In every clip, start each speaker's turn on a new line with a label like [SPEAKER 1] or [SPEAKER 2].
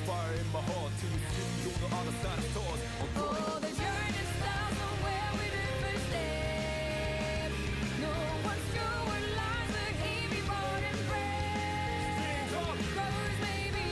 [SPEAKER 1] fire in my heart till you see me on the other side of stars.
[SPEAKER 2] Oh, the journey starts somewhere with the first step. No one's sure what lies ahead before the breath. Cause maybe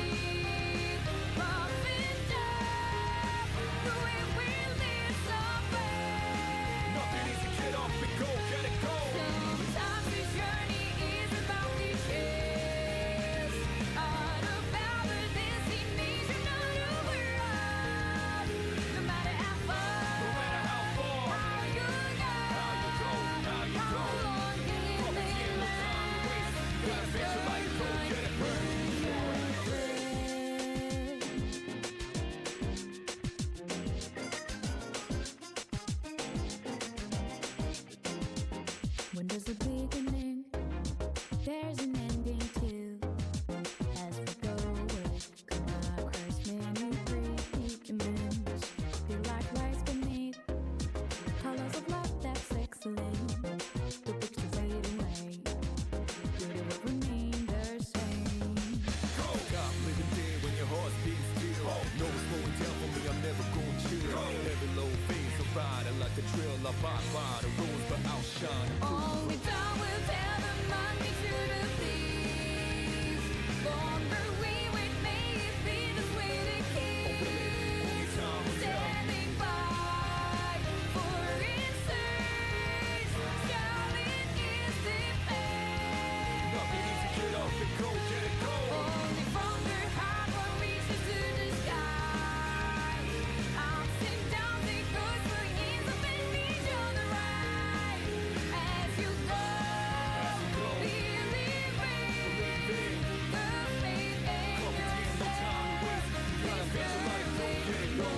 [SPEAKER 2] rough and tough, through it will lead somewhere.
[SPEAKER 1] Nothing easy, get up and go, get it go.
[SPEAKER 2] Sometimes this journey is about the chase, not about the destination, not who we're at. No matter how far,
[SPEAKER 1] No matter how far,
[SPEAKER 2] how you go,
[SPEAKER 1] how you go,
[SPEAKER 2] how long can
[SPEAKER 1] Promise
[SPEAKER 2] they
[SPEAKER 1] you no time to waste. You gotta fix your life, go get it burn.
[SPEAKER 2] When there's a beginning, there's an ending too. As we go away, come across many predicaments. Feel like lies beneath colors of love that's excellent. The picture fade away, beauty will remain the same.
[SPEAKER 1] Go! Stop living there when your heart's beating still. No slowing down for me, I'm never gonna chill. Every low phase of riding like a trail. I bought by the rules, but outshine.
[SPEAKER 2] Only time will tell the money to the thieves. Longer we wait, may it be this way to keep.
[SPEAKER 1] Only time will tell.
[SPEAKER 2] Standing by for answers. Shouting is the pain.
[SPEAKER 1] Nothing easy, get up and go, get it go.
[SPEAKER 2] Only from the heart one reaches to the sky. Ups and downs, it goes for years of an each on the ride. As you go, believing the faith in
[SPEAKER 1] No time to waste. You gotta fix your life, go get it go.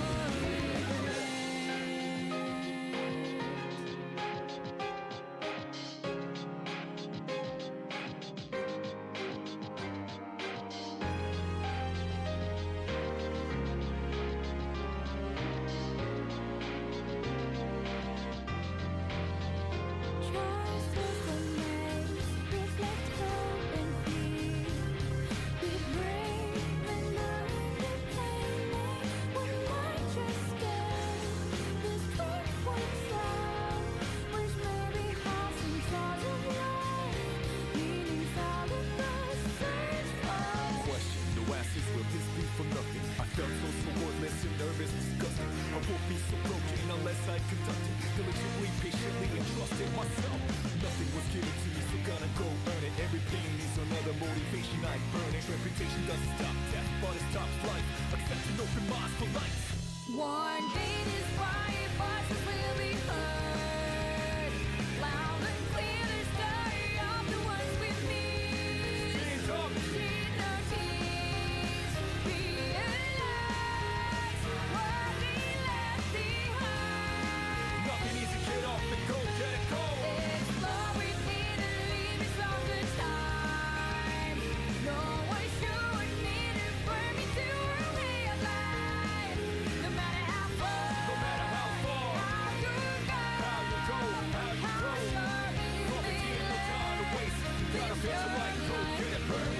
[SPEAKER 2] Trust is the maze, reflect hope and fear. Be brave and knowing the pain may one might just stay. This truth works out, which may be hearts and stars of life. Meanings all of the search for.
[SPEAKER 1] Question, no answers, will this be for nothing? I felt so worthless and nervous, disgusting. I won't be so broken unless I conducted diligently, patiently, and trusted myself. Nothing was given to me, so gotta go earn it. Everything needs another motivation, I burn it. Reputation doesn't stop death, but it stops life. Accept an open mind for life.
[SPEAKER 2] One day this quiet voices will be heard. Loud and clear the story of the ones with me.
[SPEAKER 1] Hands up.
[SPEAKER 2] Shed no tears, realize what we left behind.
[SPEAKER 1] Nothing easy, get up and go, get it go.
[SPEAKER 2] Explore within the limits of the time. No one should need to burn me to a way of life. No matter how far,
[SPEAKER 1] No matter how far,
[SPEAKER 2] how you go,
[SPEAKER 1] how you go, how you
[SPEAKER 2] how
[SPEAKER 1] go.
[SPEAKER 2] short is
[SPEAKER 1] Promise
[SPEAKER 2] the
[SPEAKER 1] you no time to waste. You gotta fix your life, go get it burn.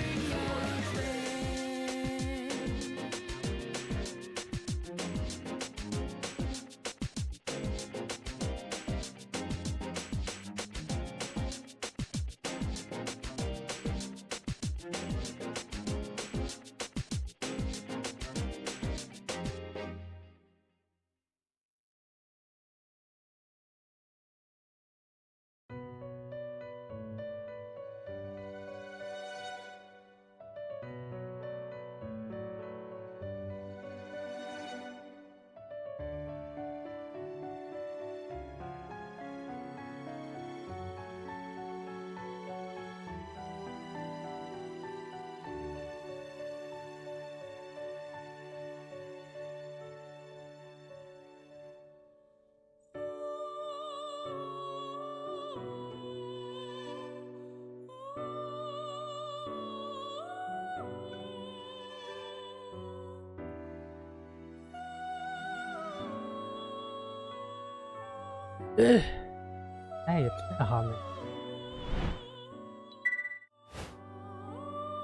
[SPEAKER 3] Hey, it's been a hot minute.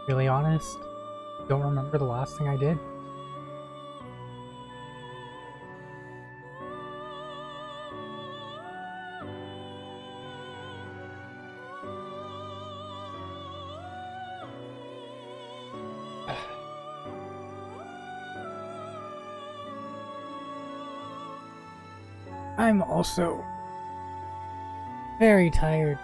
[SPEAKER 3] Really honest, don't remember the last thing I did. I'm also very tired.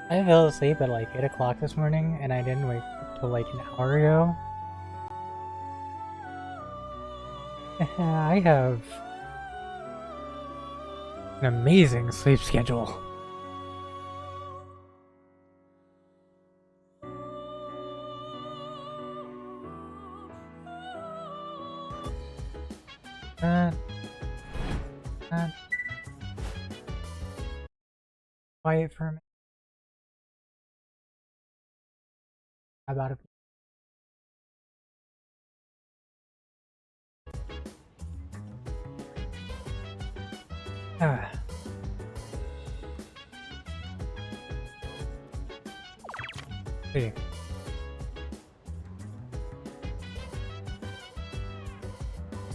[SPEAKER 3] I fell asleep at like 8 o'clock this morning and I didn't wake up till like an hour ago. I have an amazing sleep schedule. Quiet for a minute. How about it? See.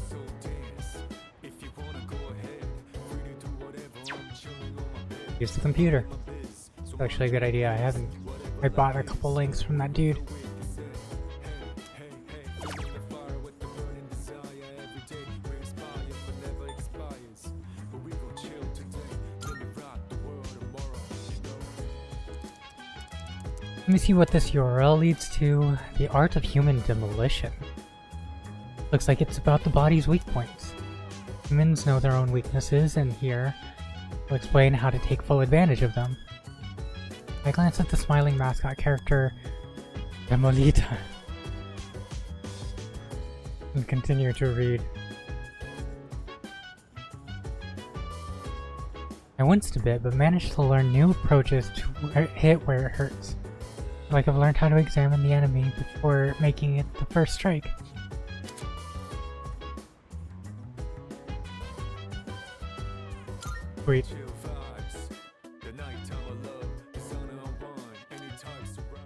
[SPEAKER 1] So dance. If you wanna go ahead, free to do whatever. I'm chilling on my bed.
[SPEAKER 3] Use the computer.
[SPEAKER 1] My biz. So
[SPEAKER 3] It's actually a good idea. I bought a couple links from that dude.
[SPEAKER 1] hey, feeling the fire with the burning desire. Every day we inspire, but never expires. But we gon' chill today. Let me rock the world tomorrow. You know.
[SPEAKER 3] Let me see what this URL leads to. The Art of Human Demolition. Looks like it's about the body's weak points. Humans know their own weaknesses, and here we'll explain how to take full advantage of them. I glance at the smiling mascot character, Demolita, and continue to read. I winced a bit, but managed to learn new approaches to hit where it hurts. Like I've learned how to examine the enemy before making it the first strike. Sweet.
[SPEAKER 1] Chill vibes. The nighttime of love. The sun and unwind. Any types to rise.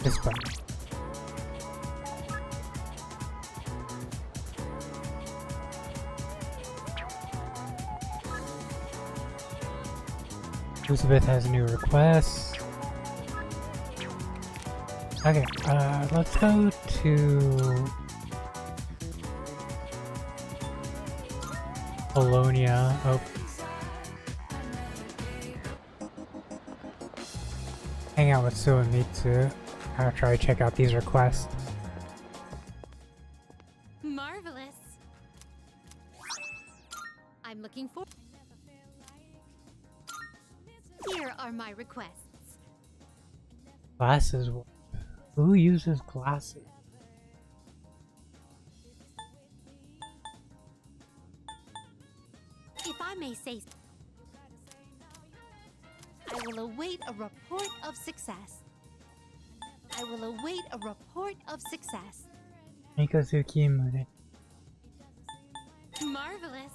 [SPEAKER 3] This button. Elizabeth has a new request. Okay, let's go to Polonia. Oh. Hang out with Suamitsu after I check out these requests.
[SPEAKER 4] Marvelous. I'm looking for. Here are my requests.
[SPEAKER 3] Glasses. Who uses glasses?
[SPEAKER 4] If I may say so, I will await a report of success. I will await a report of success.
[SPEAKER 3] Mikazuki Mune.
[SPEAKER 4] Marvelous.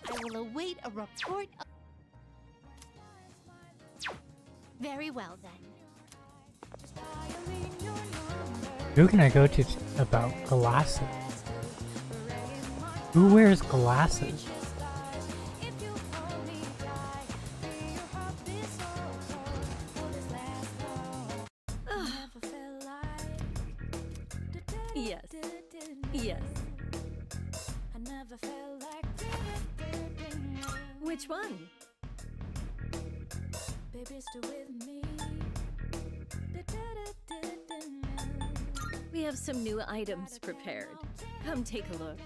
[SPEAKER 4] I will await a report of... Very well then.
[SPEAKER 3] Who can I go to about glasses? Who wears glasses?
[SPEAKER 4] Yes. Yes. Which one? We have some new items prepared. Come take a look.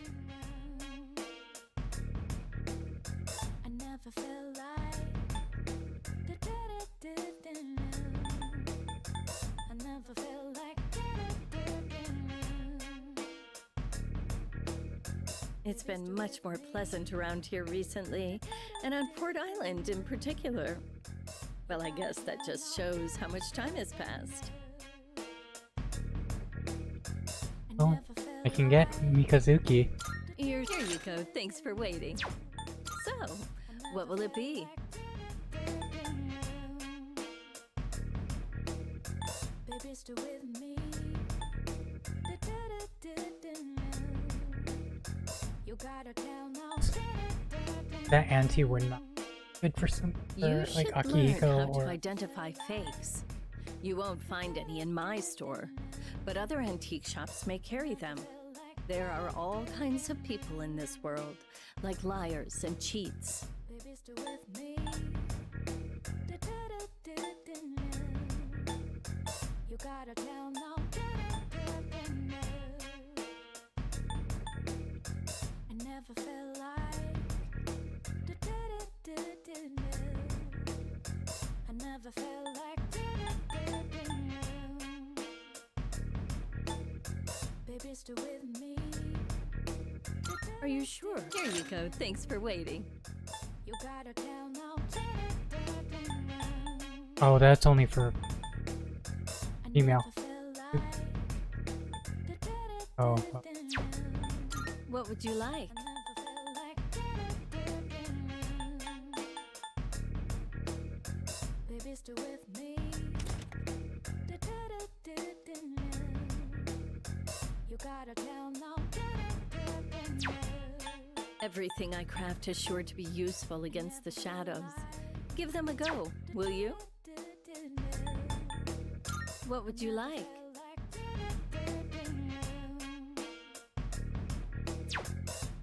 [SPEAKER 5] It's been much more pleasant around here recently, and on Port Island in particular. Well, I guess that just shows how much time has passed.
[SPEAKER 3] Oh, I can get Mikazuki.
[SPEAKER 5] Here you go. Thanks for waiting. So, what will it be?
[SPEAKER 2] Baby, stay with me. You gotta tell now.
[SPEAKER 3] That anti would not good for some
[SPEAKER 5] You
[SPEAKER 3] like
[SPEAKER 5] should learn how
[SPEAKER 3] Akihiko
[SPEAKER 5] to
[SPEAKER 3] or
[SPEAKER 5] identify fakes. You won't find any in my store, but other antique shops may carry them. There are all kinds of people in this world, like liars and cheats.
[SPEAKER 2] Baby, stay with me. You gotta tell now. I never felt like. I never felt like. Baby, stay with me.
[SPEAKER 5] Are you sure? Here you go. Thanks for waiting.
[SPEAKER 2] You gotta tell now.
[SPEAKER 3] oh, that's only for
[SPEAKER 2] I
[SPEAKER 3] female.
[SPEAKER 2] never felt like.
[SPEAKER 3] Oh,
[SPEAKER 5] What would you like?
[SPEAKER 2] I never felt like. Baby, stay with me. You gotta tell now.
[SPEAKER 5] Everything I craft is sure to be useful against the shadows. Give them a go, will you? What would you like?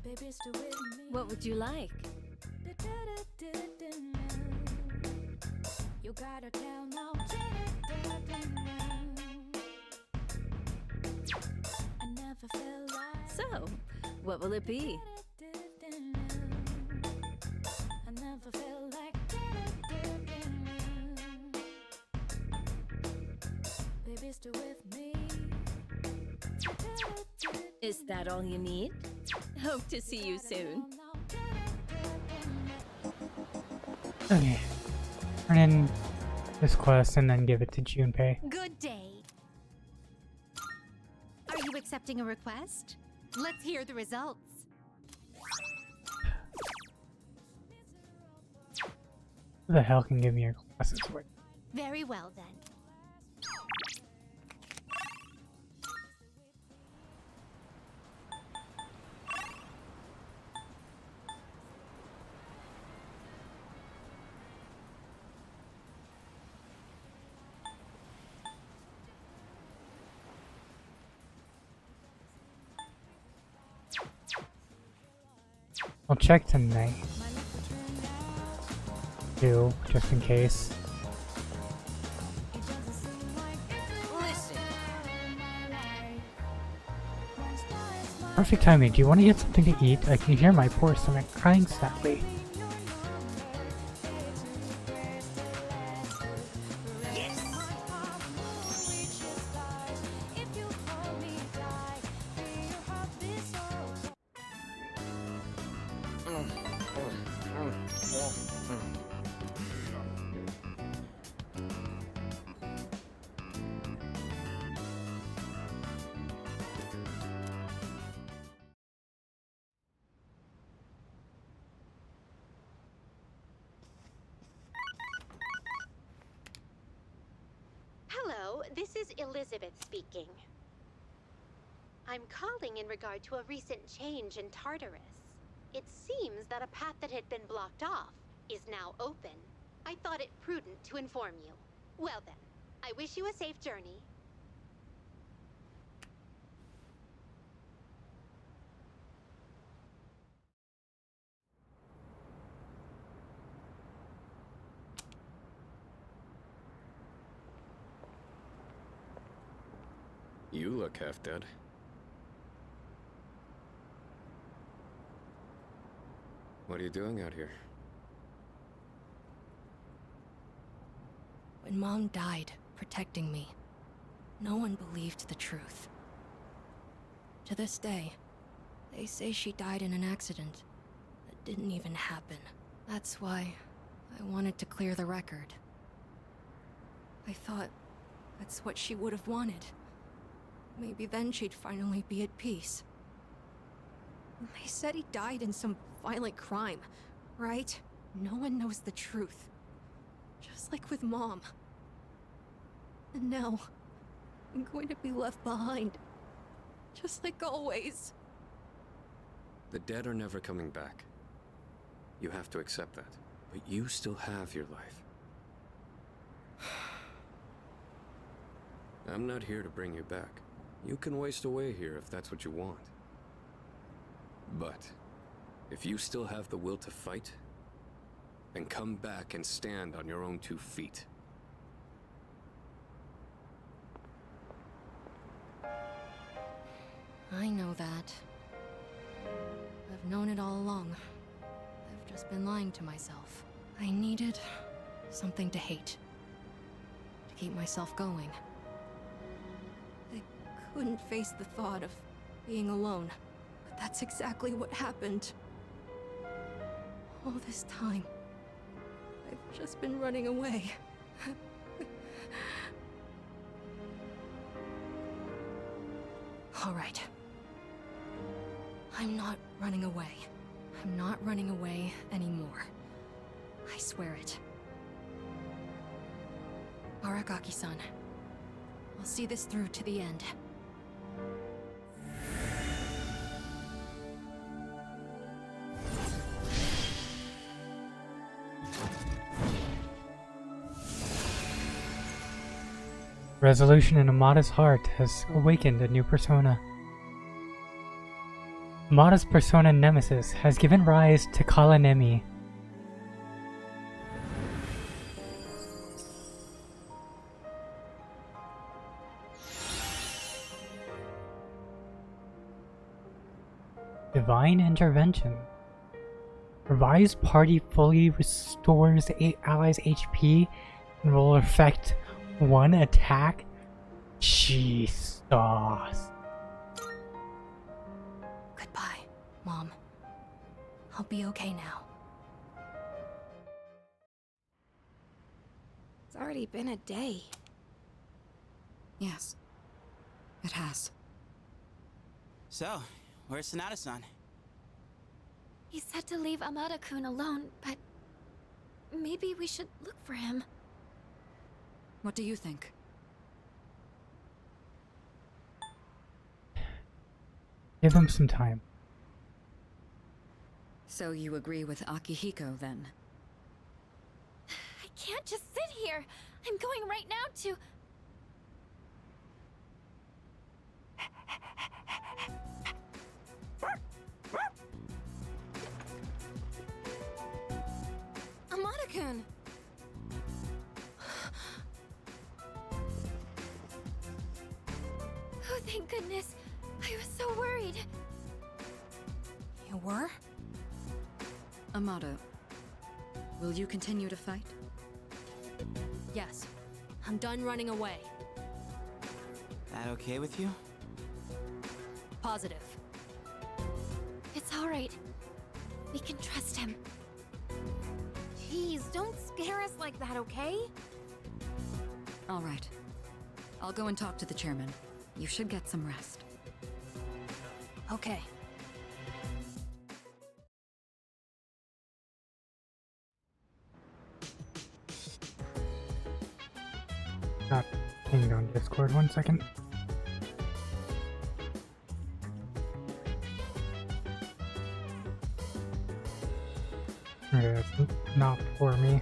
[SPEAKER 2] Baby, stay with me.
[SPEAKER 5] What would you like?
[SPEAKER 2] You gotta tell now. I never felt like.
[SPEAKER 5] So, what will it be?
[SPEAKER 2] I never felt like. Baby, stay with me.
[SPEAKER 5] Is that all you need? Hope to see you soon.
[SPEAKER 3] okay. Turn in this quest and then give it to Junpei.
[SPEAKER 4] Good day. Are you accepting a request? Let's hear the results.
[SPEAKER 3] Who the hell can give me your glasses? Wait.
[SPEAKER 4] Very well then.
[SPEAKER 3] I'll check tonight too, just in case. Perfect timing. Do you want to get something to eat? I can hear my poor stomach crying sadly.
[SPEAKER 6] Hello, this is Elizabeth speaking. I'm calling in regard to a recent change in Tartarus. It seems that a path that had been blocked off is now open. I thought it prudent to inform you. Well then, I wish you a safe journey.
[SPEAKER 7] You look half dead. What are you doing out here?
[SPEAKER 8] When Mom died, protecting me, no one believed the truth. To this day, They say she died in an accident that didn't even happen. That's why I wanted to clear the record. I thought that's what she would have wanted. Maybe then she'd finally be at peace. They said he died in some violent crime, right? No one knows the truth. Just like with Mom. And now, I'm going to be left behind. Just like always.
[SPEAKER 7] The dead are never coming back. You have to accept that. But you still have your life. I'm not here to bring you back. You can waste away here if that's what you want. But if you still have the will to fight, then come back and stand on your own 2 feet.
[SPEAKER 8] I know that. I've known it all along. I've just been lying to myself. I needed something to hate. To keep myself going. I couldn't face the thought of being alone. But that's exactly what happened. All this time, I've just been running away. All right. I'm not running away. I'm not running away anymore. I swear it. Aragaki-san, I'll see this through to the end.
[SPEAKER 3] Resolution in Amada's heart has awakened a new persona. Amada's persona Nemesis has given rise to Kalanemi. Divine Intervention. Revised party fully restores 8 allies' HP and will affect 1 attack? Jesus.
[SPEAKER 8] Goodbye, Mom. I'll be okay now.
[SPEAKER 9] It's already been a day.
[SPEAKER 10] Yes, it has.
[SPEAKER 11] So, where's Sonata-san?
[SPEAKER 9] He said to leave Amada-kun alone, but maybe we should look for him.
[SPEAKER 10] What do you think?
[SPEAKER 3] Give him some time.
[SPEAKER 10] So you agree with Akihiko, then?
[SPEAKER 9] I can't just sit here. I'm going right now to... Amada-kun! Oh, thank goodness. I was so worried.
[SPEAKER 8] You were?
[SPEAKER 10] Amada, will you continue to fight?
[SPEAKER 8] Yes. I'm done running away.
[SPEAKER 11] That okay with you?
[SPEAKER 8] Positive.
[SPEAKER 9] It's all right. We can trust him. Jeez, don't scare us like that, okay?
[SPEAKER 10] All right. I'll go and talk to the chairman. You should get some rest.
[SPEAKER 8] Okay.
[SPEAKER 3] Not pinged on Discord, 1 second. Okay, that's not for me.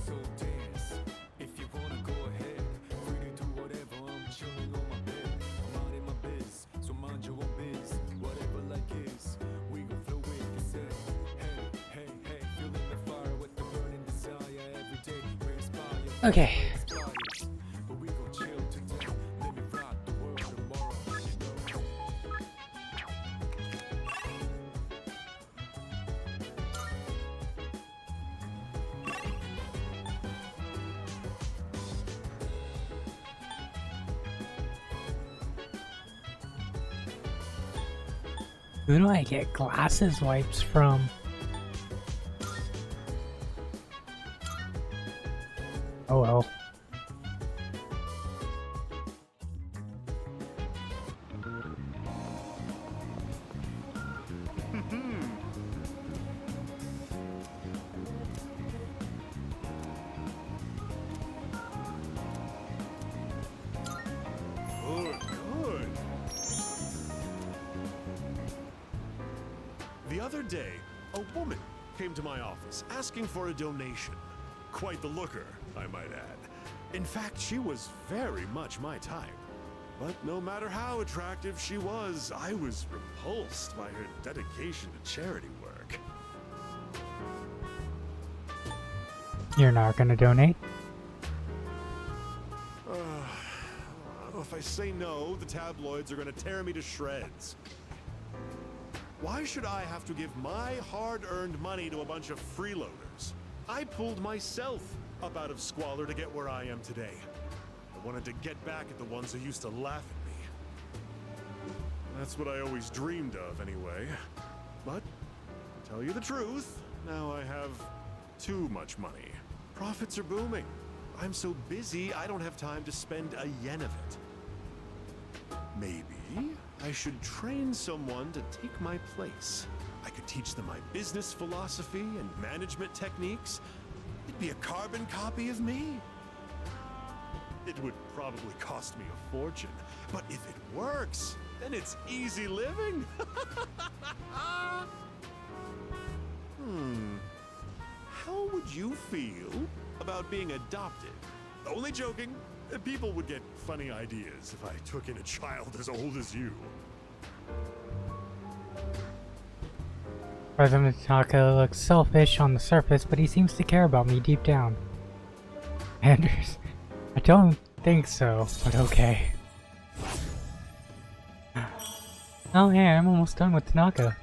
[SPEAKER 1] So dance, if you wanna go ahead. Free to do whatever, I'm chilling on my bed. I'm out in my biz, so mind your own biz. Whatever like is, we gon' flow with this head. Hey, hey, hey, feeling the fire with the burning desire every day. We inspire.
[SPEAKER 3] Okay.
[SPEAKER 1] But we gon' chill today. Let me rock the world tomorrow. You know?
[SPEAKER 3] Who do I get glasses wipes from? Oh well.
[SPEAKER 12] Good. The other day, a woman came to my office asking for a donation. Quite the looker, I might add. In fact, she was very much my type. But no matter how attractive she was, I was repulsed by her dedication to charity work.
[SPEAKER 3] You're not gonna donate?
[SPEAKER 12] If I say no, the tabloids are gonna tear me to shreds. Why should I have to give my hard-earned money to a bunch of freeloaders? I pulled myself up out of squalor to get where I am today. I wanted to get back at the ones who used to laugh at me. That's what I always dreamed of, anyway. But, to tell you the truth, now I have too much money. Profits are booming. I'm so busy, I don't have time to spend a yen of it. Maybe I should train someone to take my place. I could teach them my business philosophy and management techniques. It'd be a carbon copy of me. It would probably cost me a fortune, but if it works, then it's easy living. How would you feel about being adopted? Only joking. People would get funny ideas if I took in a child as old as you.
[SPEAKER 3] President Tanaka looks selfish on the surface, but he seems to care about me deep down. Anders, I don't think so, but okay. Oh hey, I'm almost done with Tanaka.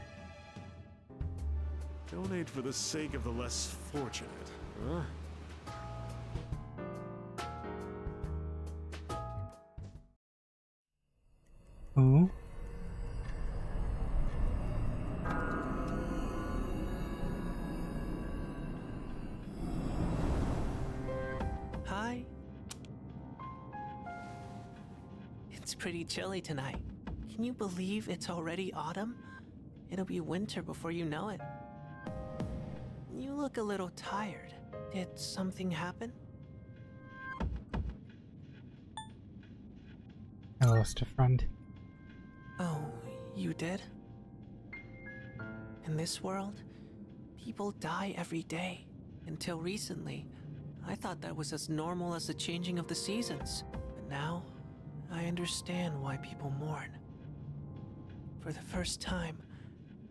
[SPEAKER 12] Donate for the sake of the less fortunate, huh?
[SPEAKER 3] Ooh.
[SPEAKER 13] Hi. It's pretty chilly tonight. Can you believe it's already autumn? It'll be winter before you know it. You look a little tired. Did something happen?
[SPEAKER 3] I lost a friend.
[SPEAKER 13] Oh, you did? In this world, people die every day. Until recently, I thought that was as normal as the changing of the seasons. But now, I understand why people mourn. For the first time,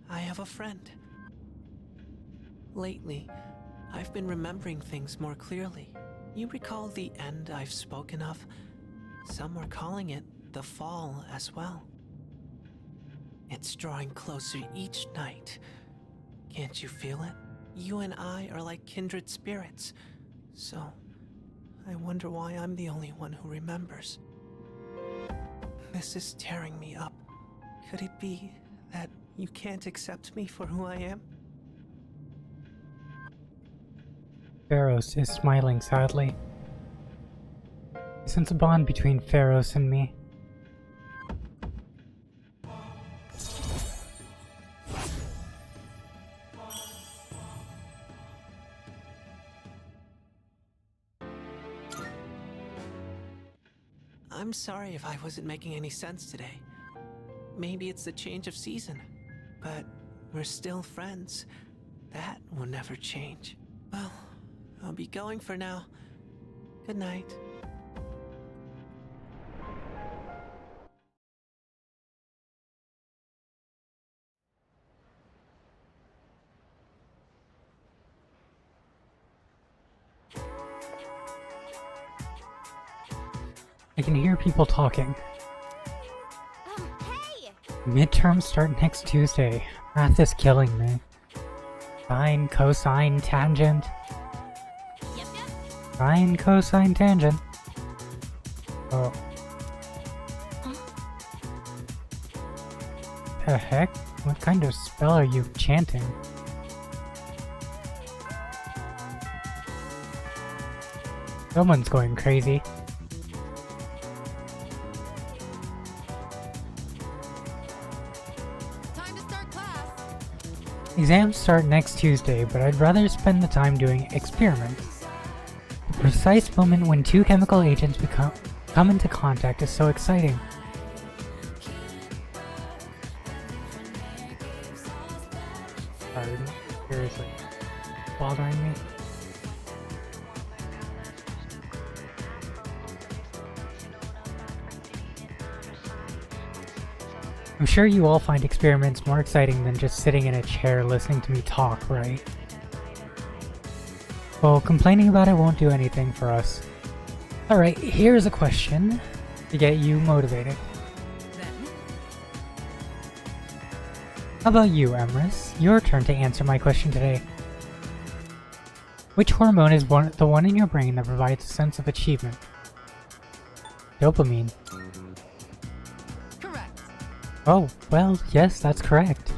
[SPEAKER 13] I have a friend. Lately, I've been remembering things more clearly. You recall the end I've spoken of? Some were calling it the fall as well. It's drawing closer each night. Can't you feel it? You and I are like kindred spirits. So, I wonder why I'm the only one who remembers. This is tearing me up. Could it be that you can't accept me for who I am?
[SPEAKER 3] Pharos is smiling sadly. I sense a bond between Pharos and me.
[SPEAKER 13] I'm sorry if I wasn't making any sense today. Maybe it's the change of season, but we're still friends. That will never change. Well, I'll be going for now. Good night.
[SPEAKER 3] I can hear people talking.
[SPEAKER 2] Hey!
[SPEAKER 3] Midterms start next Tuesday. Math is killing me. Sine, cosine, tangent.
[SPEAKER 2] Yep.
[SPEAKER 3] Sine, cosine, tangent. Oh.
[SPEAKER 2] Huh?
[SPEAKER 3] The heck? What kind of spell are you chanting? Someone's going crazy.
[SPEAKER 8] Time to start class.
[SPEAKER 3] Exams start next Tuesday, but I'd rather spend the time doing experiments. The precise moment when two chemical agents come into contact is so exciting. Sorry, seriously. Bothering me. I'm sure you all find experiments more exciting than just sitting in a chair listening to me talk, right? Well, complaining about it won't do anything for us. Alright, here's a question to get you motivated. How about you, Emrys? Your turn to answer my question today. Which hormone is the one in your brain that provides a sense of achievement? Dopamine.
[SPEAKER 8] Correct.
[SPEAKER 3] Oh, well, yes, that's correct.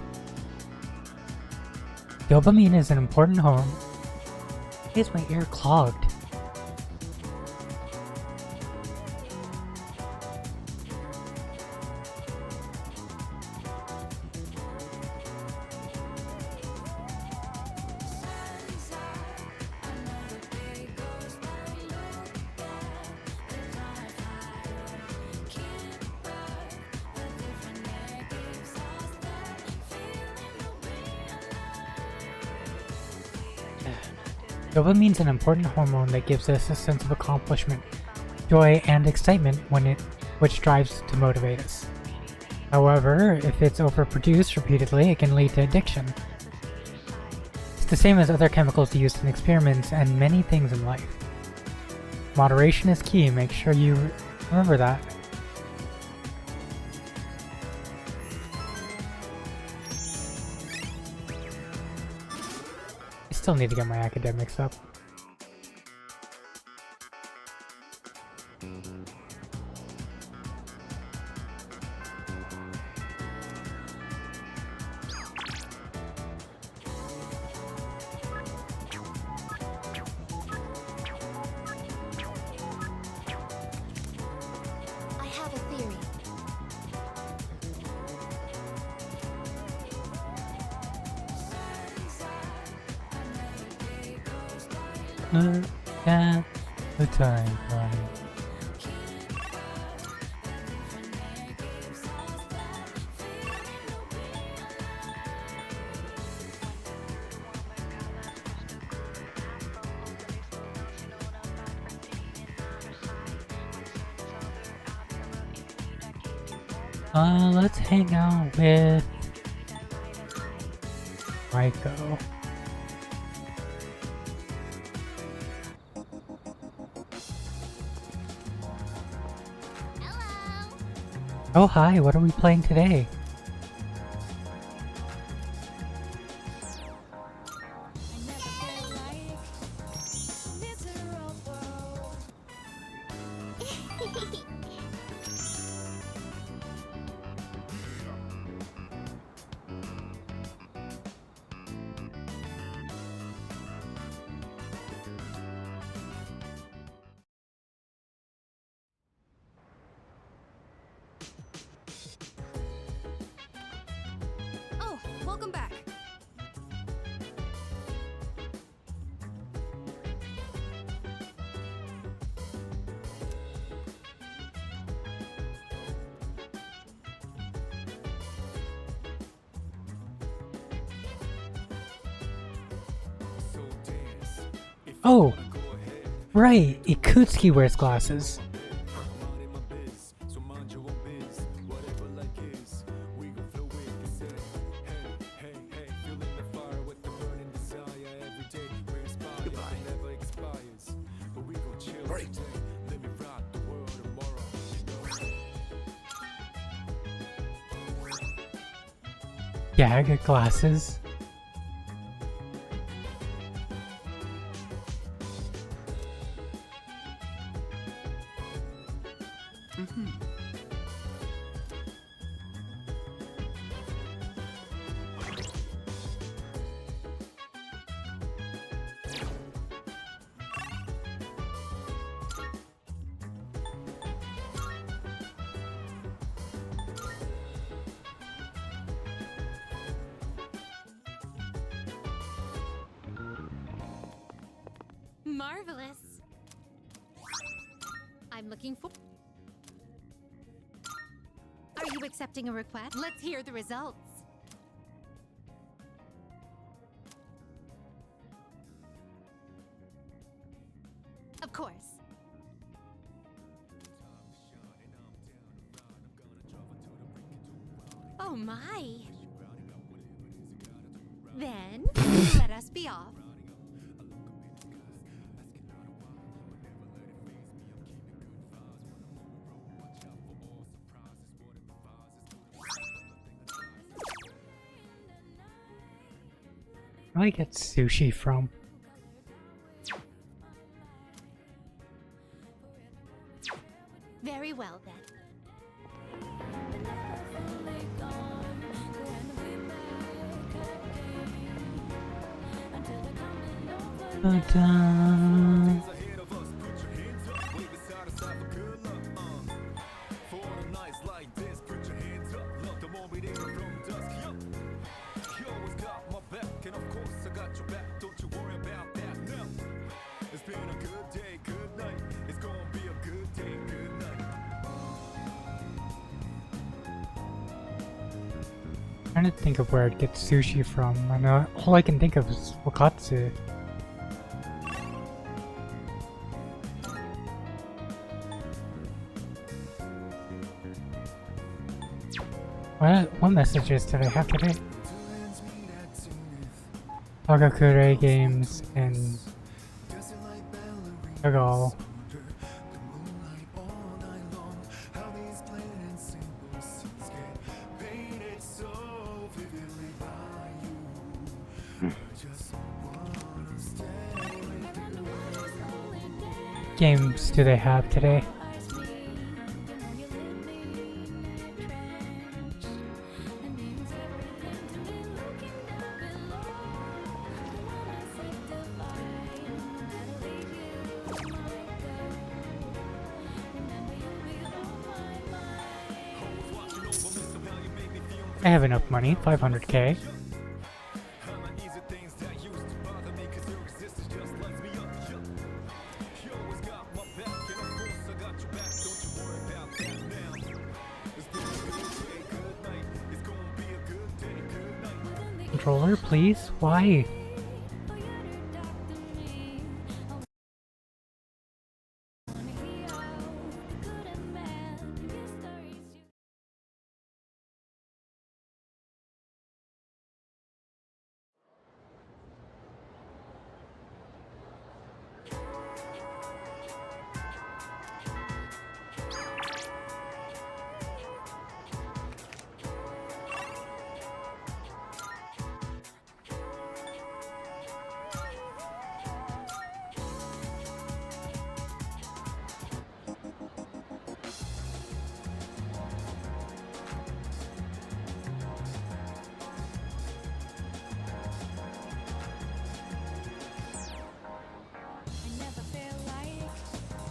[SPEAKER 3] Dopamine is an important hormone. Why is my ear clogged? Dopamine is an important hormone that gives us a sense of accomplishment, joy, and excitement which drives to motivate us. However, if it's overproduced repeatedly, it can lead to addiction. It's the same as other chemicals used in experiments and many things in life. Moderation is key. Make sure you remember that. I still need to get my academics up.
[SPEAKER 9] I have a theory.
[SPEAKER 3] Look at the timeline. Let's hang out with Maiko. Oh hi, what are we playing today?
[SPEAKER 8] Oh, welcome back.
[SPEAKER 3] Oh, right, Ikutsuki wears glasses. Yeah, I got glasses.
[SPEAKER 4] Marvelous. I'm looking for. Are you accepting a request? Let's hear the results. Of course. Oh my. Then, let us be off.
[SPEAKER 3] Where do I get sushi from?
[SPEAKER 4] Very well then.
[SPEAKER 3] Ta-da. Trying to think of where I'd get sushi from. I know all I can think of is Wakatsu. What messages did I have today? Hagakure Games and Kagao. Games do they have today? I have enough money, 500k. Controller, please? Why?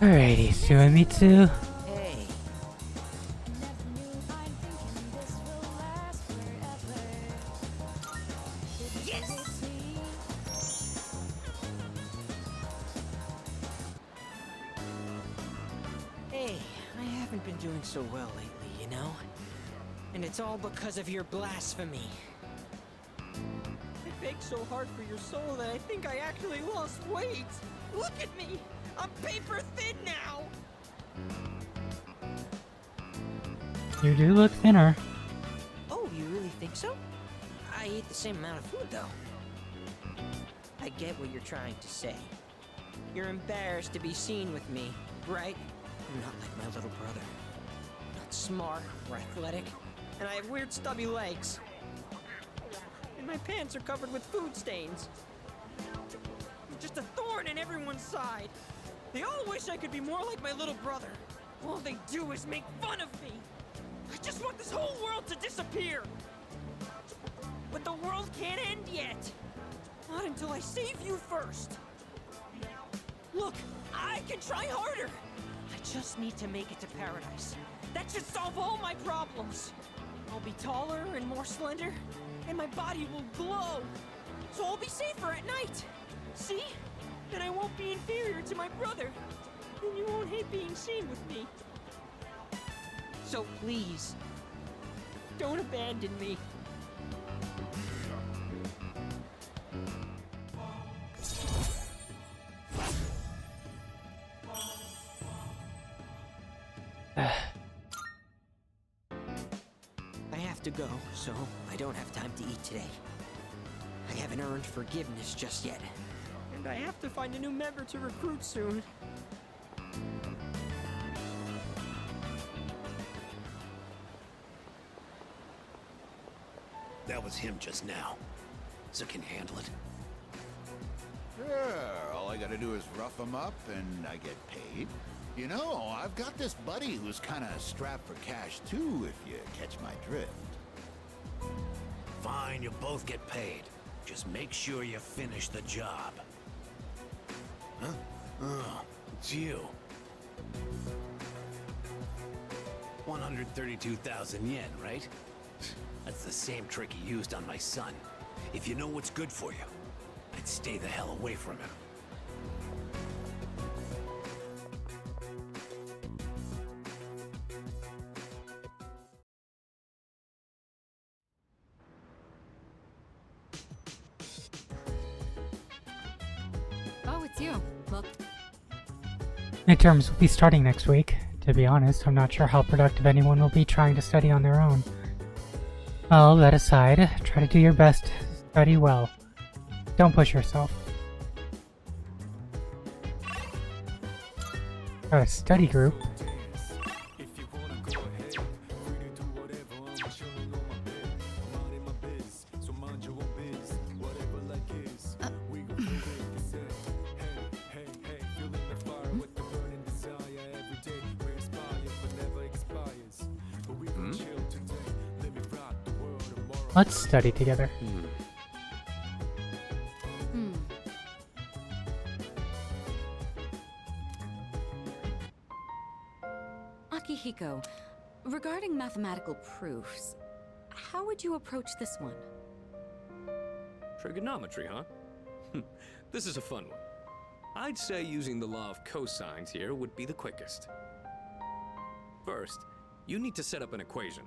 [SPEAKER 3] Alrighty, Suemitsu.
[SPEAKER 13] Hey.
[SPEAKER 4] Yes!
[SPEAKER 13] Hey, I haven't been doing so well lately, you know? And it's all because of your blasphemy. I begged so hard for your soul that I think I actually lost weight. Look at me! I'm paper thin now!
[SPEAKER 3] You do look thinner.
[SPEAKER 13] Oh, you really think so? I eat the same amount of food, though. I get what you're trying to say. You're embarrassed to be seen with me, right? I'm not like my little brother. Not smart or athletic, and I have weird stubby legs. And my pants are covered with food stains. I'm just a thorn in everyone's side. They all wish I could be more like my little brother. All they do is make fun of me. I just want this whole world to disappear. But the world can't end yet. Not until I save you first. Look, I can try harder. I just need to make it to paradise. That should solve all my problems. I'll be taller and more slender, and my body will glow. So I'll be safer at night. See?
[SPEAKER 14] then I won't be inferior to my brother. And you won't hate being seen with me. So please, don't abandon me. I have to go, so I don't have time to eat today. I haven't earned forgiveness just yet. And I have to find a new member to recruit soon.
[SPEAKER 15] That was him just now. So can you handle it?
[SPEAKER 16] Sure, all I gotta do is rough him up and I get paid. You know, I've got this buddy who's kinda strapped for cash too, if you catch my drift.
[SPEAKER 15] Fine, you'll both get paid. Just make sure you finish the job. Huh? Oh, it's you. 132,000 yen, right? That's the same trick he used on my son. If you know what's good for you, I'd stay the hell away from him.
[SPEAKER 10] Oh, it's you. Look.
[SPEAKER 3] Midterms will be starting next week. To be honest, I'm not sure how productive anyone will be trying to study on their own. Well, that aside, try to do your best, study well. Don't push yourself. Got a study group. Let's study together.
[SPEAKER 10] Akihiko, regarding mathematical proofs, how would you approach this one?
[SPEAKER 7] Trigonometry, huh? This is a fun one. I'd say using the law of cosines here would be the quickest. First, you need to set up an equation.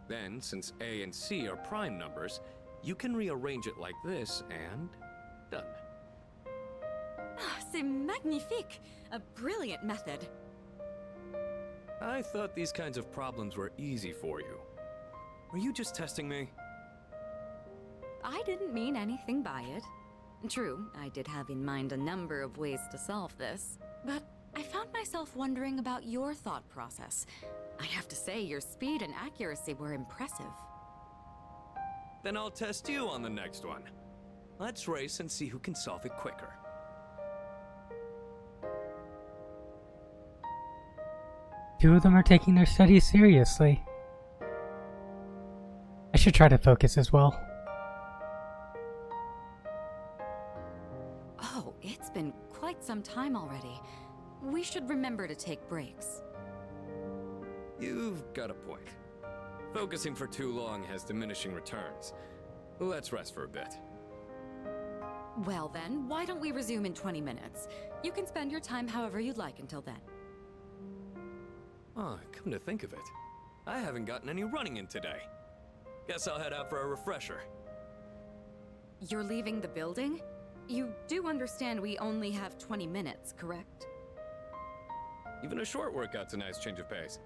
[SPEAKER 7] Then, since A and C are prime numbers, you can rearrange it like this and done.
[SPEAKER 10] C'est magnifique! A brilliant method.
[SPEAKER 7] I thought these kinds of problems were easy for you. Were you just testing me?
[SPEAKER 10] I didn't mean anything by it. True, I did have in mind a number of ways to solve this, but I found myself wondering about your thought process. I have to say, your speed and accuracy were impressive.
[SPEAKER 7] Then I'll test you on the next one. Let's race and see who can solve it quicker.
[SPEAKER 3] Two of them are taking their studies seriously. I should try to focus as well.
[SPEAKER 10] Oh, it's been quite some time already. We should remember to take breaks.
[SPEAKER 7] You've got a point. Focusing for too long has diminishing returns. Let's rest for a bit.
[SPEAKER 10] Well then, why don't we resume in 20 minutes? You can spend your time however you'd like until then.
[SPEAKER 7] Oh, come to think of it, I haven't gotten any running in today. Guess I'll head out for a refresher.
[SPEAKER 10] You're leaving the building? You do understand we only have 20 minutes, correct?
[SPEAKER 7] Even a short workout's a nice change of pace.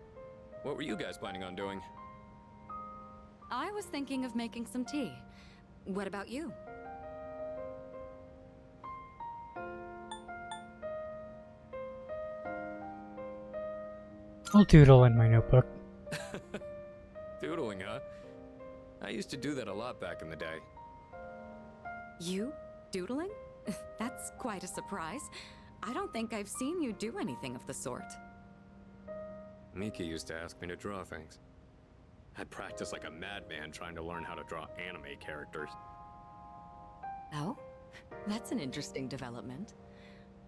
[SPEAKER 7] What were you guys planning on doing?
[SPEAKER 10] I was thinking of making some tea. What about you?
[SPEAKER 3] I'll doodle in my notebook.
[SPEAKER 7] Doodling, huh? I used to do that a lot back in the day.
[SPEAKER 10] You? Doodling? That's quite a surprise. I don't think I've seen you do anything of the sort.
[SPEAKER 7] Miki used to ask me to draw things. I'd practice like a madman trying to learn how to draw anime characters.
[SPEAKER 10] Oh? That's an interesting development.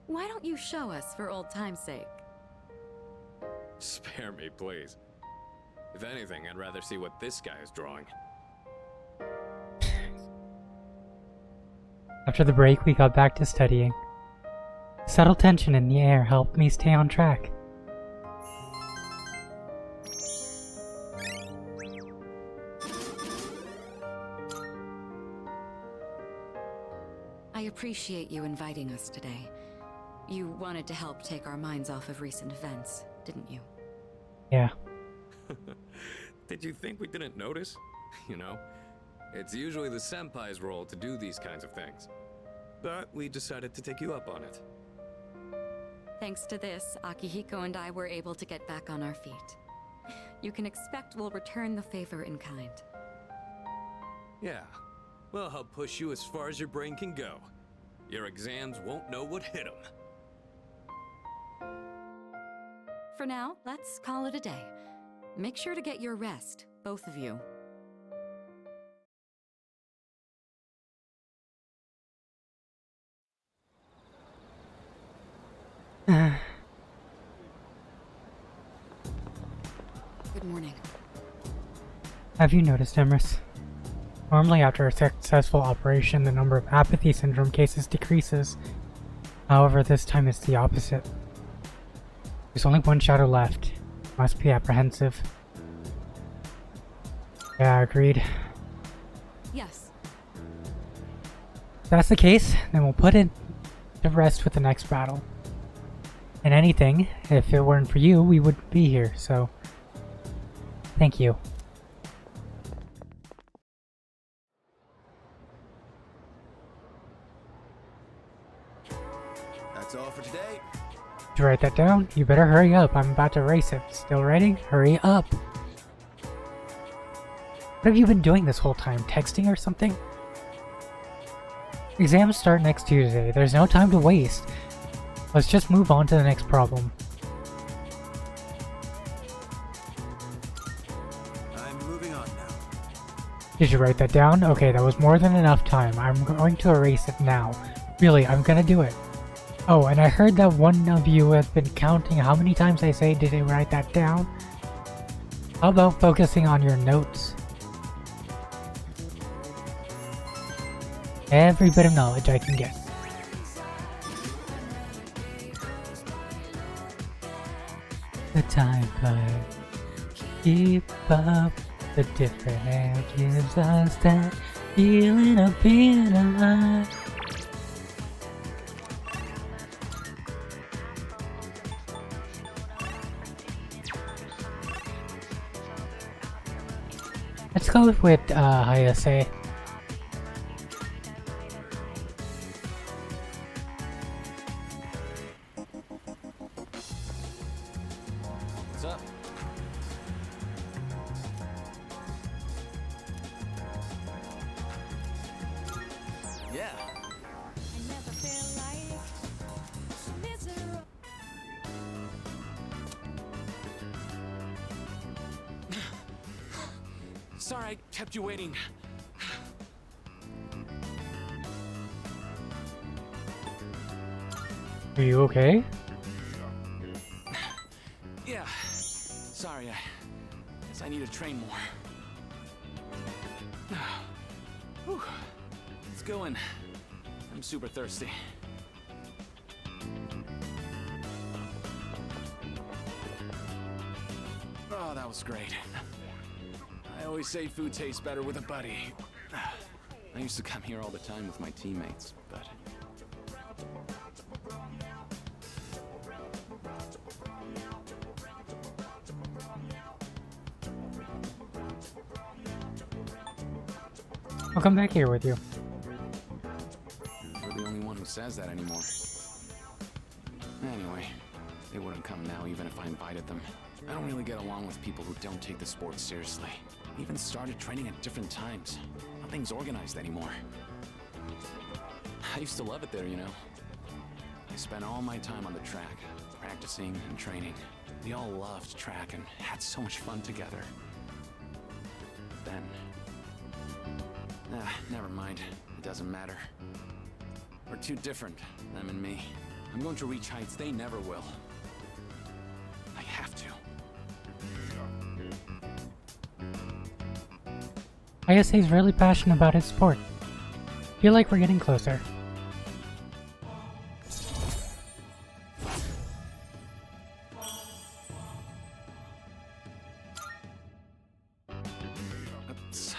[SPEAKER 10] Why don't you show us for old time's sake?
[SPEAKER 7] Spare me, please. If anything, I'd rather see what this guy is drawing.
[SPEAKER 3] After the break, we got back to studying. Subtle tension in the air helped me stay on track.
[SPEAKER 10] I appreciate you inviting us today. You wanted to help take our minds off of recent events, didn't you?
[SPEAKER 3] Yeah.
[SPEAKER 7] Did you think we didn't notice? You know, it's usually the senpai's role to do these kinds of things. But we decided to take you up on it.
[SPEAKER 10] Thanks to this, Akihiko and I were able to get back on our feet. You can expect we'll return the favor in kind.
[SPEAKER 7] Yeah. Well, I'll push you as far as your brain can go. Your exams won't know what hit them.
[SPEAKER 10] For now, let's call it a day. Make sure to get your rest, both of you. Good morning.
[SPEAKER 3] Have you noticed, Emrys? Normally after a successful operation, the number of apathy syndrome cases decreases. However, this time it's the opposite. There's only one shadow left. Must be apprehensive. Yeah, agreed.
[SPEAKER 10] Yes.
[SPEAKER 3] If that's the case, then we'll put it to rest with the next battle. And anything, if it weren't for you, we wouldn't be here, so... Thank you.
[SPEAKER 15] That's all for today.
[SPEAKER 3] Did you write that down? You better hurry up. I'm about to race it. Still writing? Hurry up. What have you been doing this whole time? Texting or something? Exams start next Tuesday. There's no time to waste. Let's just move on to the next problem.
[SPEAKER 15] I'm moving on now.
[SPEAKER 3] Did you write that down? Okay, that was more than enough time. I'm going to erase it now. Really, I'm gonna do it. Oh, and I heard that one of you has been counting how many times I say, did I write that down? How about focusing on your notes? Every bit of knowledge I can get. The time card. Keep up the different air gives us that feeling of being alive. Let's go with Hayase.
[SPEAKER 15] What's up? Yeah. Sorry I kept you waiting.
[SPEAKER 3] Are you okay?
[SPEAKER 15] Yeah. Sorry, I guess I need to train more. Whew. Let's go in. I'm super thirsty. Oh, that was great. I always say food tastes better with a buddy. I used to come here all the time with my teammates, but...
[SPEAKER 3] I'll come back here with you.
[SPEAKER 15] You're the only one who says that anymore. Anyway, they wouldn't come now even if I invited them. I don't really get along with people who don't take the sport seriously. Even started training at different times. Nothing's organized anymore. I used to love it there, you know. I spent all my time on the track, practicing and training. We all loved track and had so much fun together. Then... never mind. It doesn't matter. We're too different, them and me. I'm going to reach heights they never will. I have to.
[SPEAKER 3] Hayase is really passionate about his sport. Feel like we're getting closer.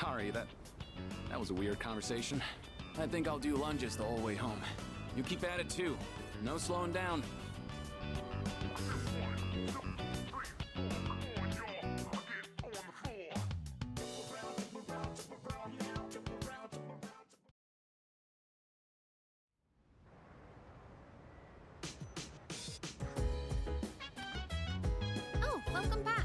[SPEAKER 15] Sorry, that was a weird conversation. I think I'll do lunges the whole way home. You keep at it too. No slowing down.
[SPEAKER 9] Oh, welcome back.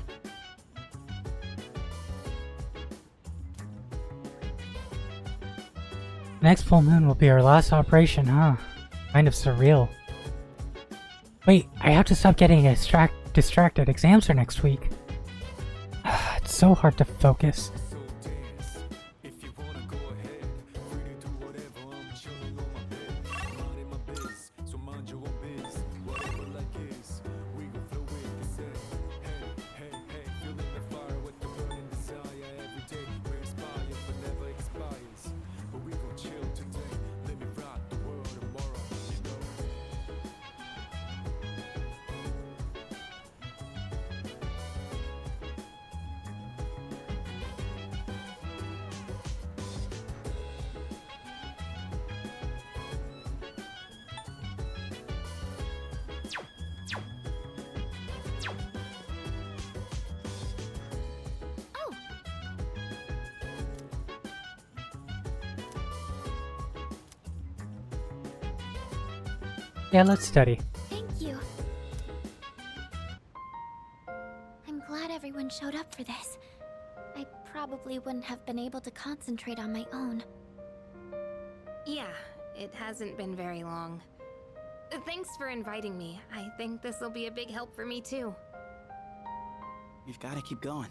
[SPEAKER 3] Next full moon will be our last operation, huh? Kind of surreal. Wait, I have to stop getting distracted. Exams are next week. It's so hard to focus. Yeah, let's study.
[SPEAKER 9] Thank you. I'm glad everyone showed up for this. I probably wouldn't have been able to concentrate on my own.
[SPEAKER 17] Yeah, it hasn't been very long. Thanks for inviting me. I think this will be a big help for me too.
[SPEAKER 11] We've got to keep going.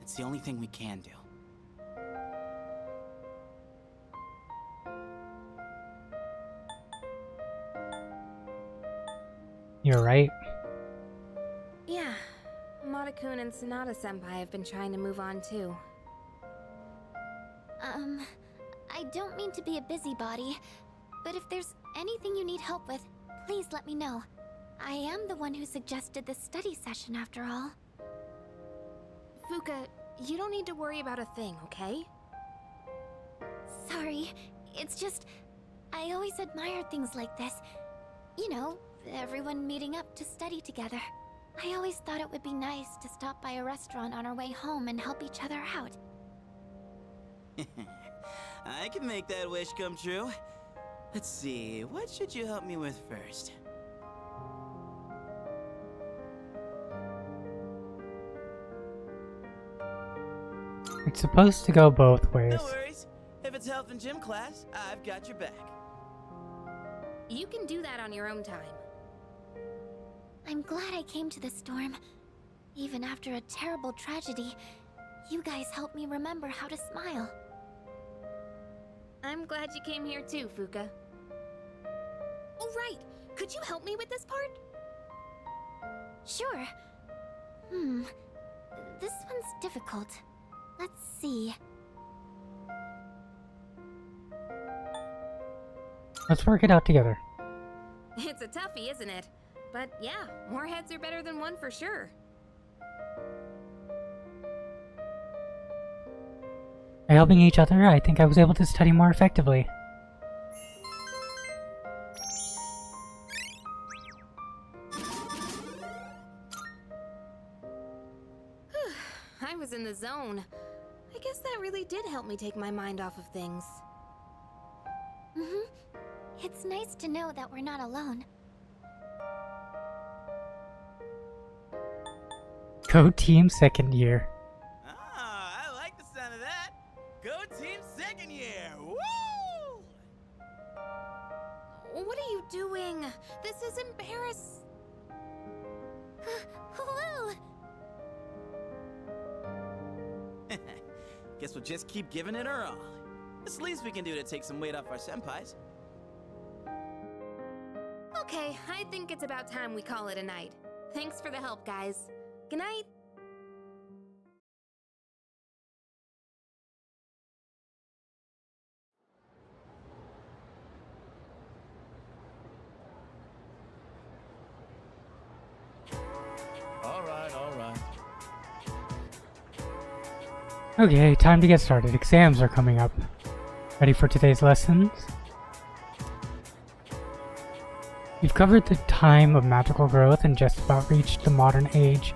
[SPEAKER 11] It's the only thing we can do.
[SPEAKER 3] You're right.
[SPEAKER 17] Yeah, Amada-kun and Sanada-senpai have been trying to move on too.
[SPEAKER 9] I don't mean to be a busybody, but if there's anything you need help with, please let me know. I am the one who suggested this study session after all.
[SPEAKER 17] Fuka, you don't need to worry about a thing, okay?
[SPEAKER 9] Sorry, it's just, I always admired things like this. You know, everyone meeting up to study together. I always thought it would be nice to stop by a restaurant on our way home and help each other out.
[SPEAKER 11] I can make that wish come true. Let's see, what should you help me with first?
[SPEAKER 3] It's supposed to go both ways.
[SPEAKER 11] No worries. If it's health and gym class, I've got your back.
[SPEAKER 17] You can do that on your own time.
[SPEAKER 9] I'm glad I came to the storm. Even after a terrible tragedy, you guys helped me remember how to smile.
[SPEAKER 17] I'm glad you came here too, Fuka. Oh, right. Could you help me with this part?
[SPEAKER 9] Sure. This one's difficult. Let's see.
[SPEAKER 3] Let's work it out together.
[SPEAKER 17] It's a toughie, isn't it? But yeah, more heads are better than one for sure.
[SPEAKER 3] By helping each other, I think I was able to study more effectively.
[SPEAKER 17] I was in the zone. I guess that really did help me take my mind off of things.
[SPEAKER 9] It's nice to know that we're not alone.
[SPEAKER 3] Go team second year.
[SPEAKER 11] Ah, I like the sound of that. Go team second year. Woo!
[SPEAKER 17] What are you doing? This is embarrassing.
[SPEAKER 9] Woo!
[SPEAKER 11] Guess we'll just keep giving it our all. It's the least we can do to take some weight off our senpais.
[SPEAKER 17] Okay, I think it's about time we call it a night. Thanks for the help, guys. Good night.
[SPEAKER 16] All right, all right.
[SPEAKER 3] Okay, time to get started. Exams are coming up. Ready for today's lessons? We've covered the time of magical growth and just about reached the modern age.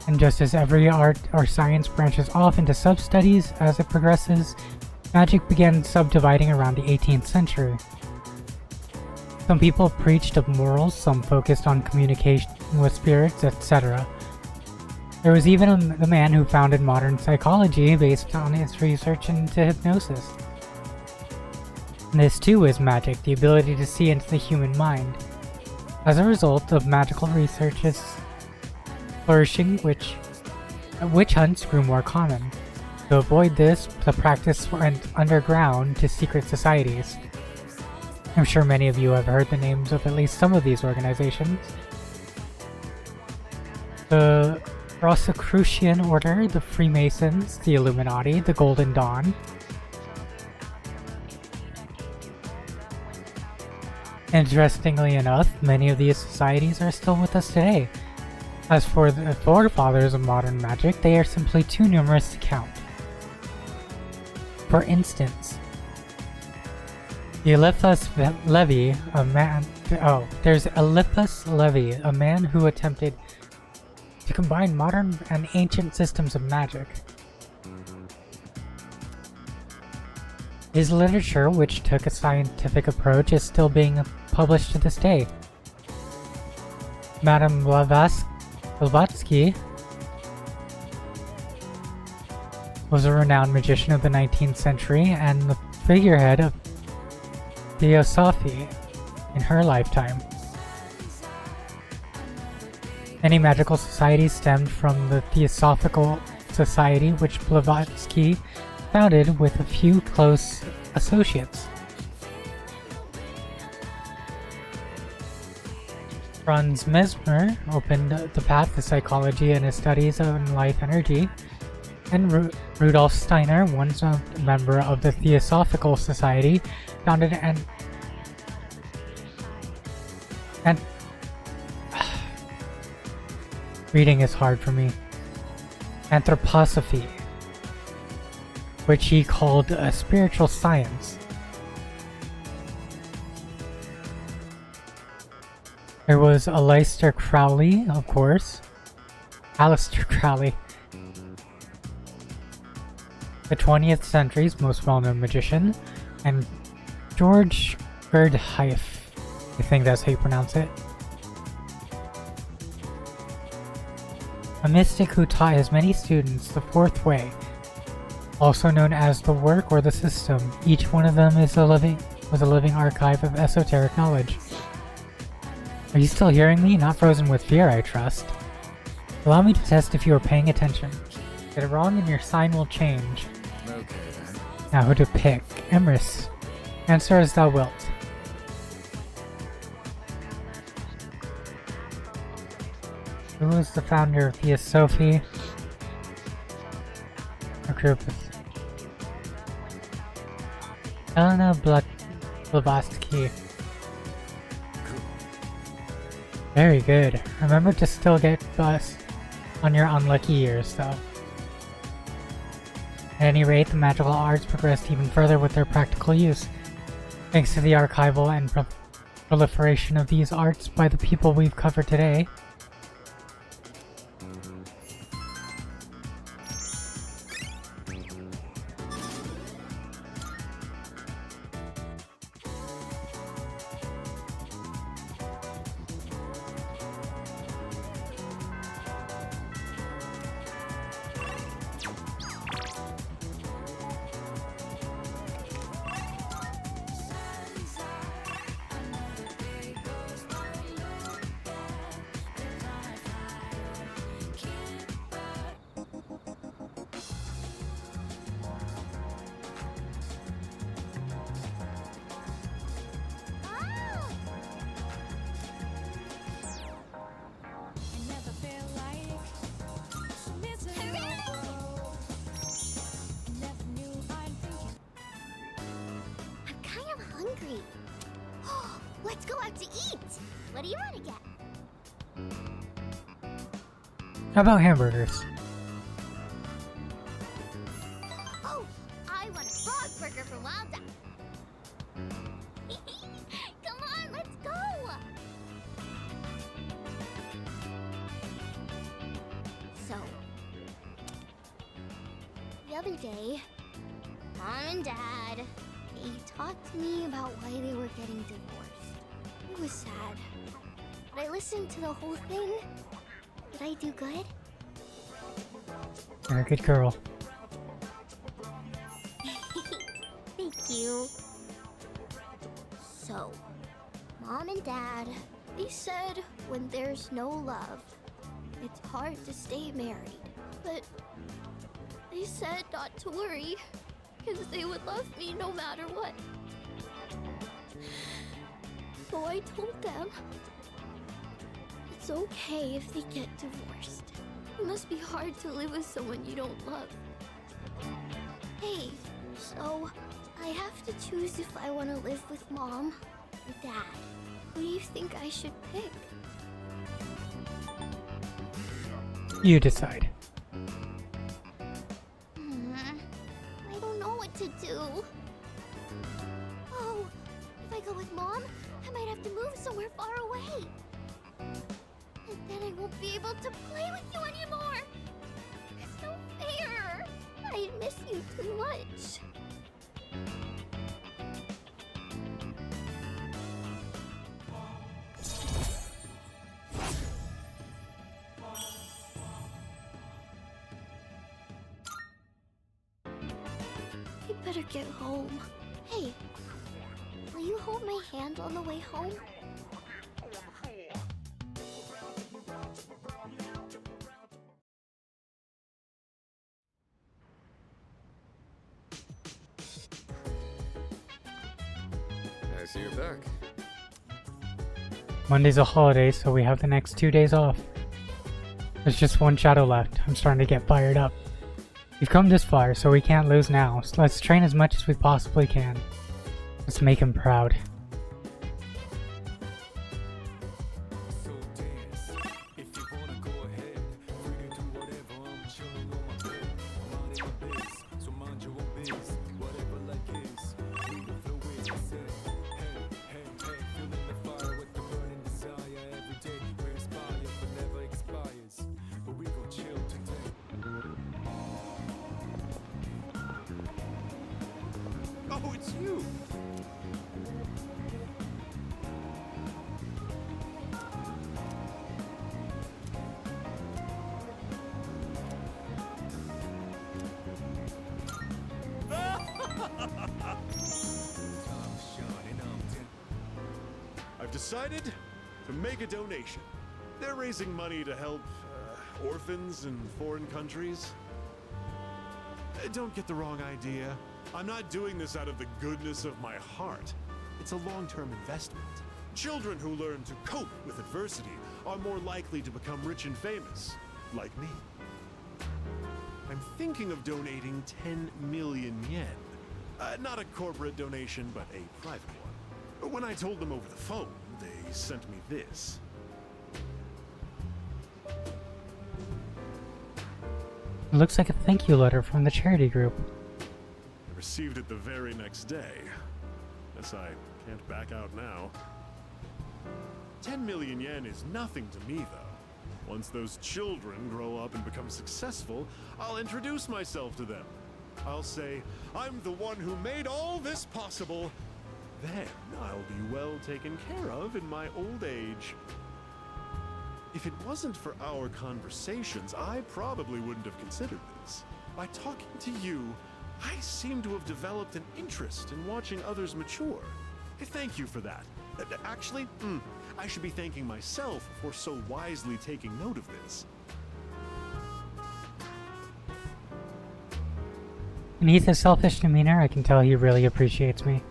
[SPEAKER 3] And just as every art or science branches off into sub-studies as it progresses, magic began subdividing around the 18th century. Some people preached of morals, some focused on communication with spirits, etc. There was even the man who founded modern psychology based on his research into hypnosis. And this too is magic, the ability to see into the human mind. As a result of magical research's flourishing, witch hunts grew more common. To avoid this, the practice went underground to secret societies. I'm sure many of you have heard the names of at least some of these organizations. The Rosicrucian Order, the Freemasons, the Illuminati, the Golden Dawn. Interestingly enough, many of these societies are still with us today. As for the forefathers of modern magic, they are simply too numerous to count. For instance, the Eliphas Levi, there's Eliphas Levi, a man who attempted to combine modern and ancient systems of magic. His literature, which took a scientific approach, is still being published to this day. Madame Blavatsky was a renowned magician of the 19th century and the figurehead of Theosophy in her lifetime. Many magical societies stemmed from the Theosophical Society, which Blavatsky founded with a few close associates. Franz Mesmer opened the path to psychology in his studies on life energy, and Rudolf Steiner, once a member of the Theosophical Society, founded an reading is hard for me. Anthroposophy, which he called a spiritual science. There was Aleister Crowley, of course. Aleister Crowley. The 20th century's most well-known magician, and George Gurdjieff. I think that's how you pronounce it. A mystic who taught his many students the fourth way, also known as the work or the system. Each one of them was a living archive of esoteric knowledge. Are you still hearing me? Not frozen with fear, I trust. Allow me to test if you are paying attention. Get it wrong and your sign will change.
[SPEAKER 16] Okay then.
[SPEAKER 3] Now who to pick? Emrys. Answer as thou wilt. Who was the founder of Theosophy? A group of Elena Blavatsky. Very good. Remember to still get bus on your unlucky years, though. At any rate, the magical arts progressed even further with their practical use. Thanks to the archival and proliferation of these arts by the people we've covered today,
[SPEAKER 9] Let's go out to eat! What do you want to get?
[SPEAKER 3] How about hamburgers?
[SPEAKER 9] So, the other day, Mom and Dad, they talked to me about why they were getting divorced. It was sad. But I listened to the whole thing. Did I do good?
[SPEAKER 3] You're a good girl.
[SPEAKER 9] Thank you. So, Mom and Dad, they said when there's no love, it's hard to stay married. But they said not to worry, because they would love me no matter what. So I told them it's okay if they get divorced. It must be hard to live with someone you don't love. Hey, so I have to choose if I want to live with Mom or Dad. Who do you think I should pick?
[SPEAKER 3] You decide.
[SPEAKER 9] I don't know what to do. Oh, if I go with Mom, I might have to move somewhere far away. And then I won't be able to play with you anymore. It's no fair. I miss you too much. I better get home. Hey, will you hold my hand on the way home?
[SPEAKER 7] I see you're back.
[SPEAKER 3] Monday's a holiday, so we have the next 2 days off. There's just one shadow left. I'm starting to get fired up. We've come this far, so we can't lose now. So let's train as much as we possibly can. Let's make him proud.
[SPEAKER 1] So dance. If you wanna go ahead, free to do whatever. I'm chilling on my bed. Minding my biz, so mind your own biz. Whatever life is, we will flow with it. Hey, feeling the fire with the burning desire. Every day we inspire, but never expires. But we gon' chill today.
[SPEAKER 12] Oh, it's you! I've decided to make a donation. They're raising money to help orphans in foreign countries. Don't get the wrong idea. I'm not doing this out of the goodness of my heart. It's a long-term investment. Children who learn to cope with adversity are more likely to become rich and famous, like me. I'm thinking of donating 10 million yen. Not a corporate donation, but a private one. When I told them over the phone, they sent me this.
[SPEAKER 3] It looks like a thank you letter from the charity group.
[SPEAKER 12] I received it the very next day. Guess I can't back out now. 10 million yen is nothing to me, though. Once those children grow up and become successful, I'll introduce myself to them. I'll say, I'm the one who made all this possible. Then I'll be well taken care of in my old age. If it wasn't for our conversations, I probably wouldn't have considered this. By talking to you, I seem to have developed an interest in watching others mature. Thank you for that. Actually, I should be thanking myself for so wisely taking note of this.
[SPEAKER 3] Beneath his selfish demeanor, I can tell he really appreciates me.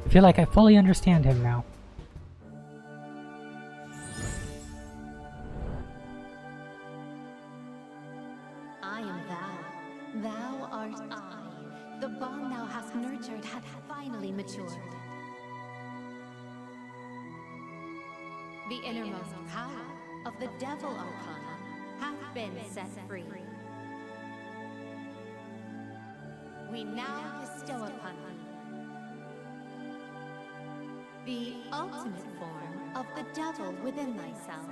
[SPEAKER 3] I feel like I fully understand him now.
[SPEAKER 4] I am thou. Thou art I. The bond thou hast nurtured hath finally matured. The innermost power of the Devil Arcana hath been set free. We now bestow upon thee the ultimate form of the devil within thyself.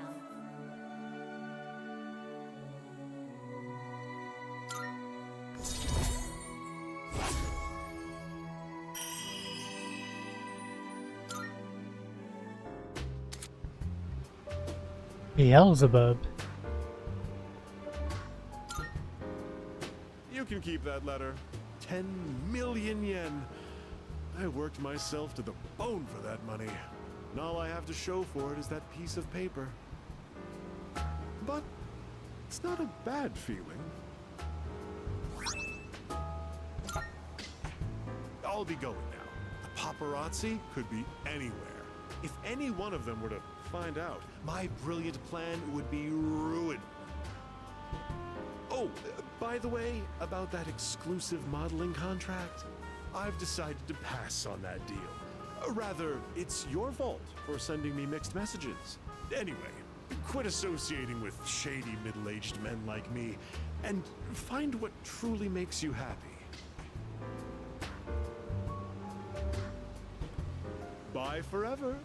[SPEAKER 3] Beelzebub.
[SPEAKER 12] You can keep that letter. 10 million yen. I worked myself to the bone for that money. And all I have to show for it is that piece of paper. But it's not a bad feeling. I'll be going now. The paparazzi could be anywhere. If any one of them were to find out, my brilliant plan would be ruined. Oh, by the way, about that exclusive modeling contract, I've decided to pass on that deal. Rather, it's your fault for sending me mixed messages. Anyway, quit associating with shady middle-aged men like me, and find what truly makes you happy. Bye forever.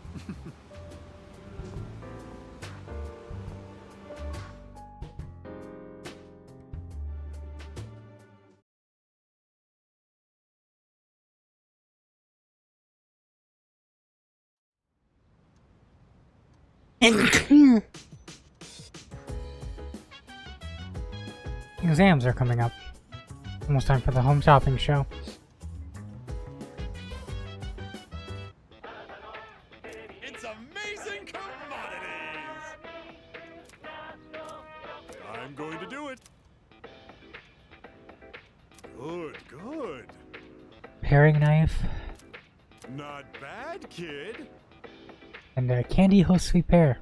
[SPEAKER 3] Exams are coming up. Almost time for the home shopping show.
[SPEAKER 12] It's amazing commodities! I'm going to do it. Good, good.
[SPEAKER 3] Paring knife.
[SPEAKER 12] Not bad, kid.
[SPEAKER 3] And a candy host sweet pear.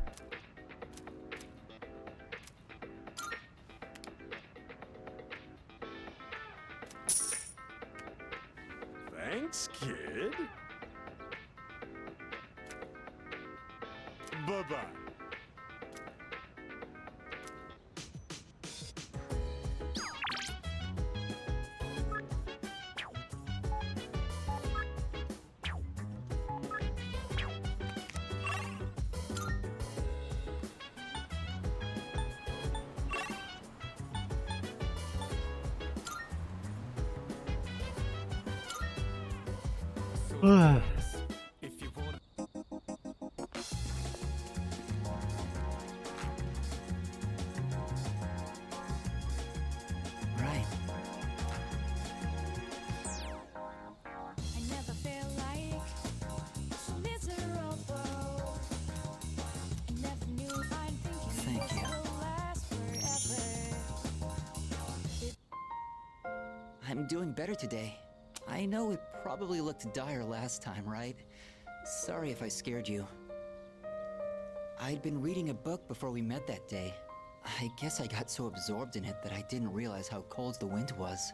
[SPEAKER 12] Thanks, kid. Bye-bye.
[SPEAKER 3] Ugh.
[SPEAKER 1] If you want.
[SPEAKER 14] Right.
[SPEAKER 2] I never feel like miserable. I never knew I'd think
[SPEAKER 14] Thank you.
[SPEAKER 2] will last forever.
[SPEAKER 14] I'm doing better today. I know it probably looked dire last time, right? Sorry if I scared you. I'd been reading a book before we met that day. I guess I got so absorbed in it that I didn't realize how cold the wind was.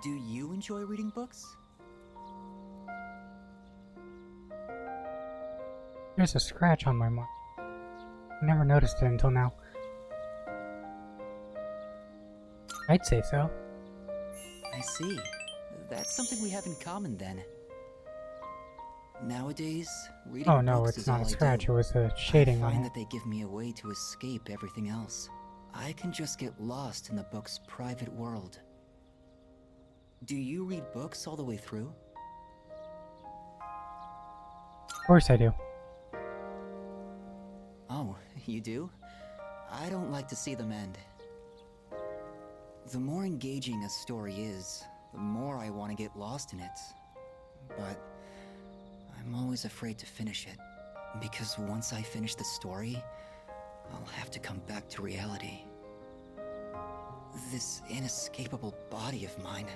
[SPEAKER 14] Do you enjoy reading books?
[SPEAKER 3] There's a scratch on my mark. I never noticed it until now. I'd say so.
[SPEAKER 14] I see. That's something we have in common then. Nowadays, reading
[SPEAKER 3] Oh no,
[SPEAKER 14] books
[SPEAKER 3] it's
[SPEAKER 14] is
[SPEAKER 3] not
[SPEAKER 14] all
[SPEAKER 3] a
[SPEAKER 14] I
[SPEAKER 3] scratch,
[SPEAKER 14] do.
[SPEAKER 3] it was a shading
[SPEAKER 14] I
[SPEAKER 3] on
[SPEAKER 14] find
[SPEAKER 3] it.
[SPEAKER 14] that they give me a way to escape everything else. I can just get lost in the book's private world. Do you read books all the way through?
[SPEAKER 3] Of course I do.
[SPEAKER 14] Oh, you do? I don't like to see them end. The more engaging a story is, the more I want to get lost in it. But I'm always afraid to finish it, because once I finish the story, I'll have to come back to reality. This inescapable body of mine.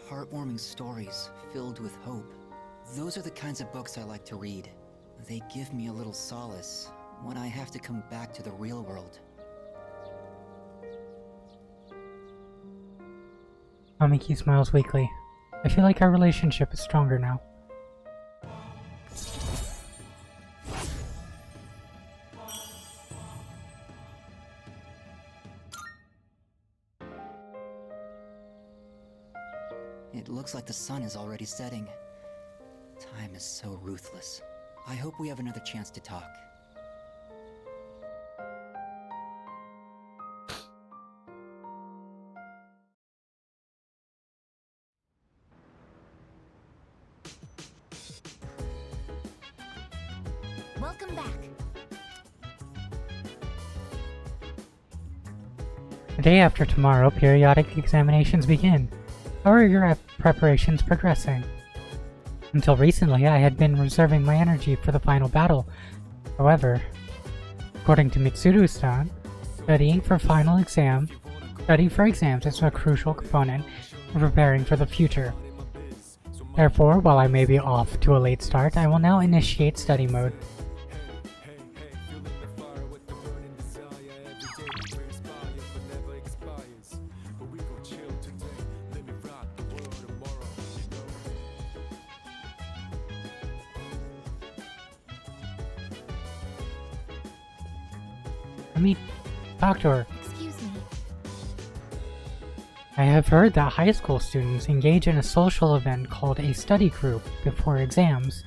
[SPEAKER 14] Heartwarming stories filled with hope. Those are the kinds of books I like to read. They give me a little solace when I have to come back to the real world.
[SPEAKER 3] Amiki smiles weakly. I feel like our relationship is stronger now.
[SPEAKER 14] It looks like the sun is already setting. Time is so ruthless. I hope we have another chance to talk.
[SPEAKER 9] Welcome back.
[SPEAKER 3] The day after tomorrow, periodic examinations begin. How are your preparations progressing? Until recently, I had been reserving my energy for the final battle. However, according to Mitsuru-san, study for exams is a crucial component of preparing for the future. Therefore, while I may be off to a late start, I will now initiate study mode. Let me talk to her.
[SPEAKER 9] Excuse me.
[SPEAKER 3] I have heard that high school students engage in a social event called a study group before exams.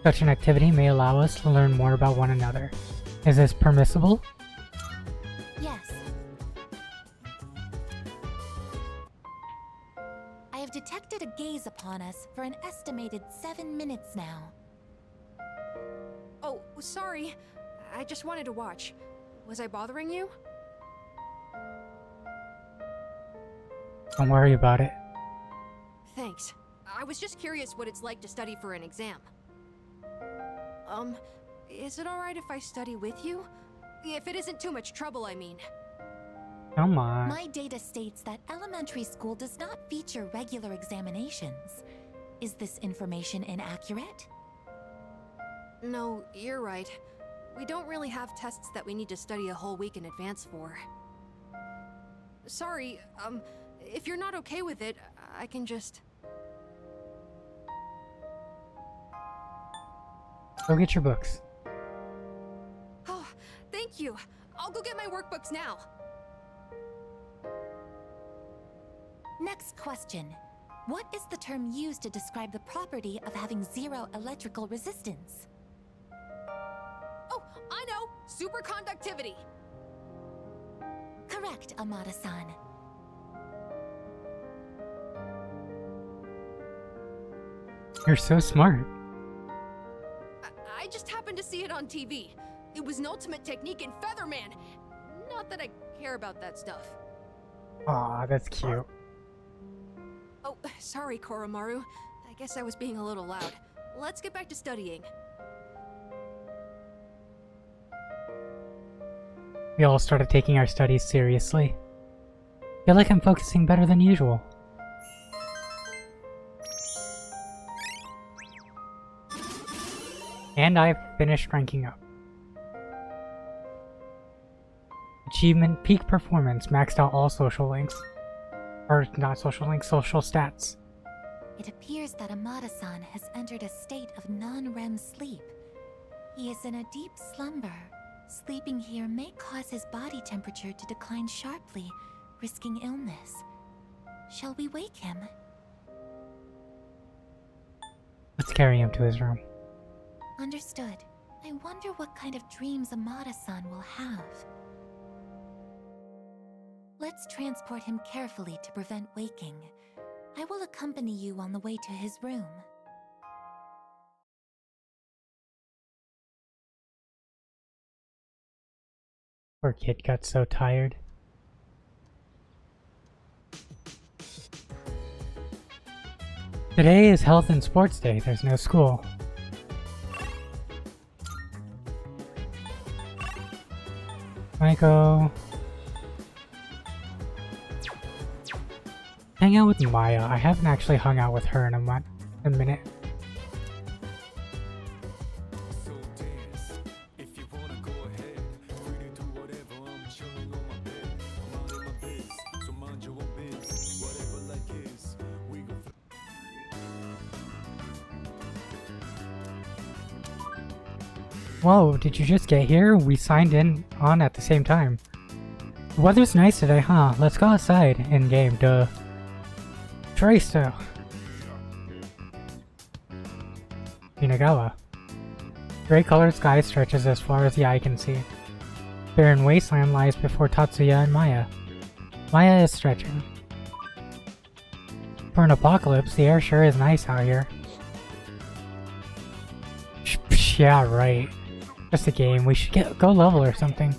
[SPEAKER 3] Such an activity may allow us to learn more about one another. Is this permissible?
[SPEAKER 9] Yes. I have detected a gaze upon us for an estimated 7 minutes now.
[SPEAKER 8] Oh, sorry. I just wanted to watch. Was I bothering you?
[SPEAKER 3] Don't worry about it.
[SPEAKER 8] Thanks. I was just curious what it's like to study for an exam. Is it alright if I study with you? If it isn't too much trouble, I mean.
[SPEAKER 3] Come on.
[SPEAKER 9] My data states that elementary school does not feature regular examinations. Is this information inaccurate?
[SPEAKER 8] No, you're right. We don't really have tests that we need to study a whole week in advance for. Sorry, if you're not okay with it, I can just...
[SPEAKER 3] Go get your books.
[SPEAKER 8] Oh, thank you. I'll go get my workbooks now.
[SPEAKER 9] Next question. What is the term used to describe the property of having zero electrical resistance?
[SPEAKER 8] Oh, I know! Superconductivity!
[SPEAKER 9] Correct, Amada-san.
[SPEAKER 3] You're so smart.
[SPEAKER 8] I just happened to see it on TV. It was an ultimate technique in Featherman. Not that I care about that stuff.
[SPEAKER 3] Aw, that's cute.
[SPEAKER 8] Oh, sorry, Koromaru. I guess I was being a little loud. Let's get back to studying.
[SPEAKER 3] We all started taking our studies seriously. Feel like I'm focusing better than usual. And I've finished ranking up. Achievement Peak Performance maxed out all social links. Or not social links, social stats.
[SPEAKER 9] It appears that Amada-san has entered a state of non-REM sleep. He is in a deep slumber. Sleeping here may cause his body temperature to decline sharply, risking illness. Shall we wake him?
[SPEAKER 3] Let's carry him to his room.
[SPEAKER 9] Understood. I wonder what kind of dreams Amada-san will have. Let's transport him carefully to prevent waking. I will accompany you on the way to his room.
[SPEAKER 3] Poor kid got so tired. Today is Health and Sports Day. There's no school. Maiko. Hang out with Maya. I haven't actually hung out with her in a minute. Whoa, did you just get here? We signed on at the same time. The weather's nice today, huh? Let's go outside. In-game, duh. Tracer. Inagawa. Gray-colored sky stretches as far as the eye can see. Barren wasteland lies before Tatsuya and Maya. Maya is stretching. For an apocalypse, the air sure is nice out here. Yeah, right. Just a game. We should go level or something.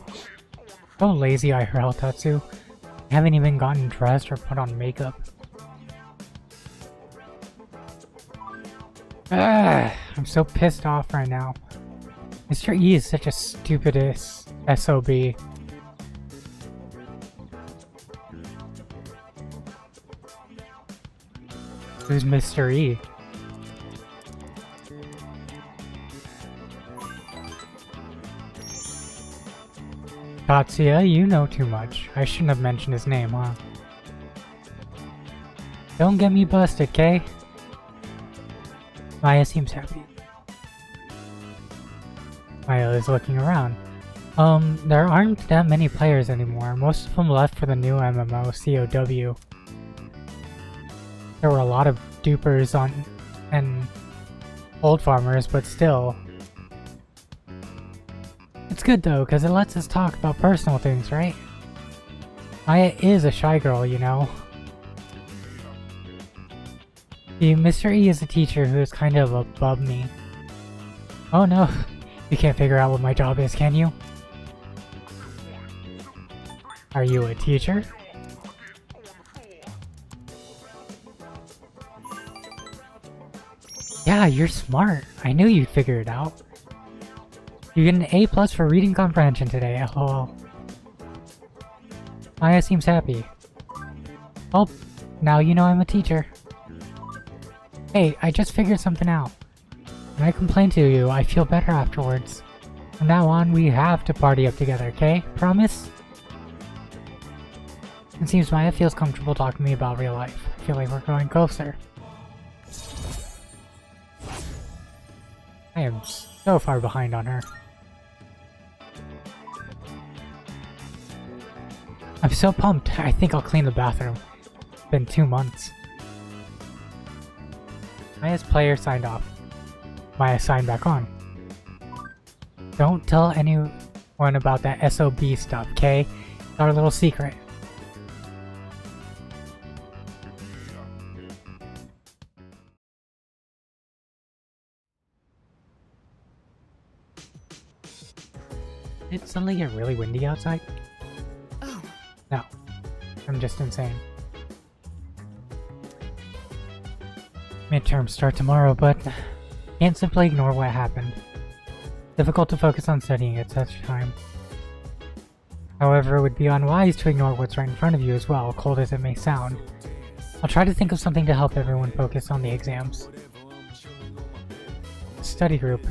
[SPEAKER 3] Oh, lazy eye for Tatsu. haven't even gotten dressed or put on makeup. I'm so pissed off right now. Mr. E is such a stupidest SOB. Who's Mr. E? Tatsuya, you know too much. I shouldn't have mentioned his name, huh? Don't get me busted, Kay? Maya seems happy. Maya is looking around. There aren't that many players anymore. Most of them left for the new MMO, COW. There were a lot of dupers on and old farmers, but still. It's good though, because it lets us talk about personal things, right? Maya is a shy girl, you know. See, Mr. E is a teacher who is kind of above me. Oh no, you can't figure out what my job is, can you? Are you a teacher? Yeah, you're smart. I knew you'd figure it out. You get an A+ for reading comprehension today, lol. Maya seems happy. Oh, now you know I'm a teacher. Hey, I just figured something out. When I complain to you, I feel better afterwards. From now on, we have to party up together, okay? Promise? It seems Maya feels comfortable talking to me about real life. I feel like we're growing closer. I am so far behind on her. I'm so pumped. I think I'll clean the bathroom. It's been 2 months. Maya's player signed off. Maya signed back on. Don't tell anyone about that SOB stuff, okay? It's our little secret. Did it suddenly get really windy outside?
[SPEAKER 8] Oh.
[SPEAKER 3] No. I'm just insane. Midterms start tomorrow, but can't simply ignore what happened. Difficult to focus on studying at such a time. However, it would be unwise to ignore what's right in front of you as well, cold as it may sound. I'll try to think of something to help everyone focus on the exams. Study group.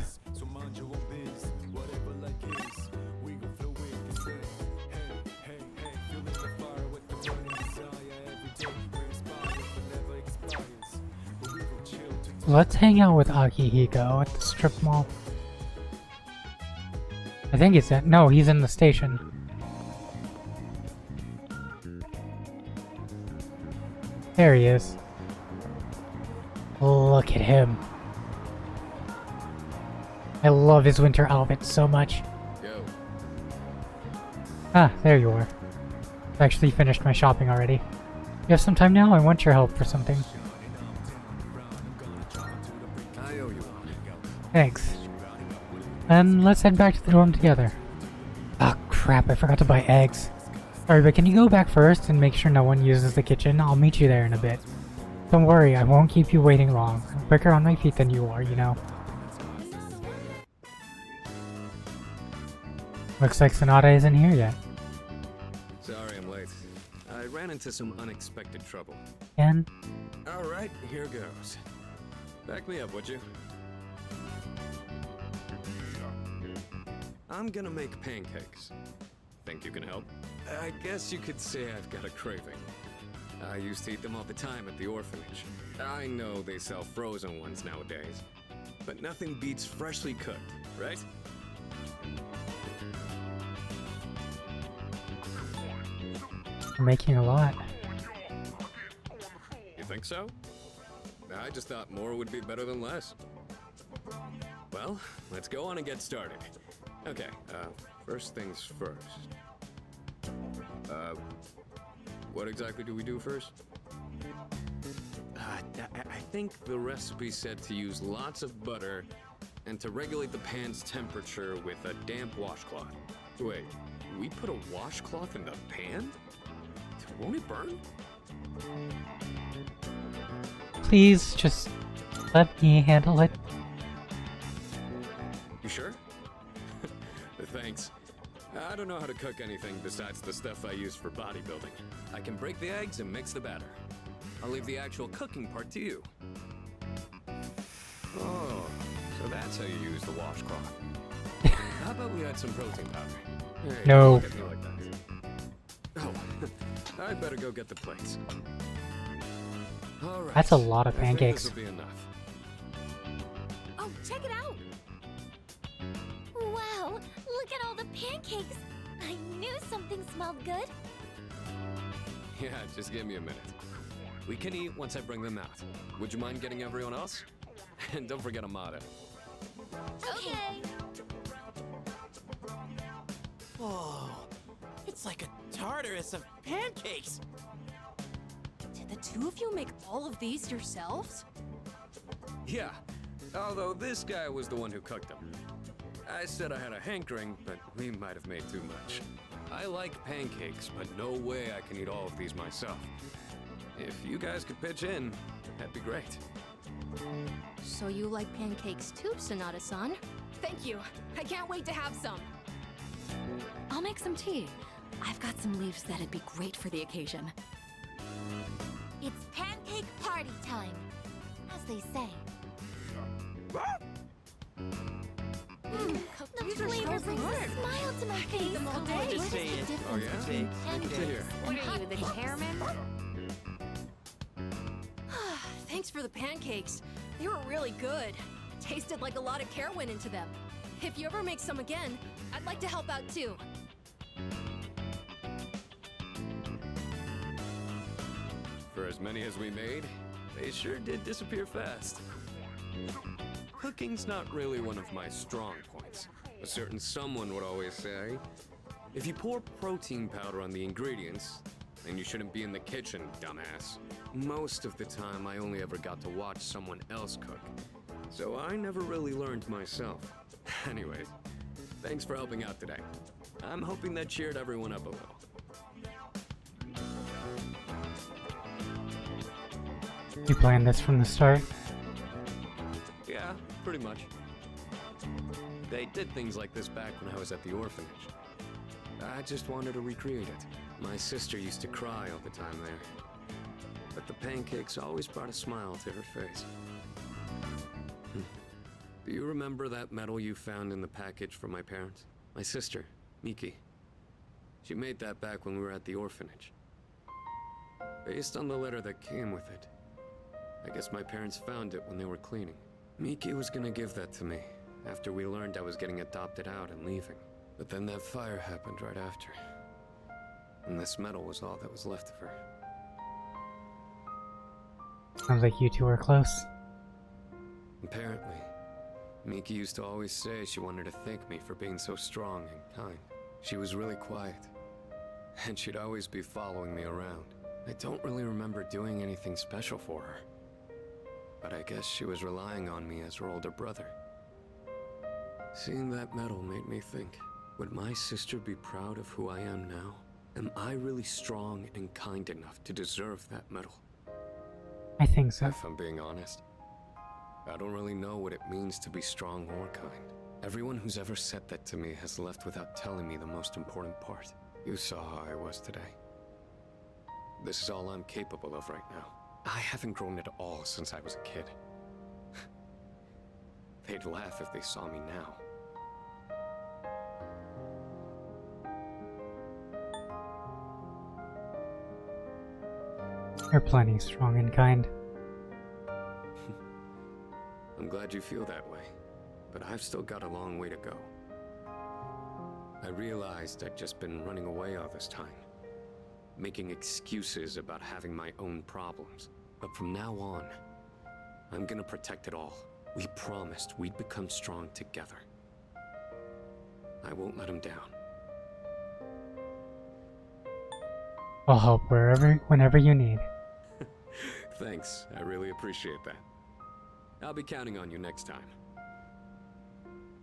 [SPEAKER 3] Let's hang out with Akihiko at the strip mall. I think he's at— no, he's in the station. There he is. Look at him. I love his winter outfit so much.
[SPEAKER 7] Yo.
[SPEAKER 3] Ah, there you are. I've actually finished my shopping already. You have some time now? I want your help for something.
[SPEAKER 7] I owe you one.
[SPEAKER 3] Thanks. Then let's head back to the dorm together. Ah, crap, I forgot to buy eggs. Sorry, but can you go back first and make sure no one uses the kitchen? I'll meet you there in a bit. Don't worry, I won't keep you waiting long. I'm quicker on my feet than you are, you know. Looks like Sonata isn't here yet.
[SPEAKER 7] Sorry I'm late. I ran into some unexpected trouble.
[SPEAKER 3] And?
[SPEAKER 7] Alright, here goes. Back me up, would you? I'm gonna make pancakes. Think you can help? I guess you could say I've got a craving. I used to eat them all the time at the orphanage. I know they sell frozen ones nowadays, but nothing beats freshly cooked, right?
[SPEAKER 3] You're making a lot.
[SPEAKER 7] You think so? I just thought more would be better than less. Well, let's go on and get started. Okay, first things first. What exactly do we do first? I think the recipe said to use lots of butter and to regulate the pan's temperature with a damp washcloth. Wait, we put a washcloth in the pan? Won't it burn?
[SPEAKER 3] Please just let me handle it.
[SPEAKER 7] You sure? Thanks. I don't know how to cook anything besides the stuff I use for bodybuilding. I can break the eggs and mix the batter. I'll leave the actual cooking part to you. Oh, so that's how you use the washcloth. How about we add some protein powder? Hey,
[SPEAKER 3] No.
[SPEAKER 7] don't look at me like that. Oh, I better go get the plates. All right.
[SPEAKER 3] That's a lot of
[SPEAKER 7] I think
[SPEAKER 3] pancakes.
[SPEAKER 7] this'll be enough.
[SPEAKER 9] Oh, check it out! Wow, look at all the pancakes! I knew something smelled good.
[SPEAKER 7] Yeah, just give me a minute. We can eat once I bring them out. Would you mind getting everyone else? And don't forget Amada.
[SPEAKER 9] Okay.
[SPEAKER 11] Whoa, it's like a Tartarus of pancakes.
[SPEAKER 10] Did the two of you make all of these yourselves?
[SPEAKER 7] Yeah, although this guy was the one who cooked them. I said I had a hankering, but we might have made too much. I like pancakes, but no way I can eat all of these myself. If you guys could pitch in, that'd be great.
[SPEAKER 8] So you like pancakes too, Sonata-san?
[SPEAKER 10] Thank you. I can't wait to have some. I'll make some tea. I've got some leaves that'd be great for the occasion.
[SPEAKER 9] It's pancake party time, as they say. The flavor brings a smile to my face.
[SPEAKER 11] Just say it.
[SPEAKER 7] Oh yeah?
[SPEAKER 11] Big
[SPEAKER 7] Good to hear.
[SPEAKER 17] What are you, the chairman?
[SPEAKER 8] Thanks for the pancakes. They were really good. Tasted like a lot of care went into them. If you ever make some again, I'd like to help out too.
[SPEAKER 7] For as many as we made, they sure did disappear fast. Cooking's not really one of my strong points. A certain someone would always say, if you pour protein powder on the ingredients, then you shouldn't be in the kitchen, dumbass. Most of the time, I only ever got to watch someone else cook. So I never really learned myself. Anyways, thanks for helping out today. I'm hoping that cheered everyone up a little.
[SPEAKER 3] You planned this from the start?
[SPEAKER 7] Yeah, pretty much. They did things like this back when I was at the orphanage. I just wanted to recreate it. My sister used to cry all the time there. But the pancakes always brought a smile to her face. Do you remember that medal you found in the package from my parents? My sister, Miki. She made that back when we were at the orphanage. Based on the letter that came with it. I guess my parents found it when they were cleaning. Miki was gonna give that to me after we learned I was getting adopted out and leaving. But then that fire happened right after. And this medal was all that was left of her.
[SPEAKER 3] Sounds like you two are close.
[SPEAKER 7] Apparently, Miki used to always say she wanted to thank me for being so strong and kind. She was really quiet, and she'd always be following me around. I don't really remember doing anything special for her. But I guess she was relying on me as her older brother. Seeing that medal made me think, would my sister be proud of who I am now? Am I really strong and kind enough to deserve that medal?
[SPEAKER 3] I think so.
[SPEAKER 7] If I'm being honest, I don't really know what it means to be strong or kind. Everyone who's ever said that to me has left without telling me the most important part. You saw how I was today. This is all I'm capable of right now. I haven't grown at all since I was a kid. They'd laugh if they saw me now.
[SPEAKER 3] You're plenty strong and kind.
[SPEAKER 7] I'm glad you feel that way, but I've still got a long way to go. I realized I'd just been running away all this time, making excuses about having my own problems. But from now on, I'm gonna protect it all. We promised we'd become strong together. I won't let him down.
[SPEAKER 3] I'll help whenever you need.
[SPEAKER 7] Thanks, I really appreciate that. I'll be counting on you next time.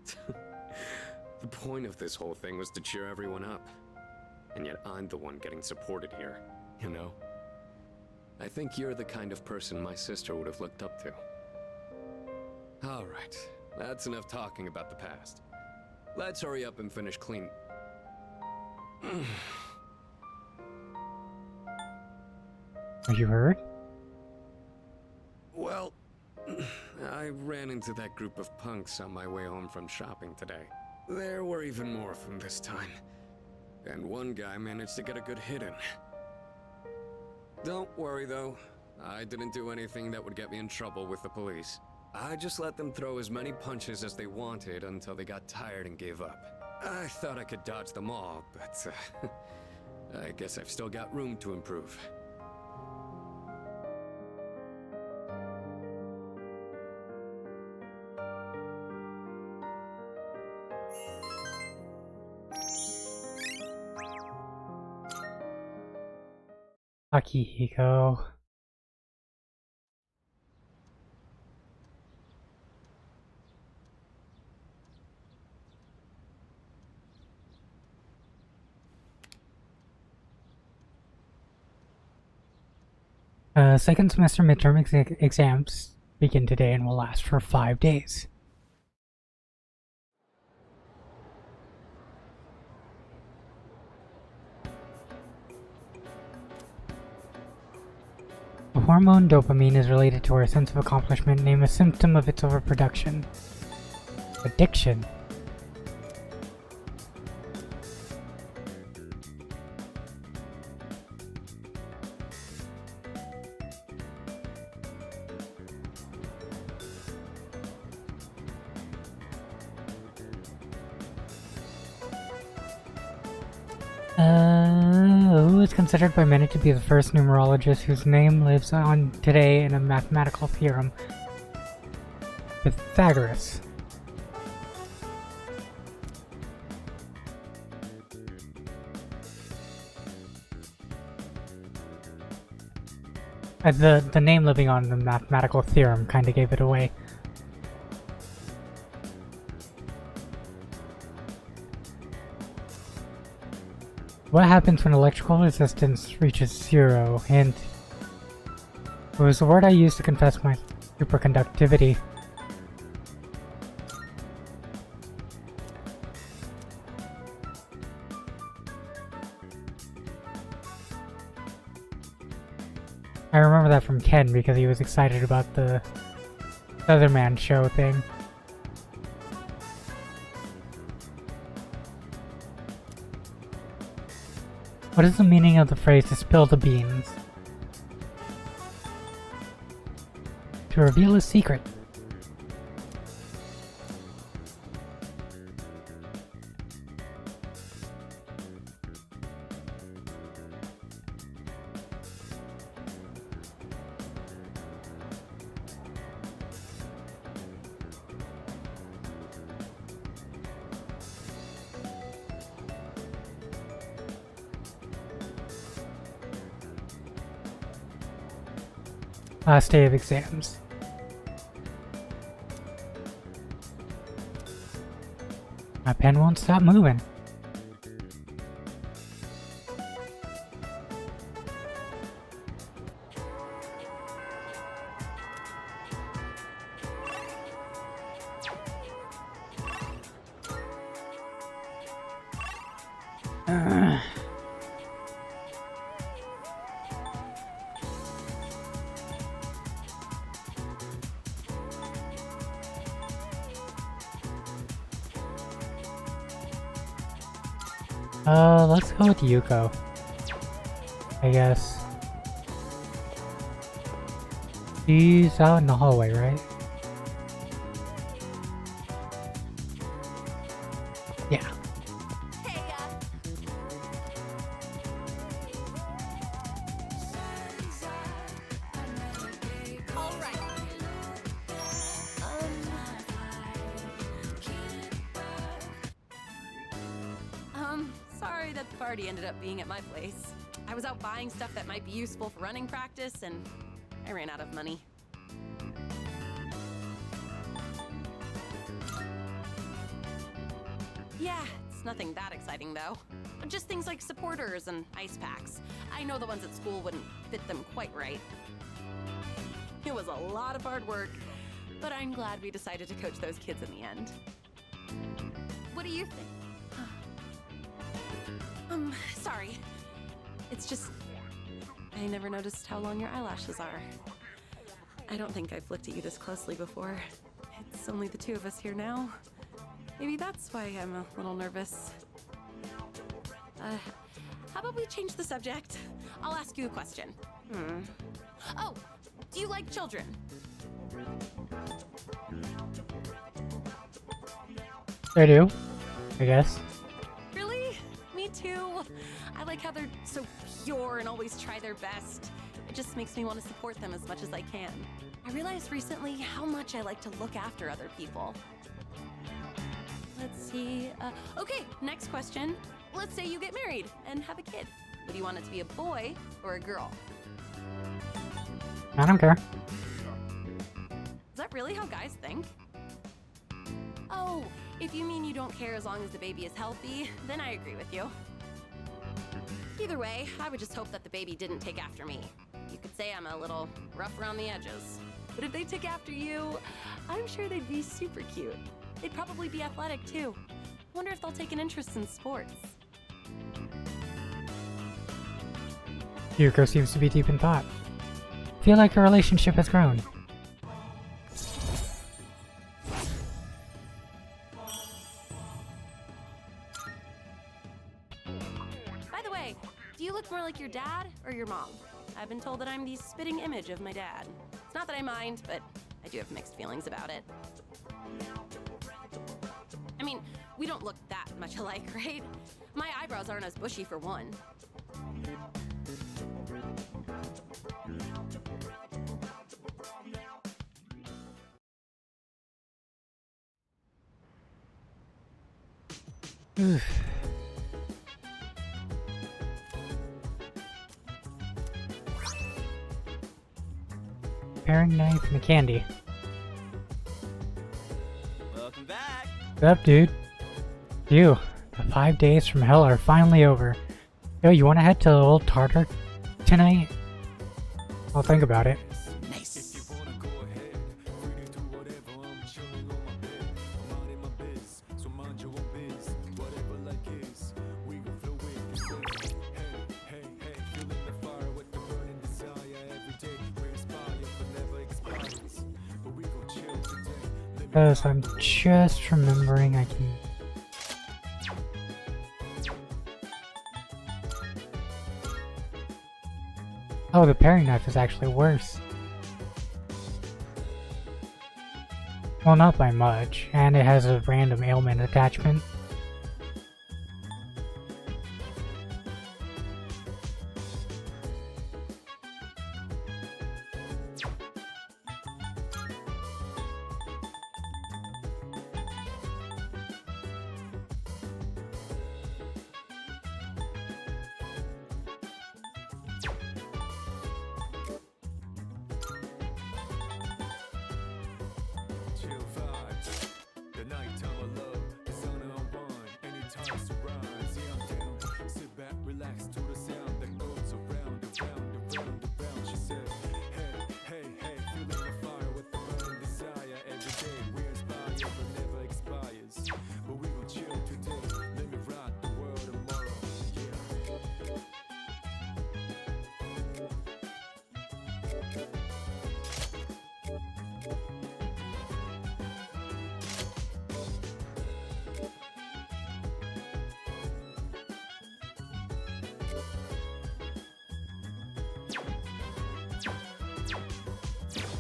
[SPEAKER 7] The point of this whole thing was to cheer everyone up. And yet I'm the one getting supported here. you know? I think you're the kind of person my sister would have looked up to. Alright, that's enough talking about the past. Let's hurry up and finish clean.
[SPEAKER 3] Are you hurt?
[SPEAKER 7] Well, I ran into that group of punks on my way home from shopping today. There were even more of them this time. And one guy managed to get a good hit in. Don't worry though, I didn't do anything that would get me in trouble with the police. I just let them throw as many punches as they wanted until they got tired and gave up. I thought I could dodge them all, but I guess I've still got room to improve.
[SPEAKER 3] Akihiko. Second semester midterm exams begin today and will last for 5 days. The hormone dopamine is related to our sense of accomplishment, named a symptom of its overproduction. Addiction. Who is considered by many to be the first numerologist whose name lives on today in a mathematical theorem? Pythagoras. The name living on the mathematical theorem kind of gave it away. What happens when electrical resistance reaches 0? Hint. It was the word I used to confess my superconductivity. I remember that from Ken because he was excited about the Otherman show thing. What is the meaning of the phrase to spill the beans? To reveal a secret. Last day of exams. My pen won't stop moving. Let's go with Yuko, I guess. She's out in the hallway, right? Yeah.
[SPEAKER 18] Sorry that the party ended up being at my place. I was out buying stuff that might be useful for running practice, and I ran out of money. Yeah, Nothing that exciting, though. Just things like supporters and ice packs. I know the ones at school wouldn't fit them quite right. It was a lot of hard work, but I'm glad we decided to coach those kids in the end. What do you think? Sorry. It's just... I never noticed how long your eyelashes are. I don't think I've looked at you this closely before. It's only the two of us here now. Maybe that's why I'm a little nervous. How about we change the subject? I'll ask you a question. Oh, do you like children?
[SPEAKER 3] I do, I guess.
[SPEAKER 18] Really? Me too. I like how they're so pure and always try their best. It just makes me want to support them as much as I can. I realized recently how much I like to look after other people. Let's see. Okay, next question. Let's say you get married and have a kid. Would you want it to be a boy or a girl?
[SPEAKER 3] I don't care.
[SPEAKER 18] Is that really how guys think? Oh, if you mean you don't care as long as the baby is healthy, then I agree with you. Either way, I would just hope that the baby didn't take after me. You could say I'm a little rough around the edges. But if they took after you, I'm sure they'd be super cute. They'd probably be athletic too. Wonder if they'll take an interest in sports.
[SPEAKER 3] Yuko seems to be deep in thought. Feel like our relationship has grown.
[SPEAKER 18] By the way, do you look more like your dad or your mom? I've been told that I'm the spitting image of my dad. It's not that I mind, but I do have mixed feelings about it. I mean, we don't look that much alike, right? My eyebrows aren't as bushy for one.
[SPEAKER 3] Paring knife and a candy.
[SPEAKER 11] Welcome back.
[SPEAKER 3] What's up, dude? You, the 5 days from hell are finally over. Yo, you wanna head to Old Tartar tonight? I'll think about it.
[SPEAKER 1] Nice. If you wanna go ahead, free to do whatever. I'm chilling on my bed. I'm minding my biz, so mind your own biz. Whatever like is, we gon' flow with this. Hey, feeling the fire with the burning desire every day. We inspire, but never expires. But we gon' chill today.
[SPEAKER 3] Because I'm just remembering I can... Oh, the paring knife is actually worse. Well, not by much, and it has a random ailment attachment.
[SPEAKER 1] Chill vibes. The nighttime of love, the sun unwind. Anytime surprise, yeah, I'm down. Sit back, relax to the sound that goes around, around, around, around. She said, hey, feeling the fire with the burning desire every day. We inspire, but never expires. But we gon' chill today. Let me rock the world tomorrow. Yeah.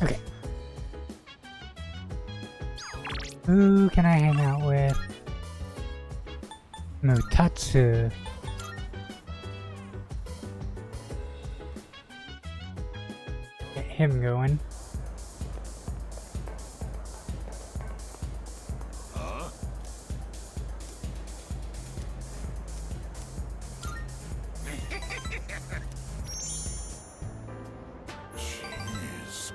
[SPEAKER 3] Okay. Who can I hang out with? Mutatsu. Get him going.
[SPEAKER 16] Jeez.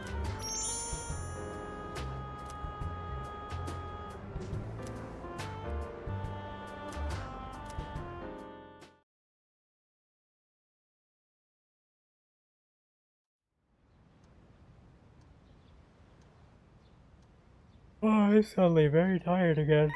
[SPEAKER 3] Oh, I'm suddenly very tired again.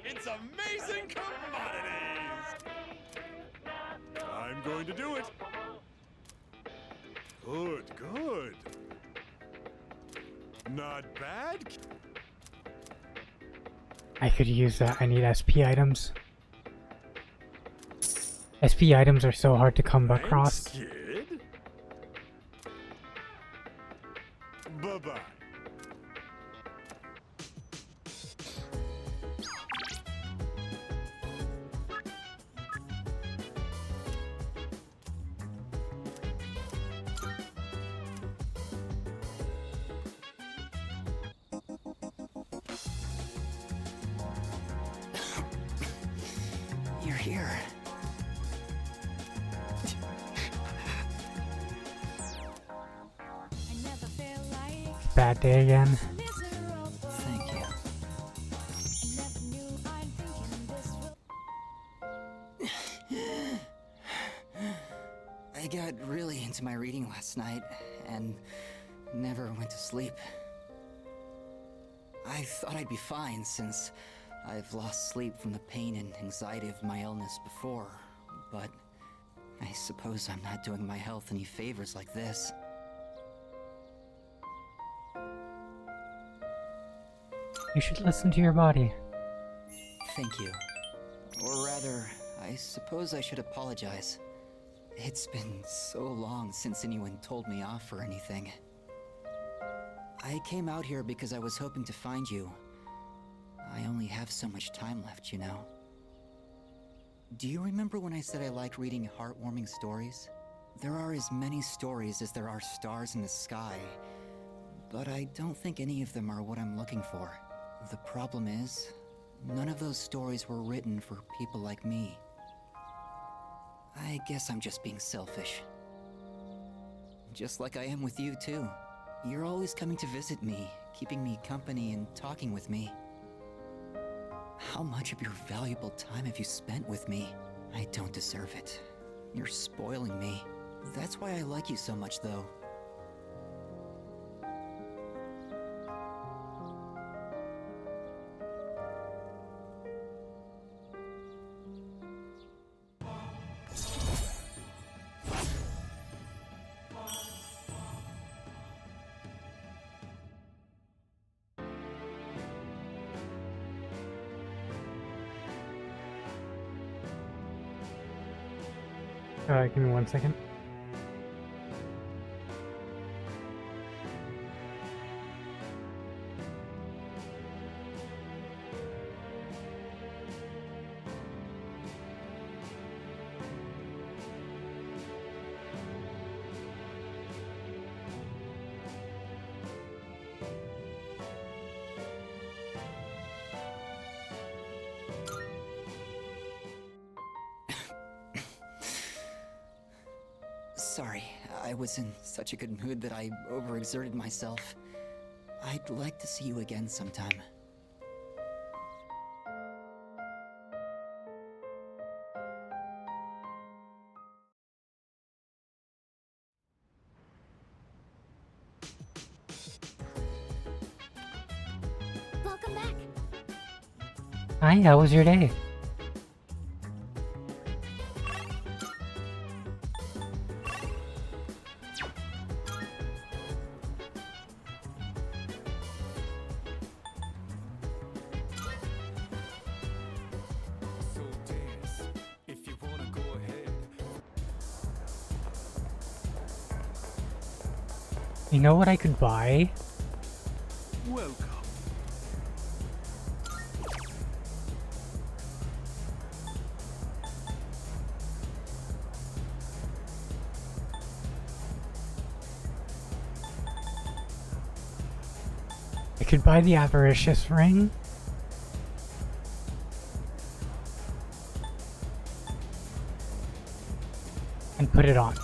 [SPEAKER 12] It's amazing commodities! I'm going to do it. Good, good. Not bad.
[SPEAKER 3] I could use that. I need SP items. SP items are so hard to come across.
[SPEAKER 12] Kid. Bye-bye.
[SPEAKER 14] You're here.
[SPEAKER 3] Bad day again.
[SPEAKER 14] Thank you. I got really into my reading last night and never went to sleep. I thought I'd be fine since I've lost sleep from the pain and anxiety of my illness before, but I suppose I'm not doing my health any favors like this.
[SPEAKER 3] You should listen to your body.
[SPEAKER 14] Thank you. Or rather, I suppose I should apologize. It's been so long since anyone told me off or anything. I came out here because I was hoping to find you. I only have so much time left, you know. Do you remember when I said I liked reading heartwarming stories? There are as many stories as there are stars in the sky, but I don't think any of them are what I'm looking for. The problem is, none of those stories were written for people like me. I guess I'm just being selfish. Just like I am with you, too. You're always coming to visit me, keeping me company and talking with me. How much of your valuable time have you spent with me? I don't deserve it. You're spoiling me. That's why I like you so much, though.
[SPEAKER 3] Give me 1 second.
[SPEAKER 14] Sorry, I was in such a good mood that I overexerted myself. I'd like to see you again sometime.
[SPEAKER 9] Welcome back.
[SPEAKER 3] Hi, how was your day?
[SPEAKER 1] So dance, if you wanna go ahead.
[SPEAKER 3] You know what I could buy?
[SPEAKER 1] Welcome.
[SPEAKER 3] I could buy the Avaricious Ring, put it on.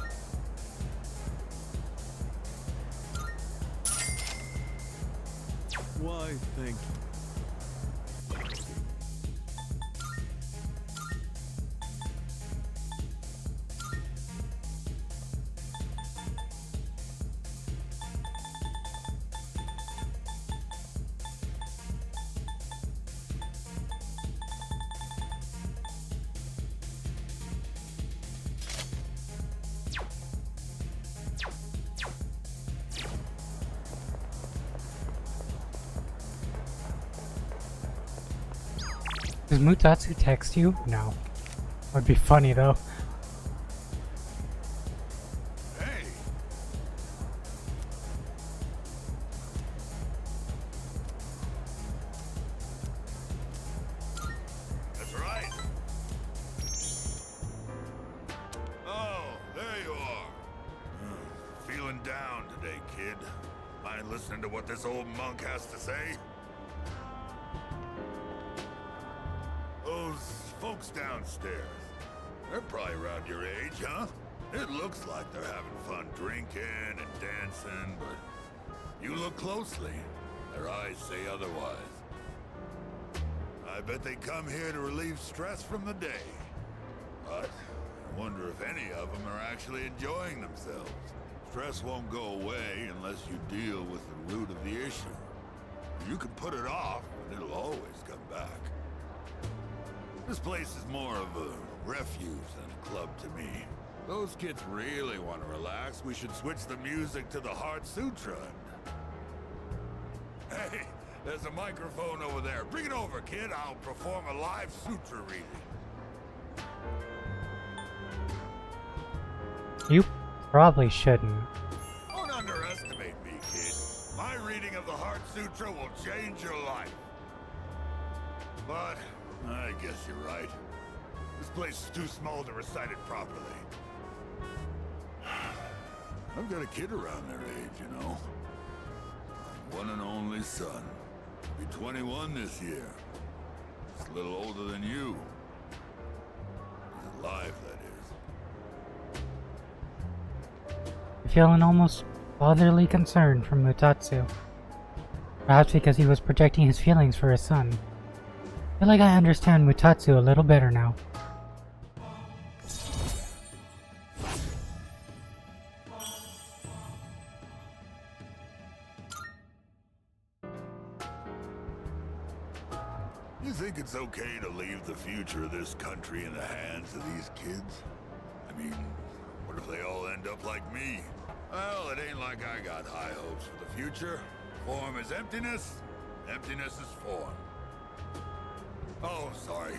[SPEAKER 1] Why, thank you.
[SPEAKER 3] Does Mutatsu text you? No. Would be funny though.
[SPEAKER 16] That's right. Oh, there you are. Feeling down today, kid. Mind listening to what this old monk has to say? Those folks downstairs, they're probably around your age, huh? It looks like they're having fun drinking and dancing, but you look closely, their eyes say otherwise. I bet they come here to relieve stress from the day. But I wonder if any of them are actually enjoying themselves. Stress won't go away unless you deal with the root of the issue. You can put it off, but it'll always come back. This place is more of a refuge than a club to me. Those kids really want to relax. We should switch the music to the Heart Sutra. Hey, there's a microphone over there. Bring it over, kid. I'll perform a live sutra reading.
[SPEAKER 3] You probably shouldn't.
[SPEAKER 16] Don't underestimate me, kid. My reading of the Heart Sutra will change your life. But I guess you're right. This place is too small to recite it properly. I've got a kid around their age, you know. My one and only son. He'll be 21 this year. Just a little older than you. He's alive, that is.
[SPEAKER 3] I feel an almost fatherly concern from Mutatsu. Perhaps because he was projecting his feelings for his son. I feel like I understand Mutatsu a little better now.
[SPEAKER 16] You think it's okay to leave the future of this country in the hands of these kids? I mean, what if they all end up like me? Well, it ain't like I got high hopes for the future. Form is emptiness, emptiness is form. Oh, sorry.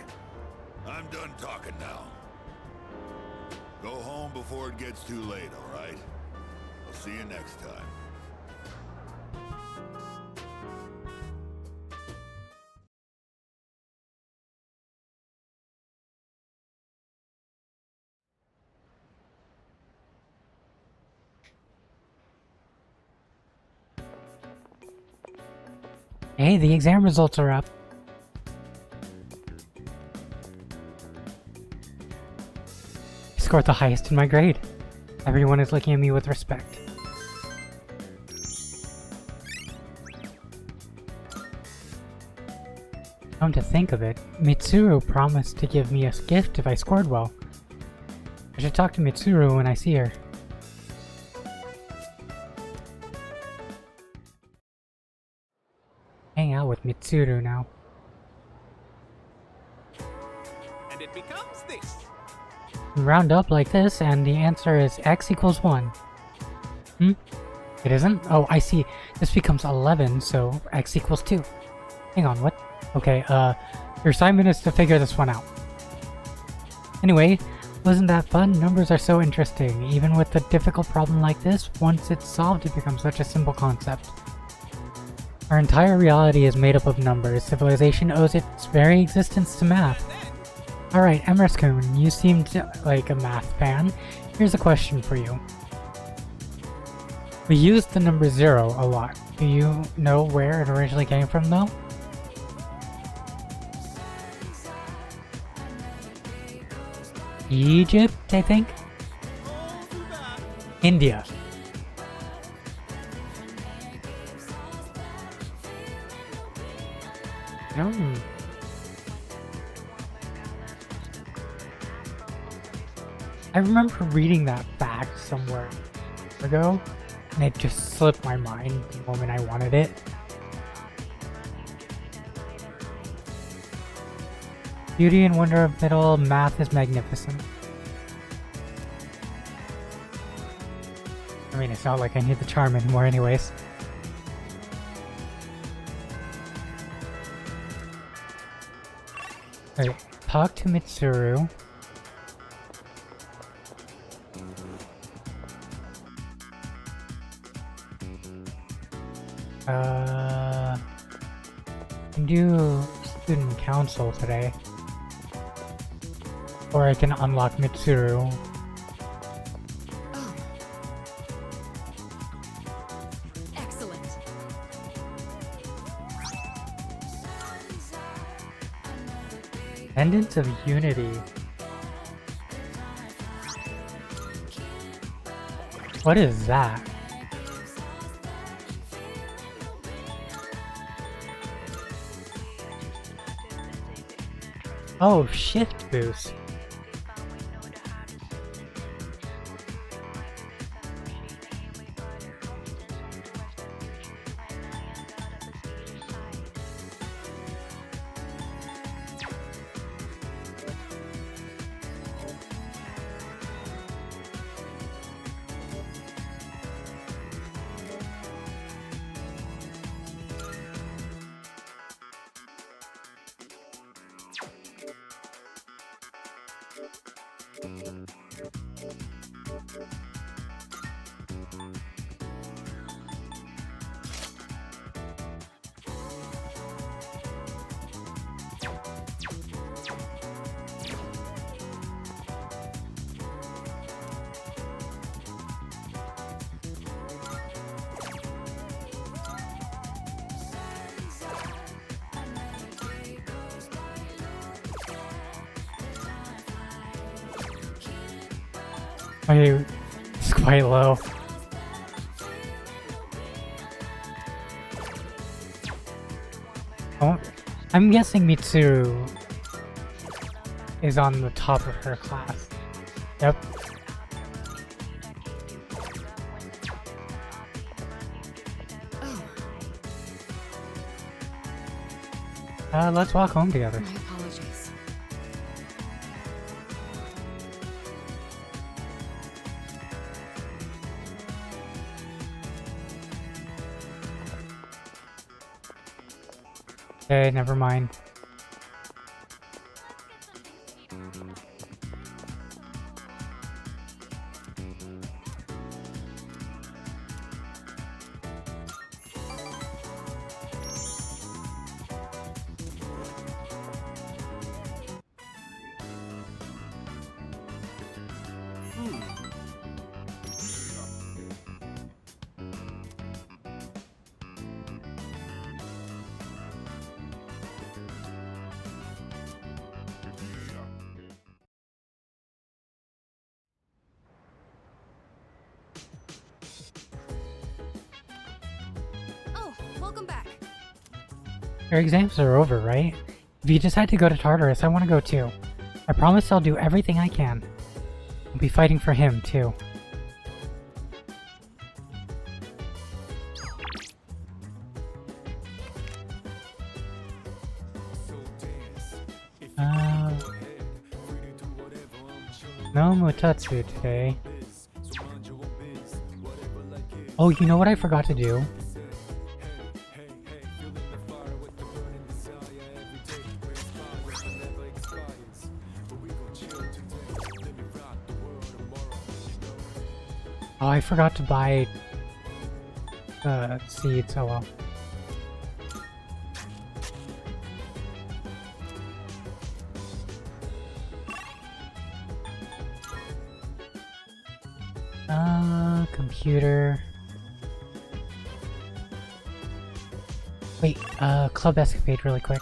[SPEAKER 16] I'm done talking now. Go home before it gets too late, all right? I'll see you next time.
[SPEAKER 3] Hey, the exam results are up. I scored the highest in my grade. Everyone is looking at me with respect. Come to think of it, Mitsuru promised to give me a gift if I scored well. I should talk to Mitsuru when I see her. Hang out with Mitsuru now.
[SPEAKER 11] And it becomes this.
[SPEAKER 3] Round up like this, and the answer is x equals 1. It isn't? Oh, I see. This becomes 11, so x equals 2. Hang on, what? Okay, your assignment is to figure this one out. Anyway, wasn't that fun? Numbers are so interesting. Even with a difficult problem like this, once it's solved, it becomes such a simple concept. Our entire reality is made up of numbers. Civilization owes its very existence to math. Alright, Emerskun, you seemed like a math fan. Here's a question for you. We use the number 0 a lot. Do you know where it originally came from, though? Egypt, I think? India. I remember reading that fact somewhere ago, and it just slipped my mind the moment I wanted it. Beauty and wonder of it all, math is magnificent. I mean, it's not like I need the charm anymore anyways. Okay, talk to Mitsuru. Can do student council today. Or I can unlock Mitsuru.
[SPEAKER 8] Oh. Excellent.
[SPEAKER 3] Pendants of Unity. What is that? Oh, shift boost. Okay, it's quite low. Oh, I'm guessing Mitsuru is on the top of her class. Yep. Let's walk home together.
[SPEAKER 8] My apologies.
[SPEAKER 3] Okay, never mind.
[SPEAKER 8] Oh, welcome back.
[SPEAKER 3] Your exams are over, right? If you decide to go to Tartarus, I want to go too. I promise I'll do everything I can. I'll be fighting for him, too. No Mutatsu today. Oh, you know what I forgot to do? Oh, I forgot to buy seeds. Oh well. Computer. Wait, Club Escapade really quick.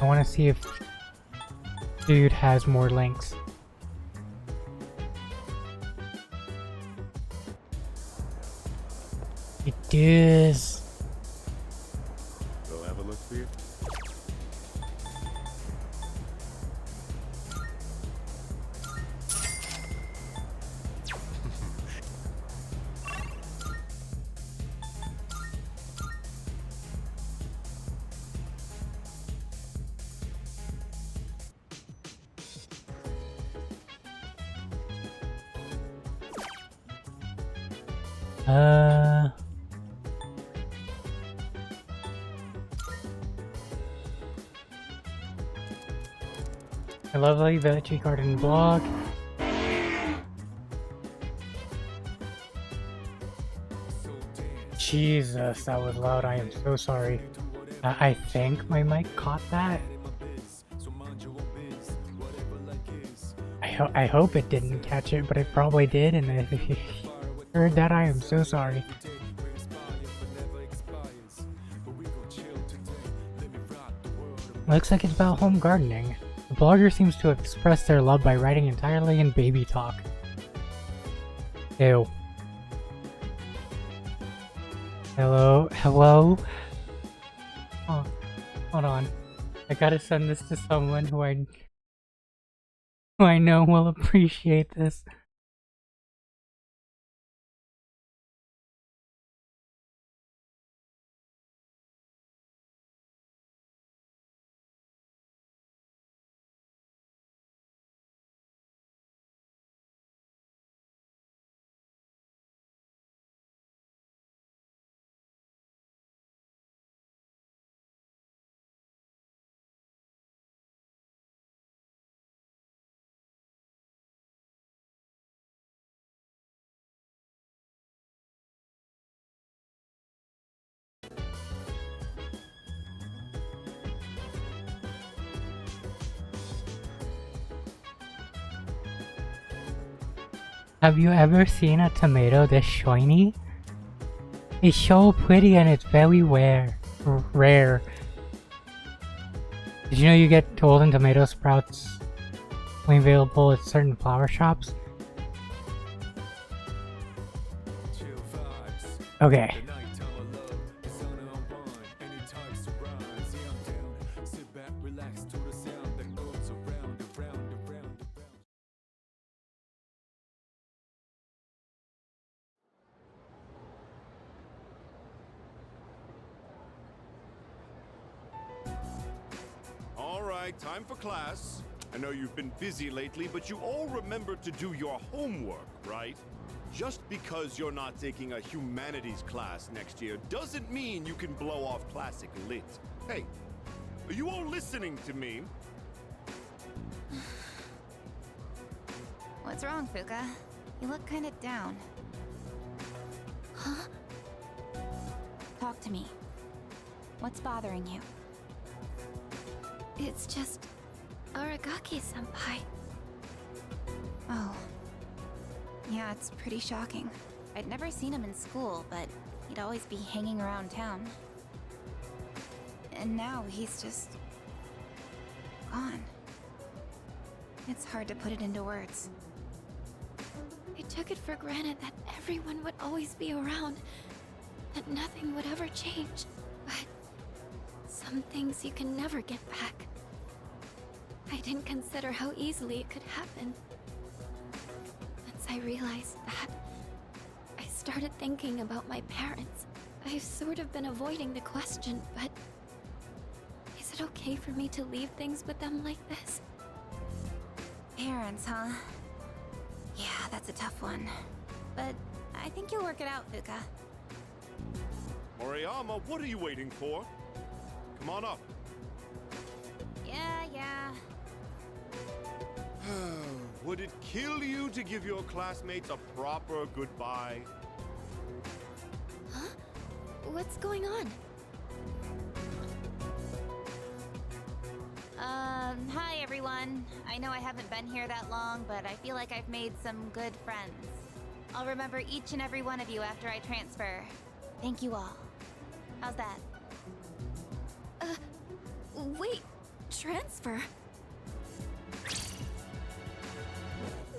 [SPEAKER 3] I want to see if dude has more links. It is.
[SPEAKER 12] We'll have a look for you.
[SPEAKER 3] A lovely veggie garden blog. Jesus, that was loud. I am so sorry. I think my mic caught that. I hope it didn't catch it, but it probably did, and if you heard that, I am so sorry. Looks like it's about home gardening. The blogger seems to have expressed their love by writing entirely in baby talk. Ew. Hello? Oh, hold on. I gotta send this to someone who I know will appreciate this. Have you ever seen a tomato this shiny? It's so pretty and it's very rare. Did you know you get golden tomato sprouts only available at certain flower shops? Okay.
[SPEAKER 12] Time for class. I know you've been busy lately, but you all remember to do your homework, right? Just because you're not taking a humanities class next year doesn't mean you can blow off classic lit. Hey, are you all listening to me?
[SPEAKER 19] What's wrong, Fuka? You look kind of down.
[SPEAKER 9] Huh?
[SPEAKER 19] Talk to me. What's bothering you?
[SPEAKER 9] It's just Aragaki-senpai.
[SPEAKER 19] Oh. Yeah, it's pretty shocking. I'd never seen him in school, but he'd always be hanging around town. And now he's just... gone. It's hard to put it into words.
[SPEAKER 9] I took it for granted that everyone would always be around, that nothing would ever change. But some things you can never get back. I didn't consider how easily it could happen. Once I realized that, I started thinking about my parents. I've sort of been avoiding the question, but is it okay for me to leave things with them like this?
[SPEAKER 19] Parents, huh? Yeah, that's a tough one. But I think you'll work it out, Fuka.
[SPEAKER 12] Moriyama, what are you waiting for? Come on up.
[SPEAKER 19] Yeah.
[SPEAKER 12] Would it kill you to give your classmates a proper goodbye?
[SPEAKER 9] Huh? What's going on?
[SPEAKER 19] Hi everyone. I know I haven't been here that long, but I feel like I've made some good friends. I'll remember each and every one of you after I transfer. Thank you all. How's that?
[SPEAKER 9] Wait, transfer?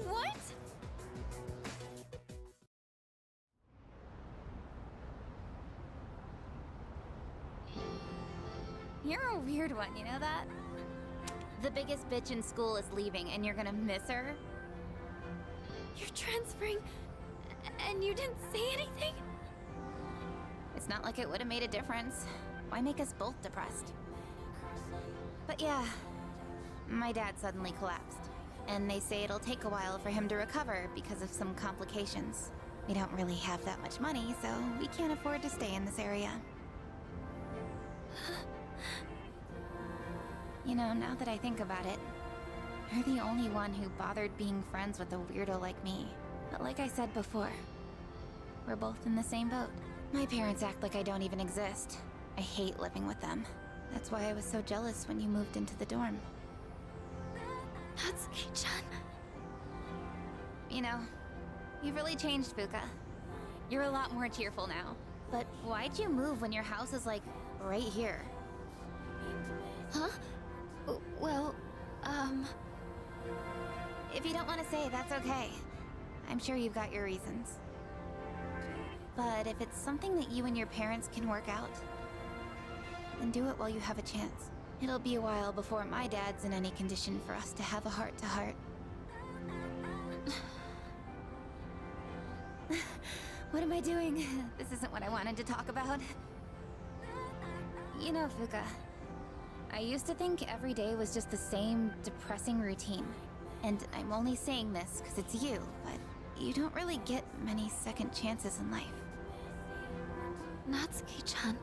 [SPEAKER 9] What?
[SPEAKER 19] You're a weird one, you know that? The biggest bitch in school is leaving and you're gonna miss her?
[SPEAKER 9] You're transferring, and you didn't say anything?
[SPEAKER 19] It's not like it would have made a difference. Why make us both depressed? But yeah, my dad suddenly collapsed. And they say it'll take a while for him to recover because of some complications. We don't really have that much money, so we can't afford to stay in this area. You know, now that I think about it, you're the only one who bothered being friends with a weirdo like me. But like I said before, we're both in the same boat. My parents act like I don't even exist. I hate living with them. That's why I was so jealous when you moved into the dorm.
[SPEAKER 9] Natsuki-chan.
[SPEAKER 19] You know, you've really changed, Fuka. You're a lot more cheerful now. But why'd you move when your house is, like, right here?
[SPEAKER 9] Huh? Well,
[SPEAKER 19] If you don't want to say, that's okay. I'm sure you've got your reasons. But if it's something that you and your parents can work out, then do it while you have a chance. It'll be a while before my dad's in any condition for us to have a heart-to-heart. What am I doing? This isn't what I wanted to talk about. You know, Fuka, I used to think every day was just the same depressing routine. And I'm only saying this because it's you, but you don't really get many second chances in life.
[SPEAKER 9] Natsuki-chan.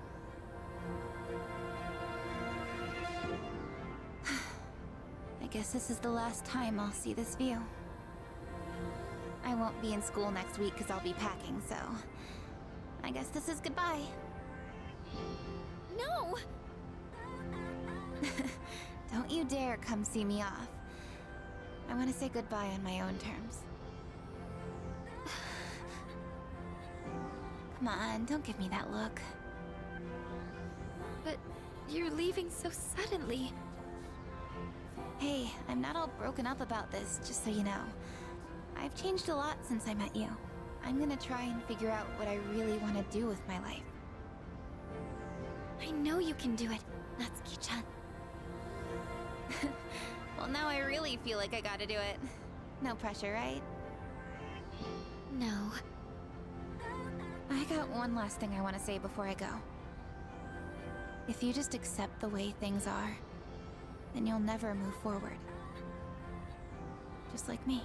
[SPEAKER 19] I guess this is the last time I'll see this view. I won't be in school next week because I'll be packing, so I guess this is goodbye.
[SPEAKER 9] No!
[SPEAKER 19] Don't you dare come see me off. I want to say goodbye on my own terms. Come on, don't give me that look.
[SPEAKER 9] But you're leaving so suddenly.
[SPEAKER 19] Hey, I'm not all broken up about this, just so you know. I've changed a lot since I met you. I'm gonna try and figure out what I really want to do with my life.
[SPEAKER 9] I know you can do it, Natsuki-chan.
[SPEAKER 19] Well, now I really feel like I gotta do it. No pressure, right?
[SPEAKER 9] No.
[SPEAKER 19] I got one last thing I want to say before I go. If you just accept the way things are, then you'll never move forward. Just like me.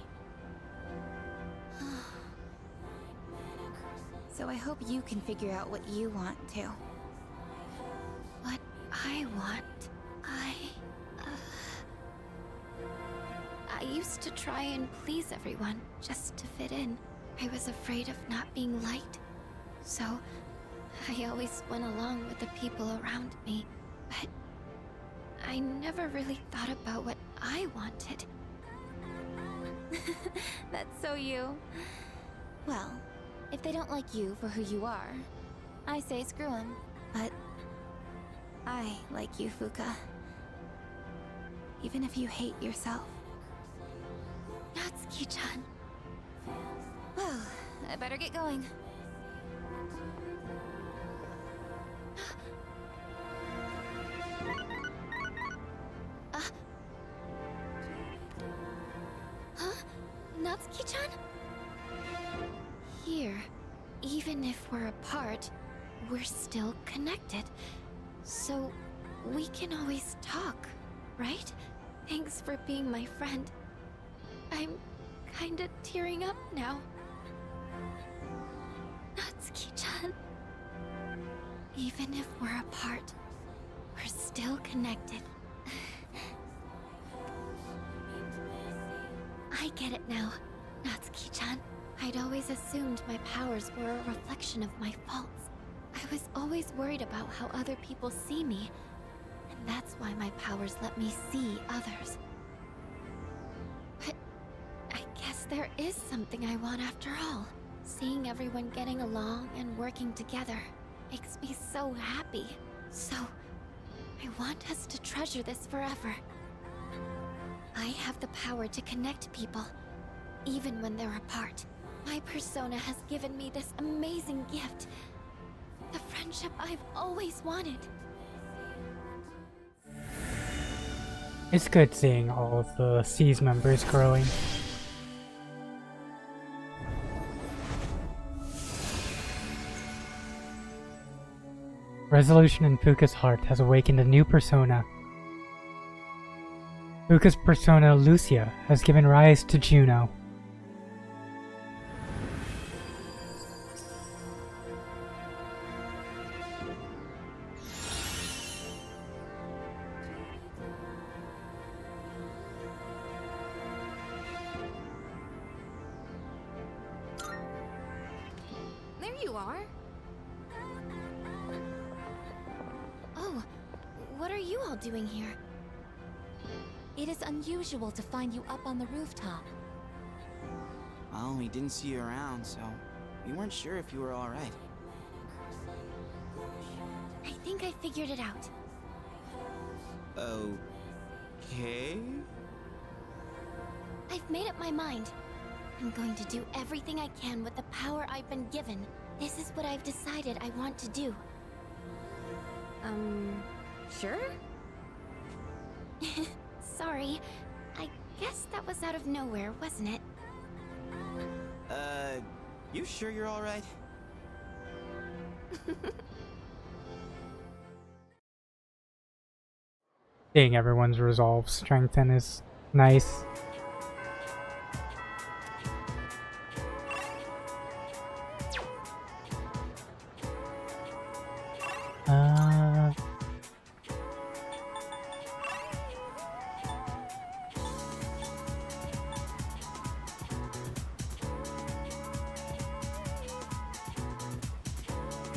[SPEAKER 19] So I hope you can figure out what you want too.
[SPEAKER 9] What I want, I used to try and please everyone, just to fit in. I was afraid of not being liked. So, I always went along with the people around me. But I never really thought about what I wanted.
[SPEAKER 19] That's so you. Well, if they don't like you for who you are, I say screw them. But I like you, Fuka. Even if you hate yourself.
[SPEAKER 9] Natsuki-chan.
[SPEAKER 19] Well, I better get going.
[SPEAKER 9] Huh? Natsuki-chan? Here, even if we're apart, we're still connected. So, we can always talk, right? Thanks for being my friend. I'm kinda tearing up now. Natsuki-chan. Even if we're apart, we're still connected. I get it now, Natsuki-chan. I'd always assumed my powers were a reflection of my faults. I was always worried about how other people see me, and that's why my powers let me see others. But I guess there is something I want after all. Seeing everyone getting along and working together makes me so happy. So, I want us to treasure this forever. I have the power to connect people, even when they're apart. My persona has given me this amazing gift. The friendship I've always wanted.
[SPEAKER 3] It's good seeing all of the C's members growing. Resolution in Fuka's heart has awakened a new persona. Fuka's persona, Lucia, has given rise to Juno.
[SPEAKER 8] There you are.
[SPEAKER 9] Oh, what are you all doing here?
[SPEAKER 20] It is unusual to find you up on the rooftop.
[SPEAKER 11] Well, we didn't see you around, so we weren't sure if you were all right.
[SPEAKER 9] I think I figured it out.
[SPEAKER 11] Okay.
[SPEAKER 9] I've made up my mind. I'm going to do everything I can with the power I've been given. This is what I've decided I want to do.
[SPEAKER 8] Sure?
[SPEAKER 9] Sorry. I guess that was out of nowhere, wasn't it?
[SPEAKER 11] You sure you're all right?
[SPEAKER 3] Seeing everyone's resolve strengthen is nice.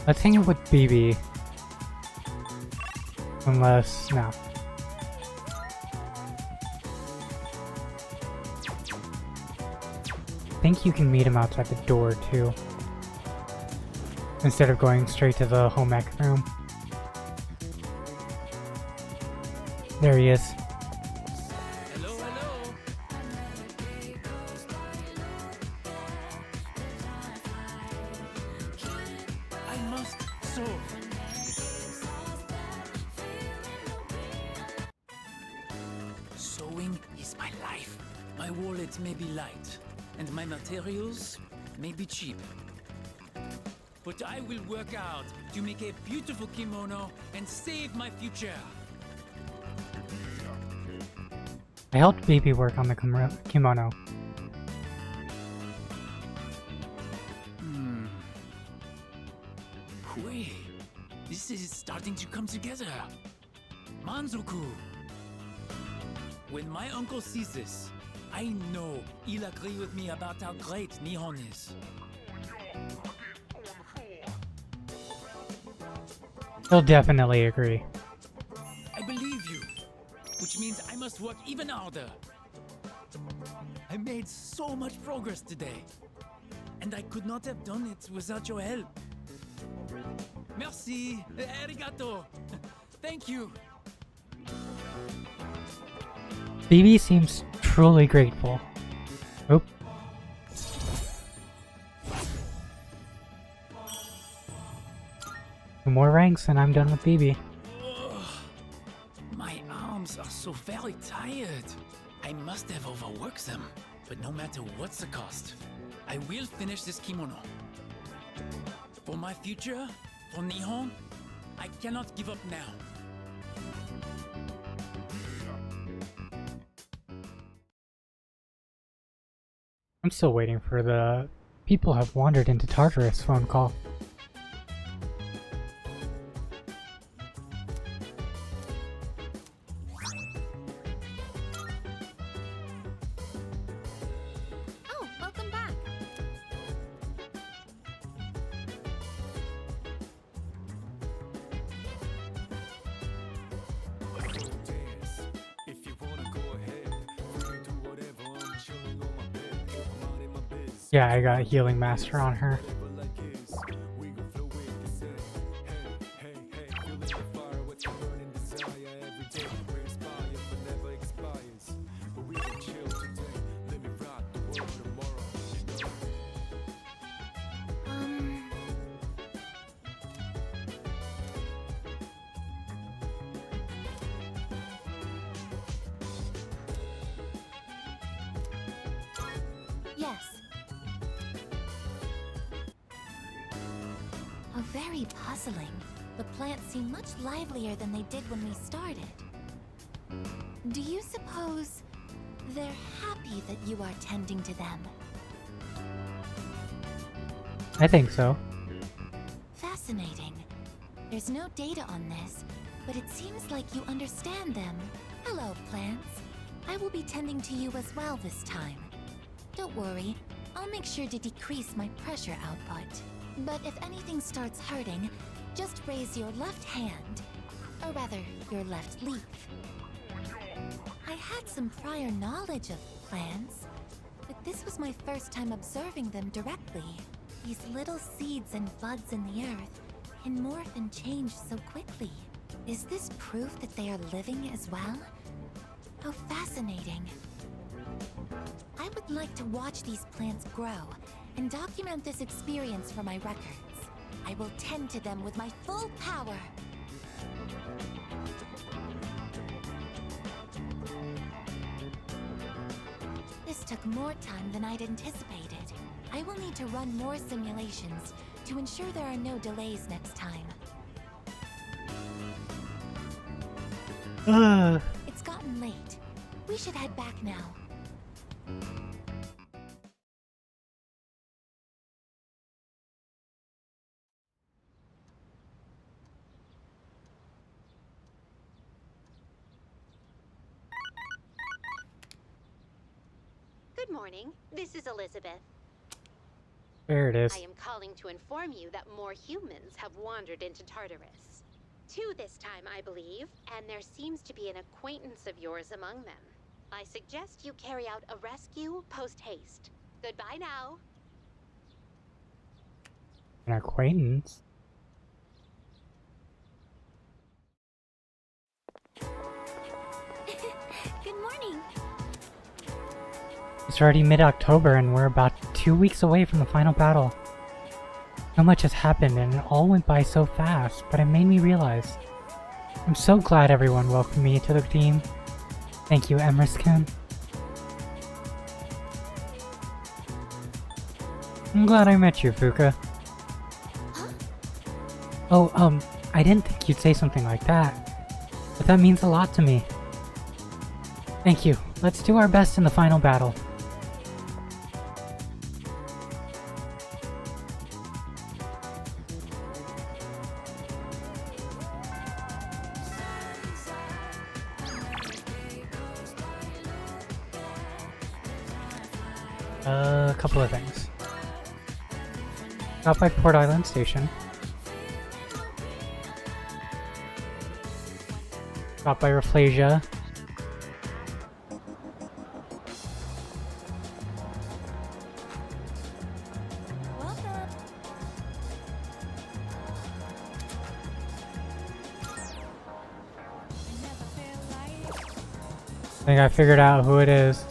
[SPEAKER 3] Let's hang out with BB. Unless, no. I think you can meet him outside the door too. Instead of going straight to the home ec room. There he is.
[SPEAKER 21] I must solve. Sewing is my life. My wallet may be light, and my materials may be cheap. But I will work out to make a beautiful kimono and save my future.
[SPEAKER 3] I helped BB work on the kimono.
[SPEAKER 21] Wait, this is starting to come together. Manzoku. When my uncle sees this, I know he'll agree with me about how great Nihon is.
[SPEAKER 3] He'll definitely agree.
[SPEAKER 21] I believe you, which means I must work even harder. I made so much progress today, and I could not have done it without your help. Merci, arigato. Thank you.
[SPEAKER 3] BB seems truly grateful. Oop. Two more ranks and I'm done with BB.
[SPEAKER 21] My arms are so very tired. I must have overworked them. But no matter what's the cost, I will finish this kimono. For my future, for Nihon, I cannot give up now.
[SPEAKER 3] I'm still waiting for the people have wandered into Tartarus phone call.
[SPEAKER 17] Oh, welcome back.
[SPEAKER 1] If you wanna go ahead, we can do whatever. I'm chilling on my bed. I'm out in my biz.
[SPEAKER 3] Yeah, I got Healing Master on her.
[SPEAKER 1] We gon' flow with the sun. Hey, feeling the fire, what's your burning desire? Every day we inspire, but never expires. But we can chill today. Let me rock the world tomorrow. You know?
[SPEAKER 20] very puzzling. The plants seem much livelier than they did when we started. Do you suppose they're happy that you are tending to them?
[SPEAKER 3] I think so.
[SPEAKER 20] Fascinating. There's no data on this, but it seems like you understand them. Hello, plants. I will be tending to you as well this time. Don't worry, I'll make sure to decrease my pressure output. But if anything starts hurting, just raise your left hand, or rather, your left leaf. I had some prior knowledge of plants, but this was my first time observing them directly. These little seeds and buds in the earth can morph and change so quickly. Is this proof that they are living as well? How fascinating. I would like to watch these plants grow and document this experience for my records. I will tend to them with my full power. This took more time than I'd anticipated. I will need to run more simulations to ensure there are no delays next time. It's gotten late. We should head back now.
[SPEAKER 6] Good morning. This is Elizabeth.
[SPEAKER 3] There it is.
[SPEAKER 6] I am calling to inform you that more humans have wandered into Tartarus. 2 this time, I believe, and there seems to be an acquaintance of yours among them. I suggest you carry out a rescue post-haste. Goodbye now.
[SPEAKER 3] An acquaintance?
[SPEAKER 9] Good morning.
[SPEAKER 3] It's already mid-October and we're about 2 weeks away from the final battle. So much has happened and it all went by so fast, but it made me realize. I'm so glad everyone welcomed me to the team. Thank you, Emrys-kun. I'm glad I met you, Fuka. Oh, I didn't think you'd say something like that. But that means a lot to me. Thank you. Let's do our best in the final battle. A couple of things. Stop by Port Island Station. Stop by Rafflesia. I think I figured out who it is.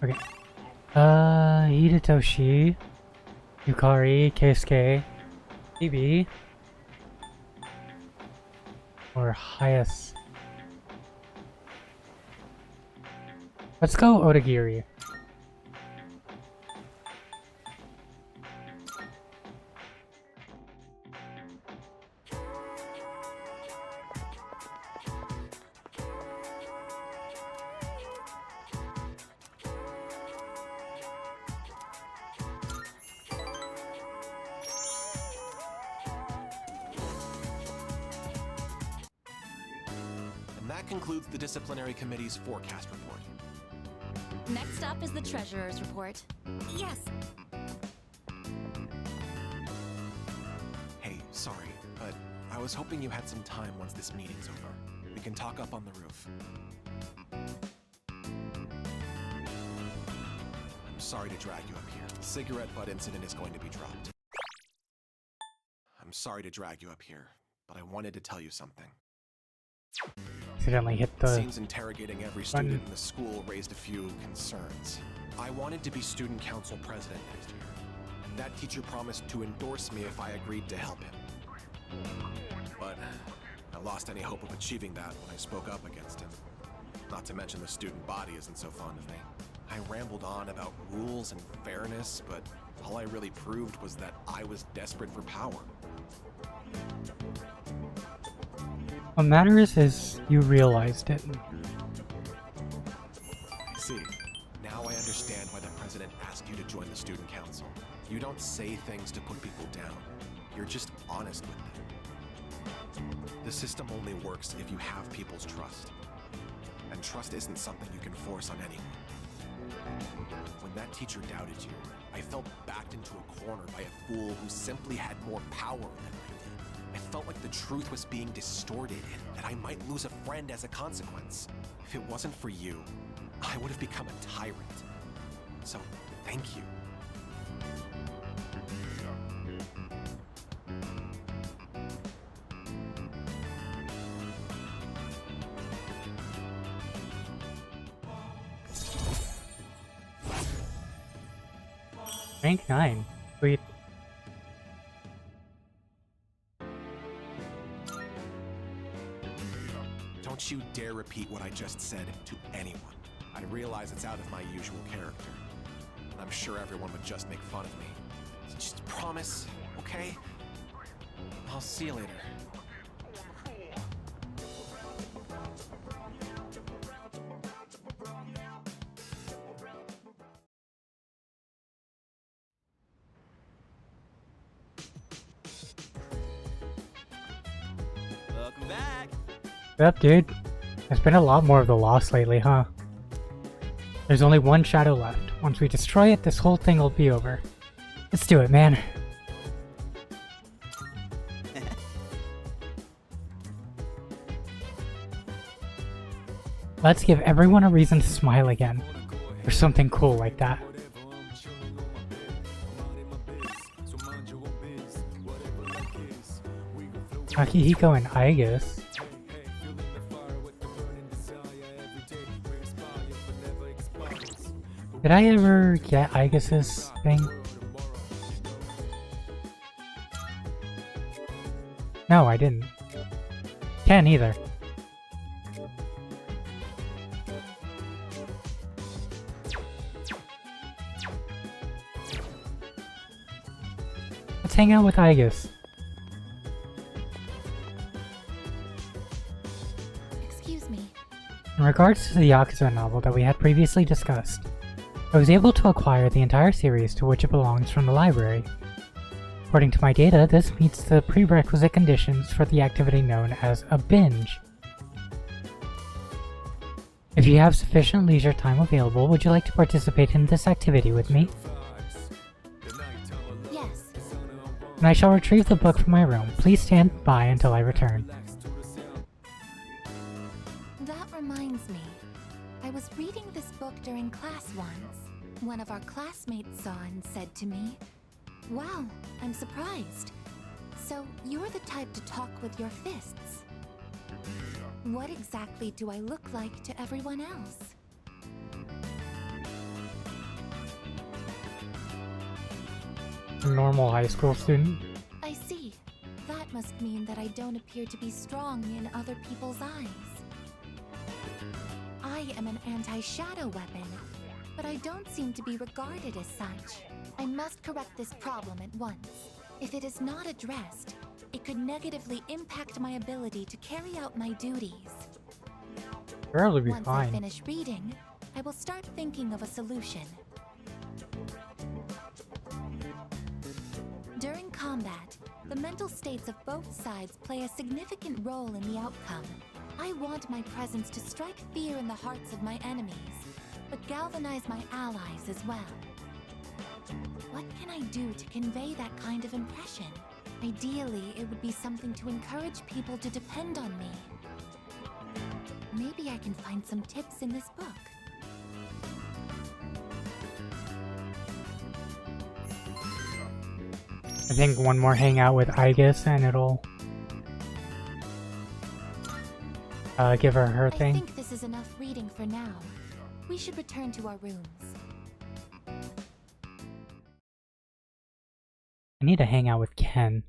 [SPEAKER 3] Okay. Hidetoshi, Yukari, Keisuke, Ibi, or Hayas. Let's go Odagiri.
[SPEAKER 5] And that concludes the disciplinary committee's forecast report.
[SPEAKER 8] Next up is the treasurer's report.
[SPEAKER 17] Yes.
[SPEAKER 5] Hey, sorry, but I was hoping you had some time once this meeting's over. We can talk up on the roof. I'm sorry to drag you up here. The cigarette butt incident is going to be dropped. I'm sorry to drag you up here, but I wanted to tell you something.
[SPEAKER 3] Accidentally hit
[SPEAKER 5] It
[SPEAKER 3] the
[SPEAKER 5] seems interrogating every student in the school raised a few concerns. I wanted to be student council president next year, and that teacher promised to endorse me if I agreed to help him. But I lost any hope of achieving that when I spoke up against him. Not to mention the student body isn't so fond of me. I rambled on about rules and fairness, but all I really proved was that I was desperate for power.
[SPEAKER 3] What matters is you realized it.
[SPEAKER 5] I see. Now I understand why the president asked you to join the student council. You don't say things to put people down. You're just honest with them. The system only works if you have people's trust. And trust isn't something you can force on anyone. When that teacher doubted you, I felt backed into a corner by a fool who simply had more power than I did. I felt like the truth was being distorted and that I might lose a friend as a consequence. If it wasn't for you, I would have become a tyrant. So, thank you.
[SPEAKER 3] Rank 9. Sweet.
[SPEAKER 5] Don't you dare repeat what I just said to anyone. I realize it's out of my usual character. And I'm sure everyone would just make fun of me. Just promise, okay? I'll see you later.
[SPEAKER 11] Welcome back.
[SPEAKER 3] Yep, dude. There's been a lot more of the Lost lately, huh? There's only one shadow left. Once we destroy it, this whole thing will be over. Let's do it, man. Let's give everyone a reason to smile again. Or something cool like that. Akihiko and Aigis. Did I ever get Aigis' thing? No, I didn't. Can't either. Let's hang out with Aigis.
[SPEAKER 9] Excuse me.
[SPEAKER 3] In regards to the Yakuza novel that we had previously discussed, I was able to acquire the entire series to which it belongs from the library. According to my data, this meets the prerequisite conditions for the activity known as a binge. If you have sufficient leisure time available, would you like to participate in this activity with me?
[SPEAKER 9] Yes.
[SPEAKER 3] And I shall retrieve the book from my room. Please stand by until I return.
[SPEAKER 9] That reminds me. I was reading this book during class once. One of our classmates saw and said to me, "Wow, I'm surprised. So you're the type to talk with your fists. What exactly do I look like to everyone else?"
[SPEAKER 3] A normal high school student.
[SPEAKER 9] I see. That must mean that I don't appear to be strong in other people's eyes. I am an anti-shadow weapon, but I don't seem to be regarded as such. I must correct this problem at once. If it is not addressed, it could negatively impact my ability to carry out my duties.
[SPEAKER 3] It'll be
[SPEAKER 9] Once
[SPEAKER 3] fine.
[SPEAKER 9] I finish reading, I will start thinking of a solution. During combat, the mental states of both sides play a significant role in the outcome.
[SPEAKER 2] I want my presence to strike fear in the hearts of my enemies, but galvanize my allies as well. What can I do to convey that kind of impression? Ideally, it would be something to encourage people to depend on me. Maybe I can find some tips in this book.
[SPEAKER 3] I think one more hangout with Aigis and it'll give her her
[SPEAKER 2] I
[SPEAKER 3] thing.
[SPEAKER 2] think this is enough reading for now. We should return to our rooms.
[SPEAKER 3] I need to hang out with Ken.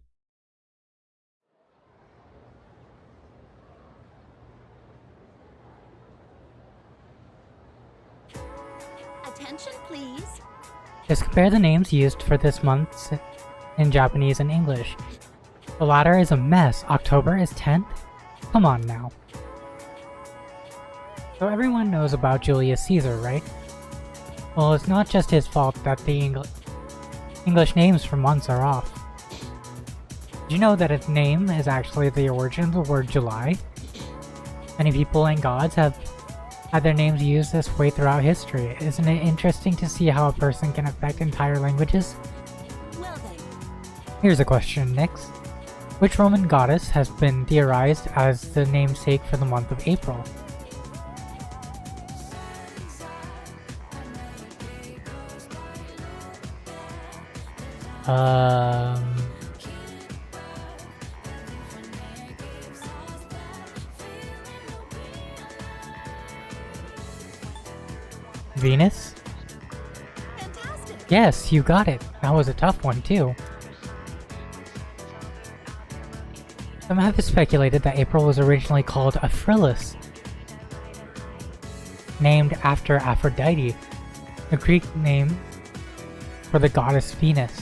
[SPEAKER 4] Attention, please.
[SPEAKER 3] Just compare the names used for this month in Japanese and English. The latter is a mess. October is 10th? Come on now. So everyone knows about Julius Caesar, right? Well, it's not just his fault that the English names for months are off. Did you know that its name is actually the origin of the word July? Many people and gods have had their names used this way throughout history. Isn't it interesting to see how a person can affect entire languages?
[SPEAKER 4] Well then.
[SPEAKER 3] Here's a question, Nyx. Which Roman goddess has been theorized as the namesake for the month of April? Venus?
[SPEAKER 4] Fantastic.
[SPEAKER 3] Yes, you got it. That was a tough one too. Some have speculated that April was originally called Aphrilis, named after Aphrodite, the Greek name for the goddess Venus.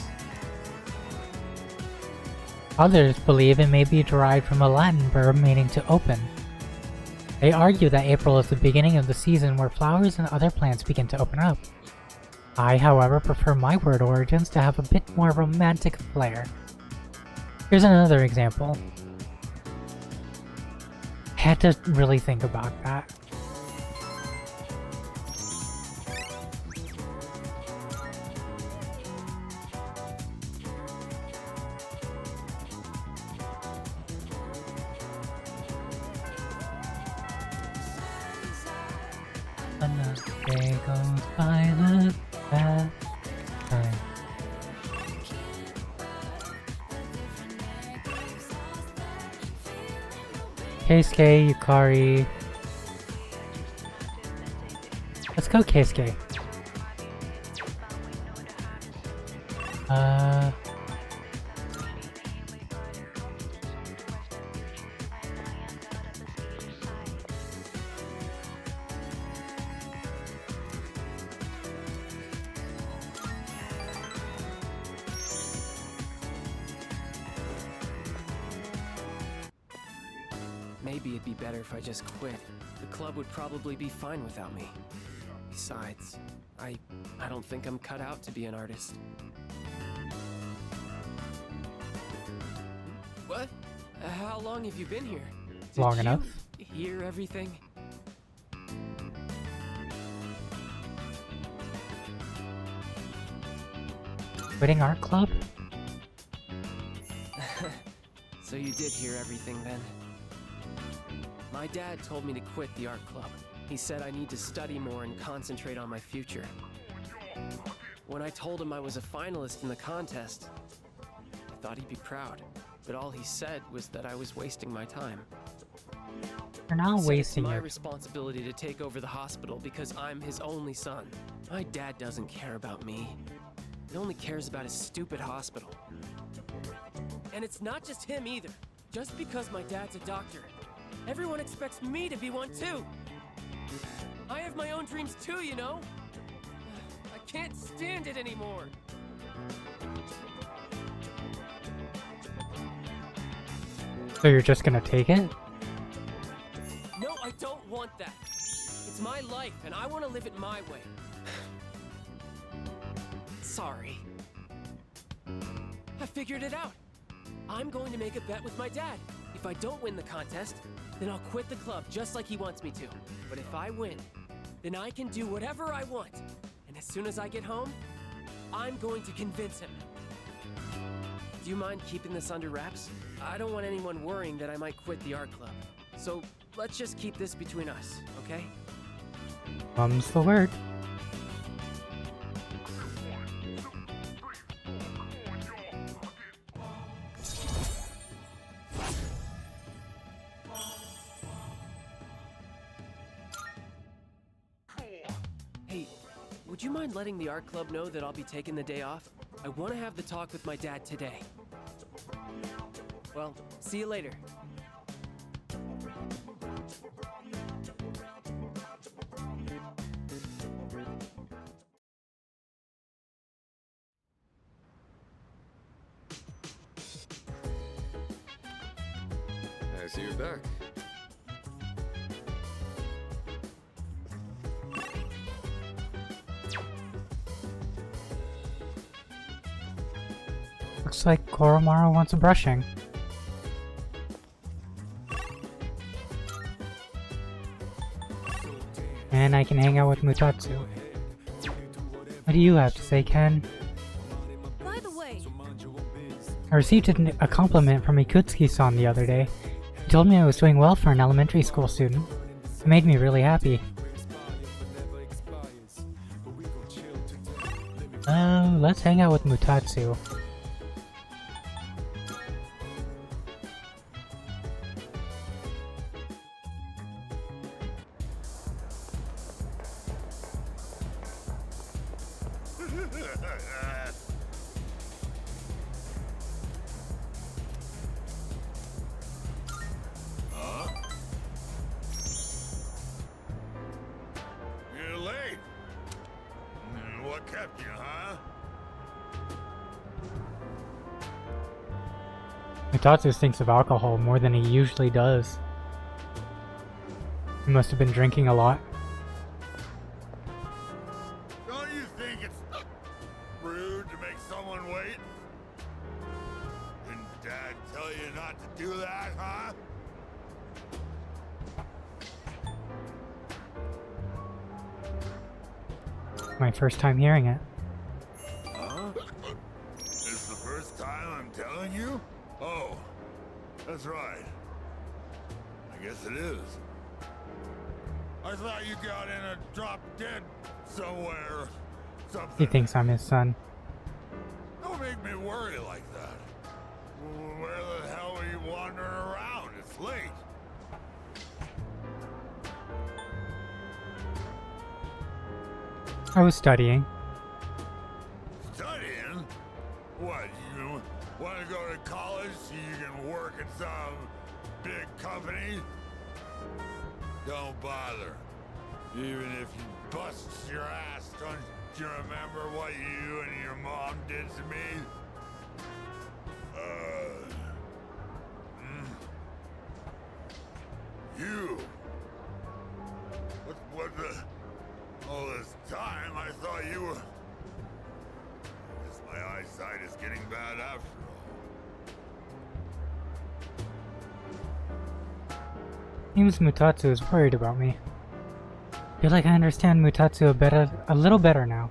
[SPEAKER 3] Others believe it may be derived from a Latin verb meaning to open. They argue that April is the beginning of the season where flowers and other plants begin to open up. I, however, prefer my word origins to have a bit more romantic flair. Here's another example. I had to really think about that. Another day goes by the fast time. Keisuke, Yukari. Let's go Keisuke.
[SPEAKER 13] Maybe it'd be better if I just quit. The club would probably be fine without me. Besides, I don't think I'm cut out to be an artist. What? How long have you been here?
[SPEAKER 3] Long enough.
[SPEAKER 13] Did you hear everything?
[SPEAKER 3] Quitting art club?
[SPEAKER 13] So you did hear everything then? My dad told me to quit the art club. He said I need to study more and concentrate on my future. When I told him I was a finalist in the contest, I thought he'd be proud, but all he said was that I was wasting my time.
[SPEAKER 3] You're not
[SPEAKER 13] Said
[SPEAKER 3] wasting
[SPEAKER 13] it's my
[SPEAKER 3] your
[SPEAKER 13] responsibility to take over the hospital because I'm his only son. My dad doesn't care about me. He only cares about his stupid hospital. And it's not just him either. Just because my dad's a doctor, everyone expects me to be one too. I have my own dreams too, you know? I can't stand it anymore.
[SPEAKER 3] So you're just gonna take it?
[SPEAKER 13] No, I don't want that. It's my life, and I want to live it my way. Sorry. I figured it out. I'm going to make a bet with my dad. If I don't win the contest, then I'll quit the club just like he wants me to. But if I win, then I can do whatever I want. And as soon as I get home, I'm going to convince him. Do you mind keeping this under wraps? I don't want anyone worrying that I might quit the art club. So let's just keep this between us, okay?
[SPEAKER 3] Mum's the word.
[SPEAKER 13] Hey, would you mind letting the art club know that I'll be taking the day off? I want to have the talk with my dad today. Well, see you later.
[SPEAKER 7] I see you're back.
[SPEAKER 3] Looks like Koromaru wants a brushing. And I can hang out with Mutatsu. What do you have to say, Ken?
[SPEAKER 18] By the way,
[SPEAKER 3] I received a compliment from Ikutsuki-san the other day. He told me I was doing well for an elementary school student. It made me really happy. Let's hang out with Mutatsu.
[SPEAKER 16] Huh? You're late. What kept you, huh?
[SPEAKER 3] Mutatsu thinks of alcohol more than he usually does. He must have been drinking a lot.
[SPEAKER 16] Don't you think it's rude to make someone wait? Didn't Dad tell you not to do that, huh?
[SPEAKER 3] My first time hearing it.
[SPEAKER 16] Huh? It's the first time I'm telling you? Oh, that's right. I guess it is. I thought you got in a drop dead somewhere. Something.
[SPEAKER 3] He thinks I'm his son.
[SPEAKER 16] Don't make me worry like that. Where the hell are you wandering around? It's late.
[SPEAKER 3] I was studying.
[SPEAKER 16] Studying? What, you want to go to college so you can work at some big company? Don't bother. Even if you bust your ass, don't you remember what you and your mom did to me? You. What the... All this time, I thought you were... I guess my eyesight is getting bad after all.
[SPEAKER 3] Seems Mutatsu is worried about me. I feel like I understand Mutatsu a little better now.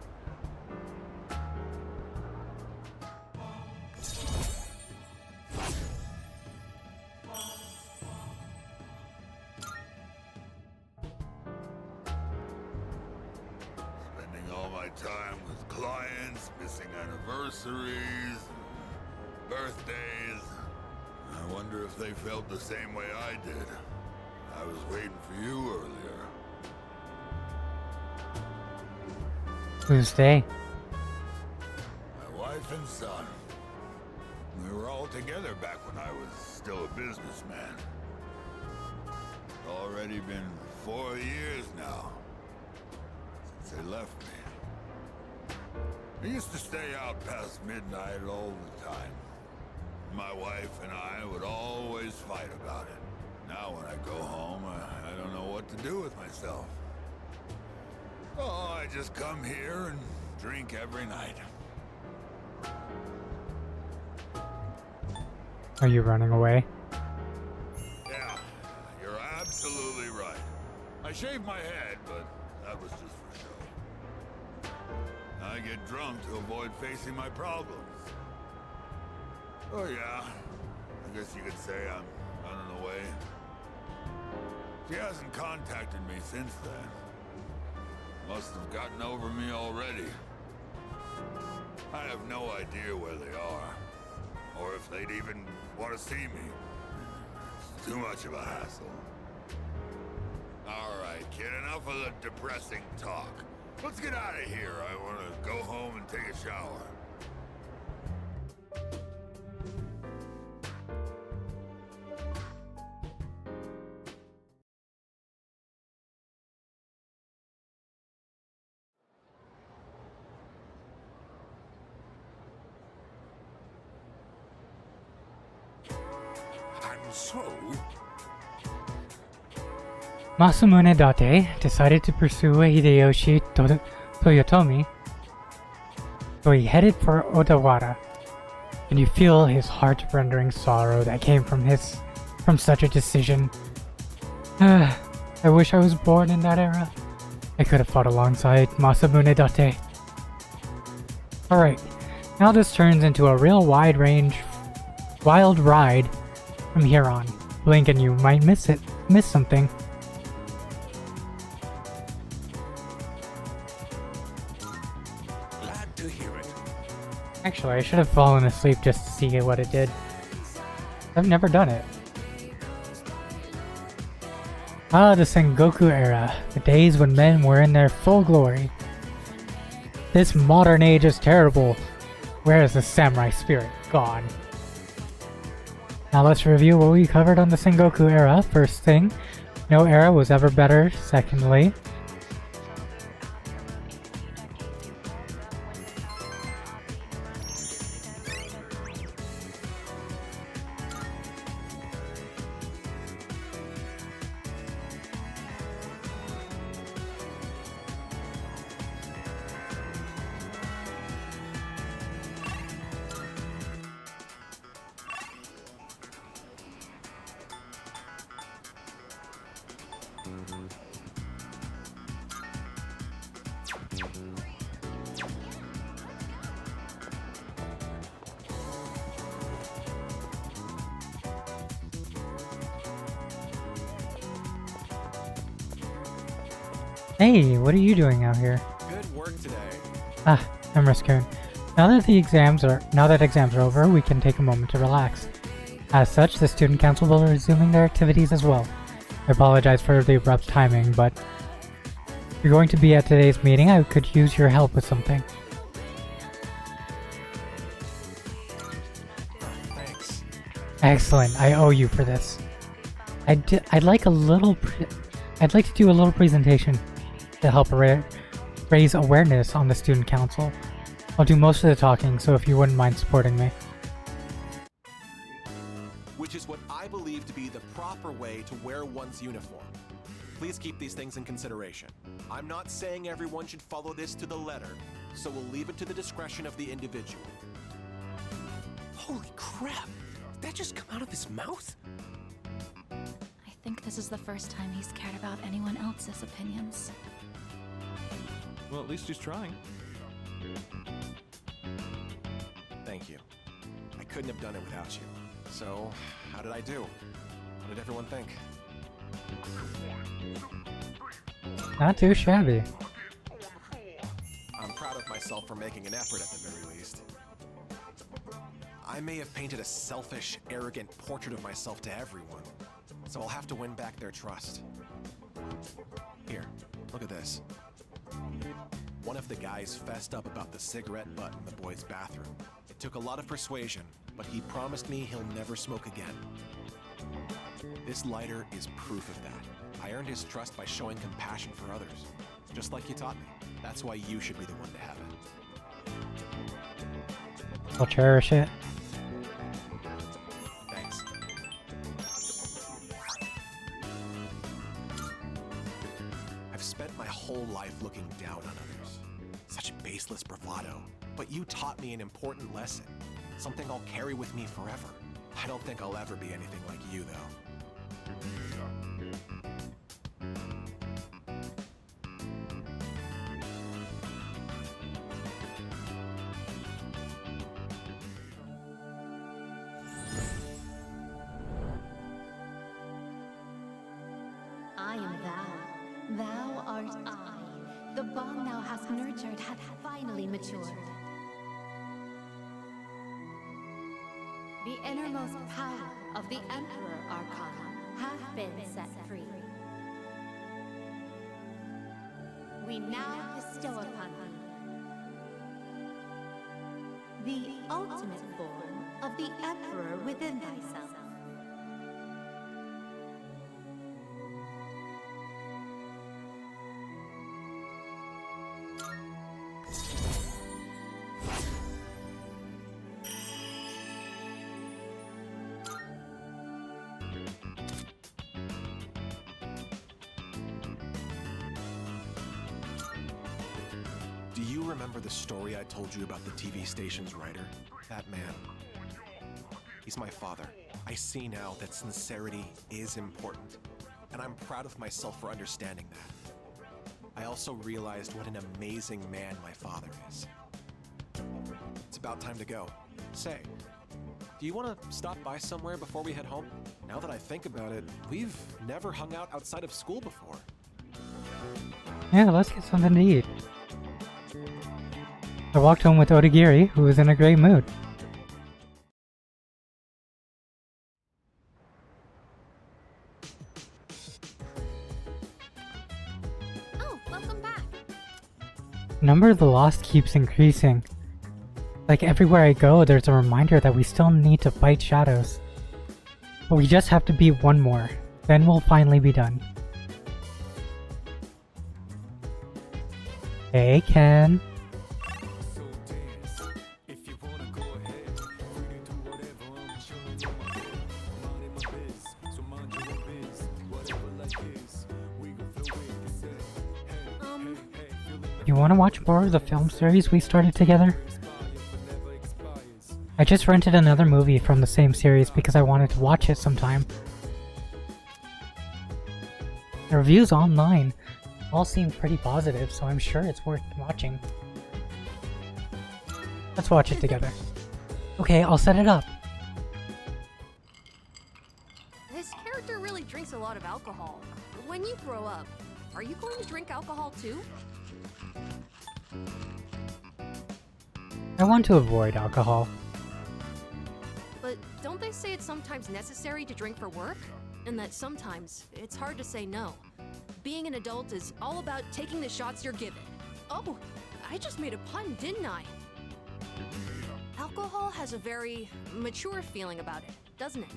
[SPEAKER 16] Spending all my time with clients, missing anniversaries, and birthdays. I wonder if they felt the same way I did. I was waiting for you earlier.
[SPEAKER 3] Who's they?
[SPEAKER 16] My wife and son. We were all together back when I was still a businessman. It's already been 4 years now since they left me. I used to stay out past midnight all the time. My wife and I would always fight about it. Now when I go home, I don't know what to do with myself. Oh, I just come here and drink every night.
[SPEAKER 3] Are you running away?
[SPEAKER 16] Yeah, you're I shaved my head, but that was just for show. I get drunk to avoid facing my problems. Oh yeah, I guess you could say I'm running away. She hasn't contacted me since then. Must have gotten over me already. I have no idea where they are, or if they'd even want to see me. It's too much of a hassle. Alright, kid, enough of the depressing talk. Let's get out of here. I want to go home and take a shower. So?
[SPEAKER 3] Masamune Date decided to pursue Hideyoshi Toyotomi, so he headed for Odawara. And you feel his heart-rending sorrow that came from such a decision. I wish I was born in that era. I could have fought alongside Masamune Date. Alright, now this turns into a real wild ride from here on. Blink and you might miss something.
[SPEAKER 5] Glad to hear it.
[SPEAKER 3] Actually, I should have fallen asleep just to see what it did. I've never done it. Ah, the Sengoku era. The days when men were in their full glory. This modern age is terrible. Where is the samurai spirit gone? Now let's review what we covered on the Sengoku era. First thing, no era was ever better. Secondly, hey, what are you doing out here?
[SPEAKER 5] Good work today.
[SPEAKER 3] Ah, I'm Riskun. Now that exams are over, we can take a moment to relax. As such, the student council will be resuming their activities as well. I apologize for the abrupt timing, but if you're going to be at today's meeting, I could use your help with something.
[SPEAKER 5] Thanks.
[SPEAKER 3] Excellent, I owe you for this. I'd like to do a little presentation to help raise awareness on the student council. I'll do most of the talking, so if you wouldn't mind supporting me.
[SPEAKER 5] Which is what I believe to be the proper way to wear one's uniform. Please keep these things in consideration. I'm not saying everyone should follow this to the letter, so we'll leave it to the discretion of the individual.
[SPEAKER 13] Holy crap! Did that just come out of his mouth?
[SPEAKER 15] I think this is the first time he's cared about anyone else's opinions.
[SPEAKER 22] Well, at least he's trying.
[SPEAKER 5] Thank you. I couldn't have done it without you. So, how did I do? What did everyone think?
[SPEAKER 3] Not too shabby.
[SPEAKER 5] I'm proud of myself for making an effort at the very least. I may have painted a selfish, arrogant portrait of myself to everyone, so I'll have to win back their trust. Here, look at this. One of the guys fessed up about the cigarette butt in the boys' bathroom. It took a lot of persuasion, but he promised me he'll never smoke again. This lighter is proof of that. I earned his trust by showing compassion for others, just like you taught me. That's why you should be the one to have it.
[SPEAKER 3] I'll cherish it.
[SPEAKER 5] Thanks. I've spent my whole life looking down on others. Such baseless bravado. But you taught me an important lesson. Something I'll carry with me forever. I don't think I'll ever be anything like you, though.
[SPEAKER 4] art I. The bond thou hast nurtured hath finally matured. The innermost power of the Emperor Arcana hath been set free. We now bestow upon thee the ultimate form of the Emperor within thyself.
[SPEAKER 5] Do you remember the story I told you about the TV station's writer? That man. He's my father. I see now that sincerity is important, and I'm proud of myself for understanding that. I also realized what an amazing man my father is. It's about time to go. Say, do you want to stop by somewhere before we head home? Now that I think about it, we've never hung out outside of school before.
[SPEAKER 3] Yeah, let's get something to eat. I walked home with Odagiri, who was in a great mood.
[SPEAKER 17] Oh, welcome back.
[SPEAKER 3] Number of the lost keeps increasing. Like everywhere I go, there's a reminder that we still need to fight shadows. But we just have to beat one more, then we'll finally be done. Hey, Ken. You want to watch more of the film series we started together? I just rented another movie from the same series because I wanted to watch it sometime. The reviews online all seem pretty positive, so I'm sure it's worth watching. Let's watch it together. Okay, I'll set it up.
[SPEAKER 18] His character really drinks a lot of alcohol. When you grow up, are you going to drink alcohol too?
[SPEAKER 3] I want to avoid alcohol.
[SPEAKER 18] But don't they say it's sometimes necessary to drink for work? And that sometimes it's hard to say no. Being an adult is all about taking the shots you're given. Oh, I just made a pun, didn't I? Alcohol has a very mature feeling about it, doesn't it?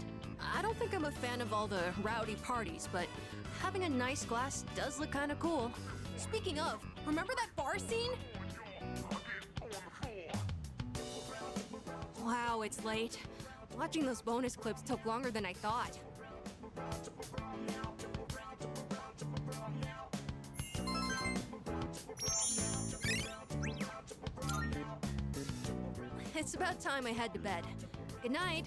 [SPEAKER 18] I don't think I'm a fan of all the rowdy parties, but having a nice glass does look kind of cool. Speaking of, remember that bar scene? Wow, it's late. Watching those bonus clips took longer than I thought. It's about time I head to bed. Good night.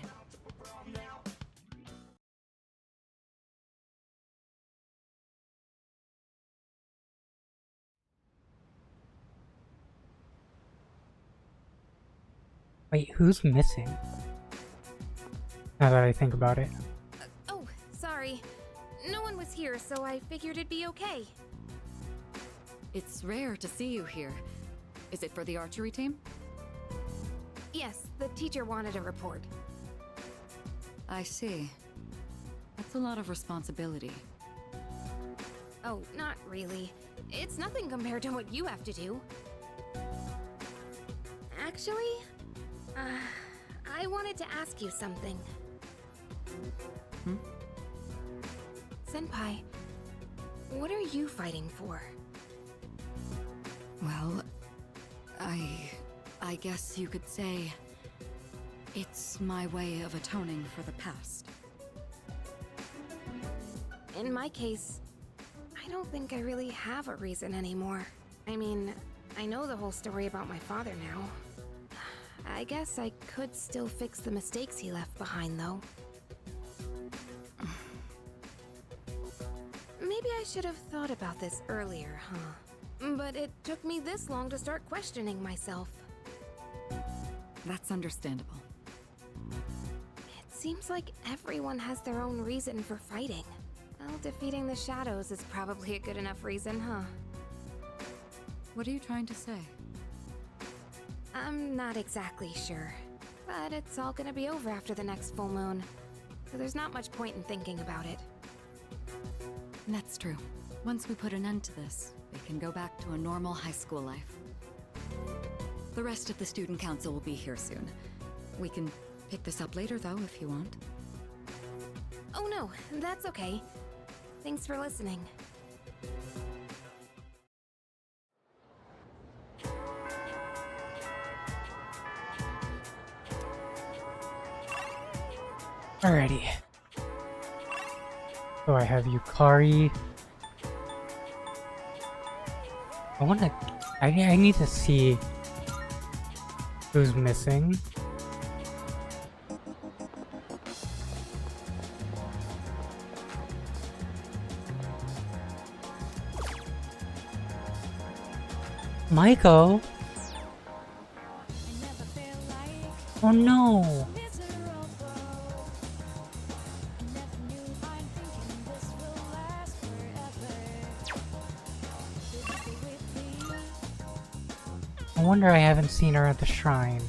[SPEAKER 3] Wait, who's missing? Now that I think about it.
[SPEAKER 17] Oh, sorry. No one was here, so I figured it'd be okay.
[SPEAKER 10] It's rare to see you here. Is it for the archery team?
[SPEAKER 17] Yes, the teacher wanted a report.
[SPEAKER 10] I see. That's a lot of responsibility.
[SPEAKER 17] Oh, not really. It's nothing compared to what you have to do. Actually, I wanted to ask you something. Senpai, what are you fighting for?
[SPEAKER 10] Well, I guess you could say it's my way of atoning for the past.
[SPEAKER 17] In my case, I don't think I really have a reason anymore. I mean, I know the whole story about my father now. I guess I could still fix the mistakes he left behind, though. Maybe I should have thought about this earlier, huh? But it took me this long to start questioning myself.
[SPEAKER 10] That's understandable.
[SPEAKER 17] It seems like everyone has their own reason for fighting. Well, defeating the shadows is probably a good enough reason, huh?
[SPEAKER 10] What are you trying to say?
[SPEAKER 17] I'm not exactly sure. But it's all gonna be over after the next full moon. So there's not much point in thinking about it.
[SPEAKER 10] That's true. Once we put an end to this, we can go back to a normal high school life. The rest of the student council will be here soon. We can pick this up later, though, if you want.
[SPEAKER 17] Oh no, that's okay. Thanks for listening.
[SPEAKER 3] Alrighty. So I have Yukari. I need to see who's missing. Maiko? Oh no! I wonder I haven't seen her at the shrine.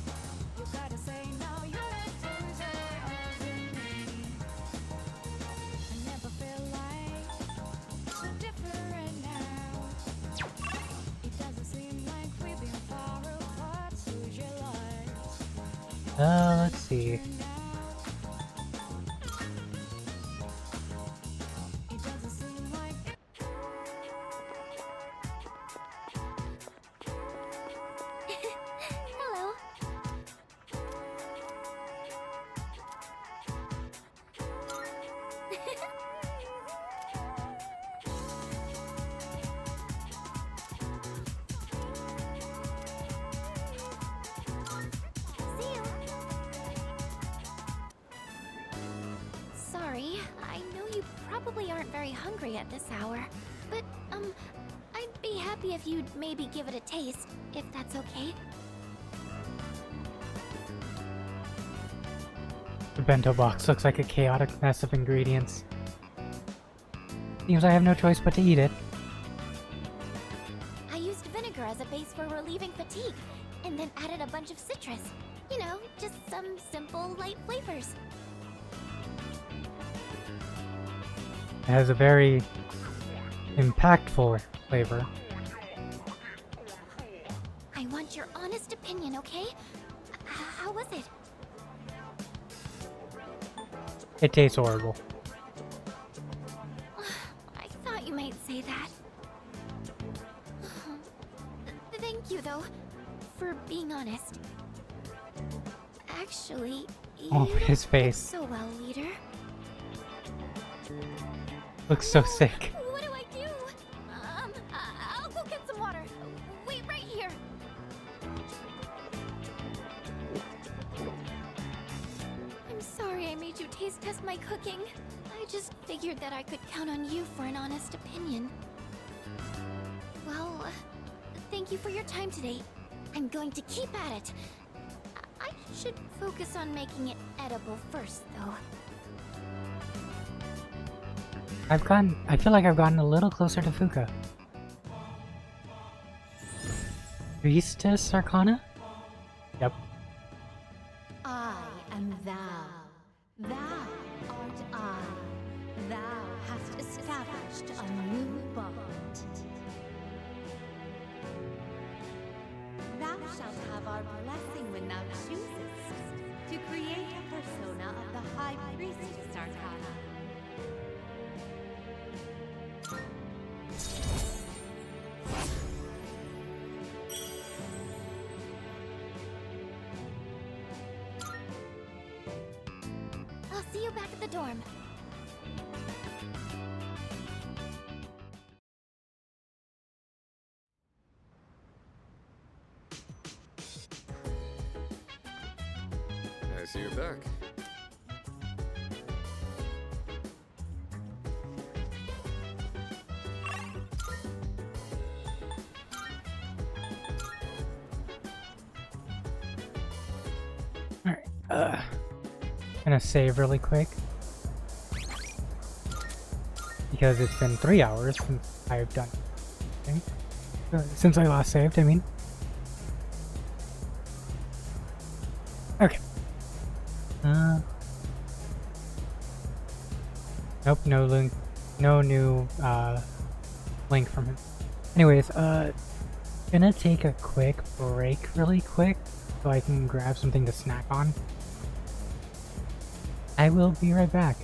[SPEAKER 3] Let's see.
[SPEAKER 9] Hello. See you. Sorry, I know you probably aren't very hungry at this hour, but I'd be happy if you'd maybe give it a taste, if that's okay.
[SPEAKER 3] The bento box looks like a chaotic mess of ingredients. Seems I have no choice but to eat it.
[SPEAKER 9] I used vinegar as a base for relieving fatigue, and then added a bunch of citrus. You know, just some simple, light flavors.
[SPEAKER 3] It has a very impactful flavor.
[SPEAKER 9] I want your honest opinion, okay? How was it?
[SPEAKER 3] It tastes horrible.
[SPEAKER 9] I thought you might say that. Thank you, though, for being honest. Actually,
[SPEAKER 3] Oh,
[SPEAKER 9] you
[SPEAKER 3] his
[SPEAKER 9] don't
[SPEAKER 3] face.
[SPEAKER 9] cook so well, leader.
[SPEAKER 3] Looks so sick.
[SPEAKER 9] What do I do? I'll go get some water. Wait right here. I'm sorry I made you taste test my cooking. I just figured that I could count on you for an honest opinion. Well, thank you for your time today. I'm going to keep at it. I should focus on making it edible first, though.
[SPEAKER 3] I feel like I've gotten a little closer to Fuka. Priestess Arcana? Yep.
[SPEAKER 4] I am thou. Thou art I. Thou hast established a new bond. Thou shalt have our blessing when thou choosest to create a persona of the High Priestess Arcana.
[SPEAKER 9] I'll see you back at the dorm.
[SPEAKER 7] I see you're back.
[SPEAKER 3] Gonna save really quick. because it's been 3 hours since I've done anything. Since I last saved, I mean. Okay. Nope, no link, no new link from him. Anyways, gonna take a quick break really quick so I can grab something to snack on. I will be right back.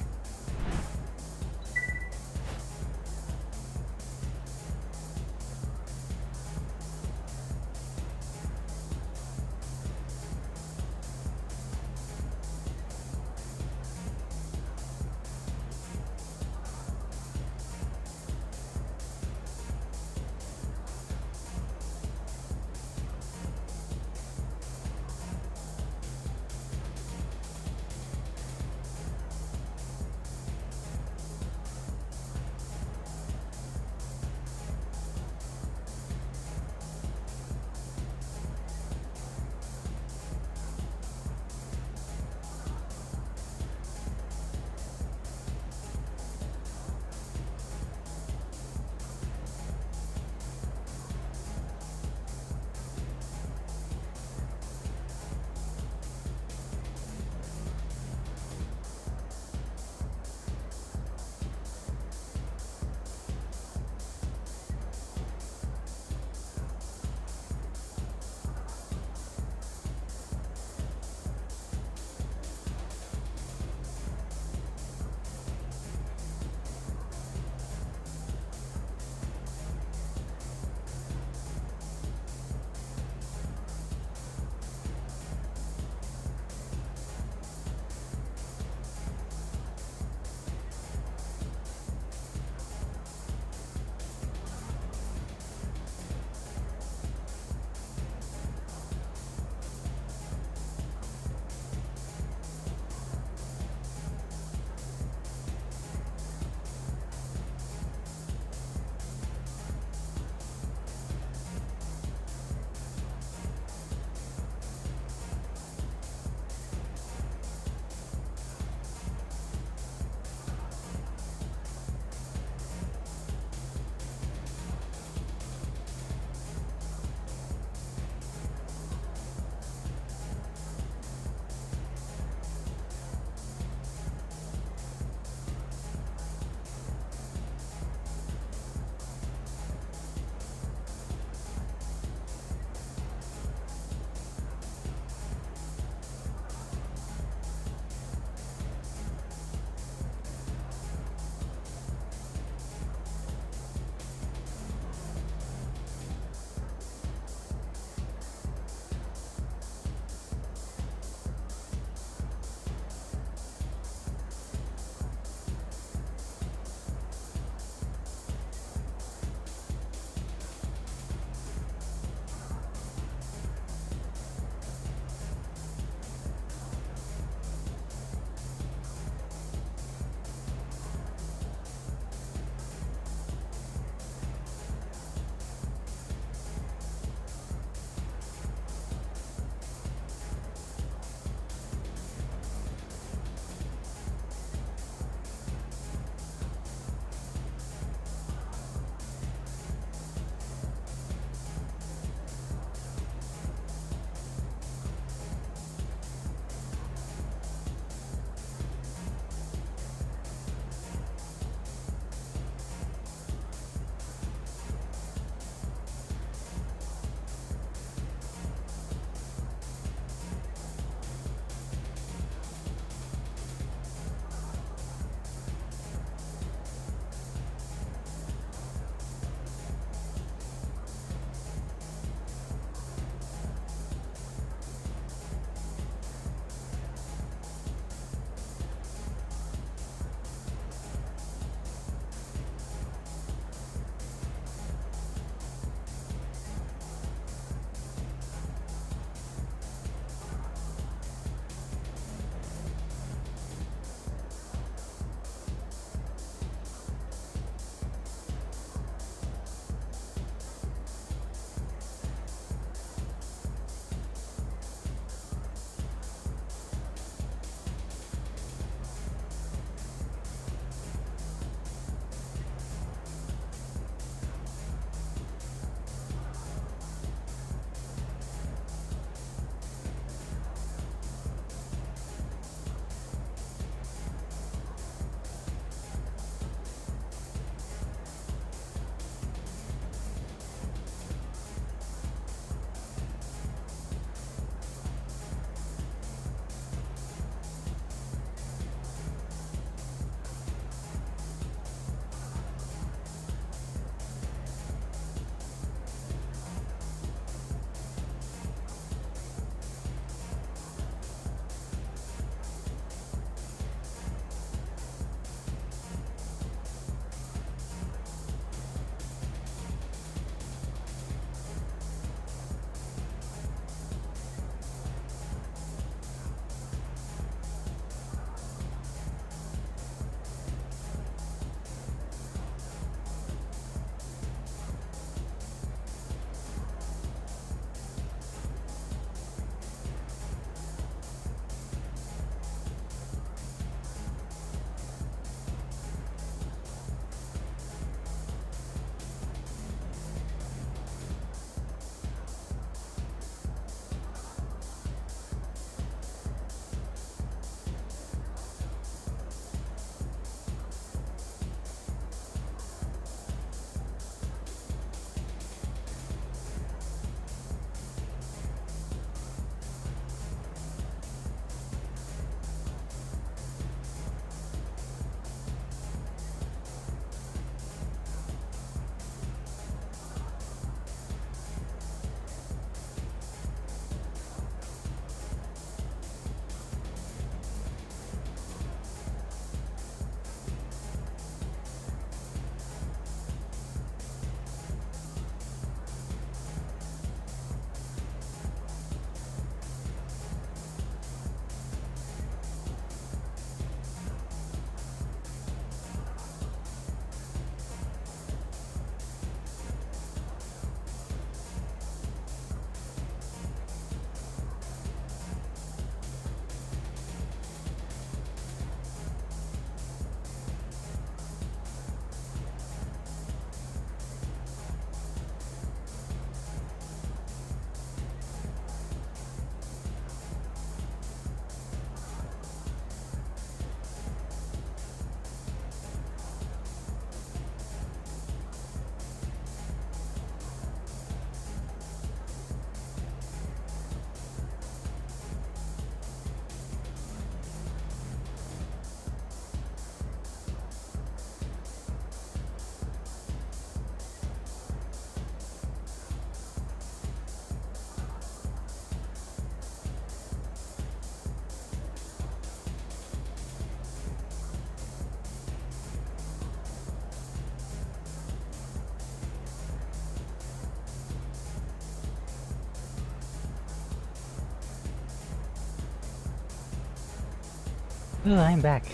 [SPEAKER 3] Ooh, I'm back.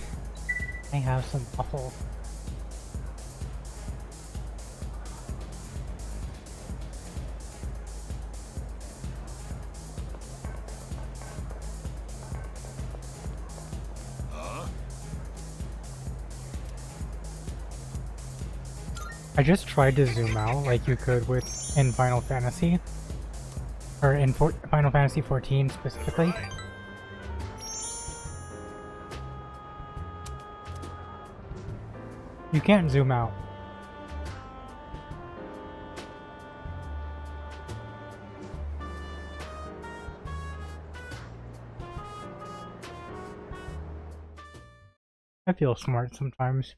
[SPEAKER 3] I have some waffle. I just tried to zoom out like you could with in Final Fantasy. Or in Final Fantasy 14 specifically. You can't zoom out. I feel smart sometimes.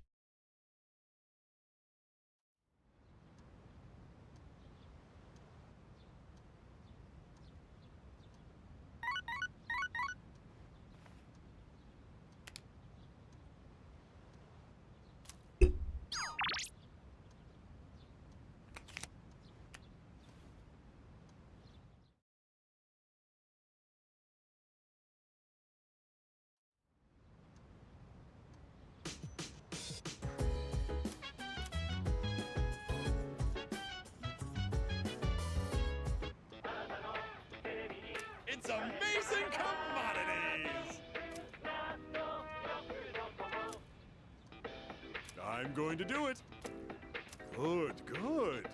[SPEAKER 12] It's amazing commodities! I'm going to do it. Good, good.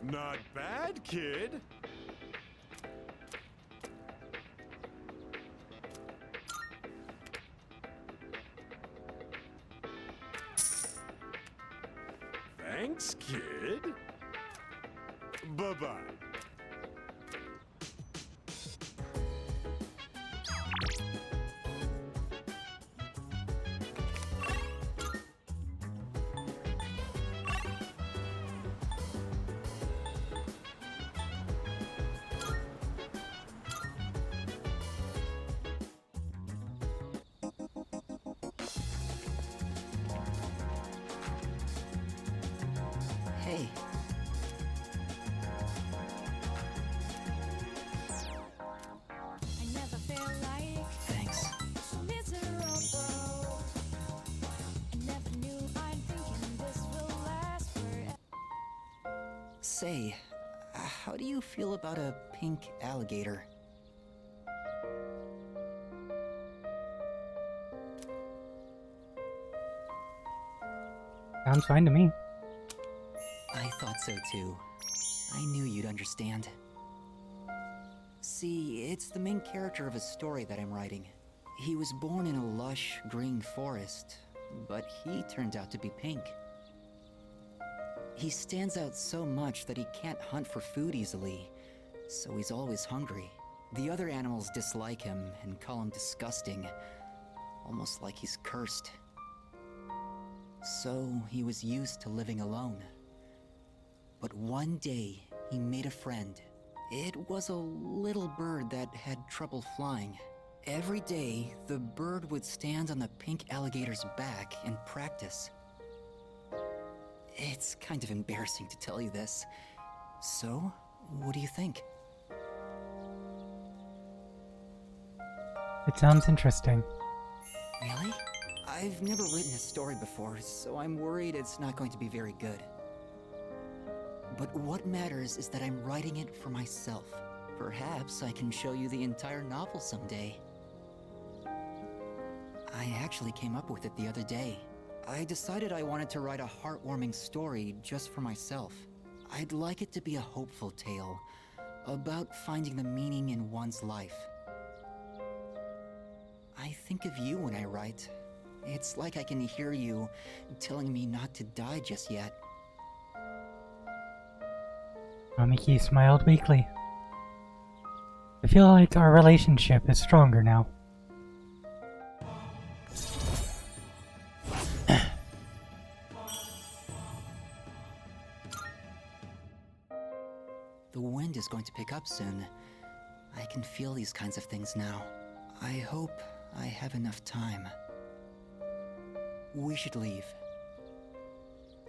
[SPEAKER 12] Not bad, kid. Thanks, kid. Bye-bye.
[SPEAKER 14] Hey. Thanks. Say, how do you feel about a pink alligator?
[SPEAKER 3] Sounds fine to me.
[SPEAKER 14] I thought so too. I knew you'd understand. See, it's the main character of a story that I'm writing. He was born in a lush, green forest, but he turned out to be pink. He stands out so much that he can't hunt for food easily, so he's always hungry. The other animals dislike him and call him disgusting, almost like he's cursed. So he was used to living alone. But one day, he made a friend. It was a little bird that had trouble flying. Every day, the bird would stand on the pink alligator's back and practice. It's kind of embarrassing to tell you this. So, what do you think?
[SPEAKER 3] It sounds interesting.
[SPEAKER 14] Really? I've never written a story before, so I'm worried it's not going to be very good. But what matters is that I'm writing it for myself. Perhaps I can show you the entire novel someday. I actually came up with it the other day. I decided I wanted to write a heartwarming story just for myself. I'd like it to be a hopeful tale about finding the meaning in one's life. I think of you when I write. It's like I can hear you telling me not to die just yet.
[SPEAKER 3] Namiki smiled weakly. I feel like our relationship is stronger now.
[SPEAKER 14] The wind is going to pick up soon. I can feel these kinds of things now. I hope I have enough time. We should leave.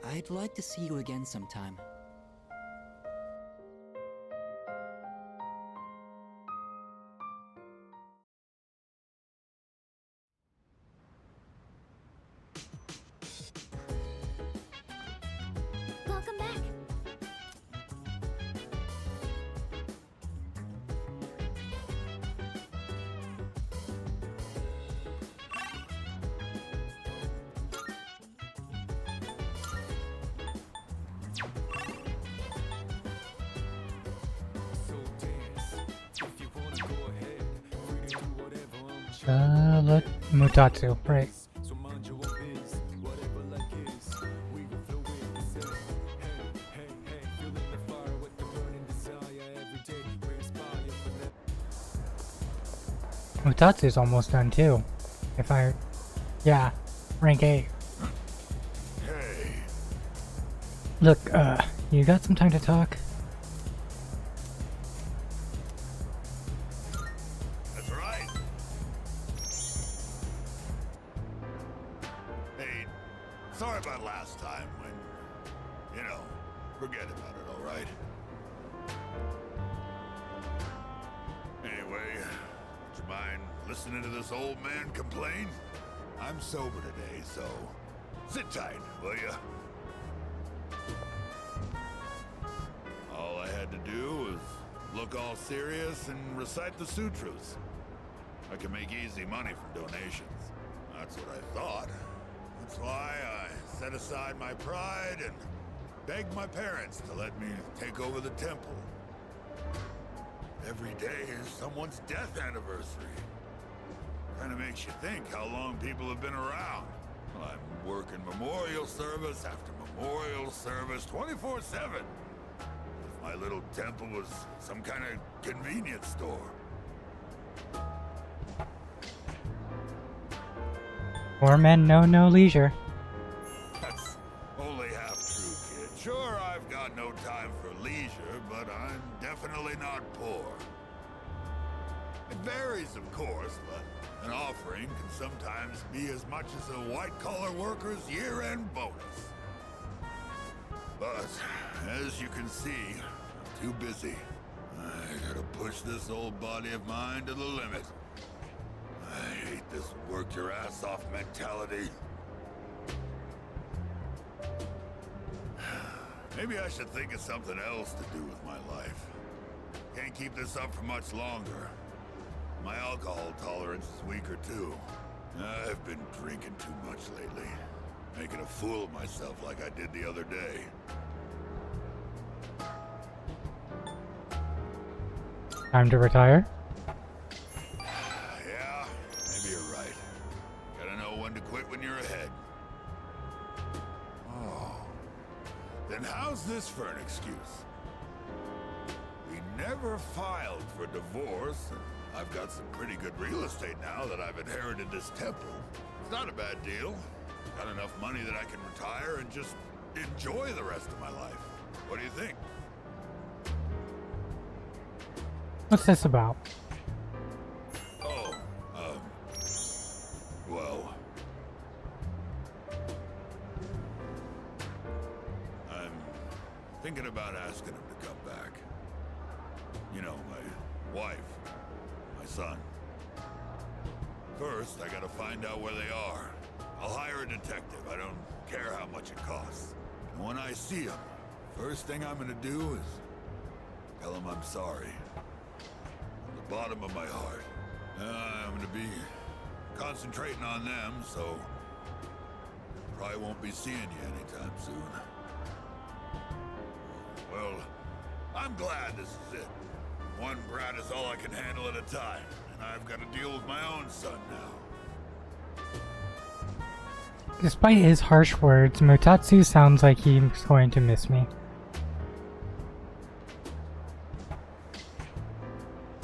[SPEAKER 14] I'd like to see you again sometime.
[SPEAKER 3] Look, Mutatsu, right.
[SPEAKER 1] So mind your own biz, whatever luck is. We gon' flow with the set. Hey, feeling the fire with the burning desire every day. We inspire for that.
[SPEAKER 3] Mutatsu's almost done too. Yeah, rank 8.
[SPEAKER 16] Hey.
[SPEAKER 3] Look, you got some time to talk?
[SPEAKER 16] That's right. Hey, sorry about last time when, forget about it, alright? Anyway, would you mind listening to this old man complain? I'm sober today, so sit tight, will ya? All I had to do was look all serious and recite the sutras. I can make easy money from donations. That's what I thought. That's why I set aside my pride and begged my parents to let me take over the temple. Every day is someone's death anniversary. Kinda makes you think how long people have been around. I'm working memorial service after memorial service 24/7. If my little temple was some kind of convenience store.
[SPEAKER 3] Poor men know no leisure.
[SPEAKER 16] That's only half true, kid. Sure, I've got no time for leisure, but I'm definitely not poor. It varies, of course, but an offering can sometimes be as much as a white-collar worker's year-end bonus. But, as you can see, I'm too busy. I gotta push this old body of mine to the limit. I hate this work-your-ass-off mentality. Maybe I should think of something else to do with my life. Can't keep this up for much longer. My alcohol tolerance is weaker too. I've been drinking too much lately. Making a fool of myself like I did the other day.
[SPEAKER 3] Time to retire?
[SPEAKER 16] Yeah, maybe you're right. Gotta know when to quit when you're ahead. Oh. Then how's this for an excuse? We never filed for divorce. I've got some pretty good real estate now that I've inherited this temple. It's not a bad deal. Got enough money that I can retire and just enjoy the rest of my life. What do you think?
[SPEAKER 3] What's this about?
[SPEAKER 16] Oh, well... I'm thinking about asking him to come back. You know, my wife. My son. First, I gotta find out where they are. I'll hire a detective. I don't care how much it costs. And when I see him, first thing I'm gonna do is tell him I'm sorry. From the bottom of my heart. I'm gonna be concentrating on them, so probably won't be seeing you anytime soon. Well, I'm glad this is it. One brat is all I can handle at a time, and I've got to deal with my own son now.
[SPEAKER 3] Despite his harsh words, Mutatsu sounds like he's going to miss me.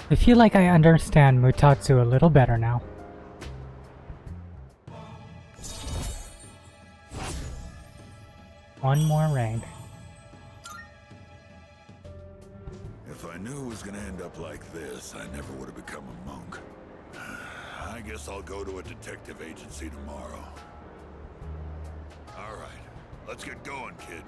[SPEAKER 3] I feel like I understand Mutatsu a little better now. One more rank.
[SPEAKER 16] If I knew it was gonna end up like this, I never would have become a monk. I guess I'll go to a detective agency tomorrow. Alright, let's get going, kid.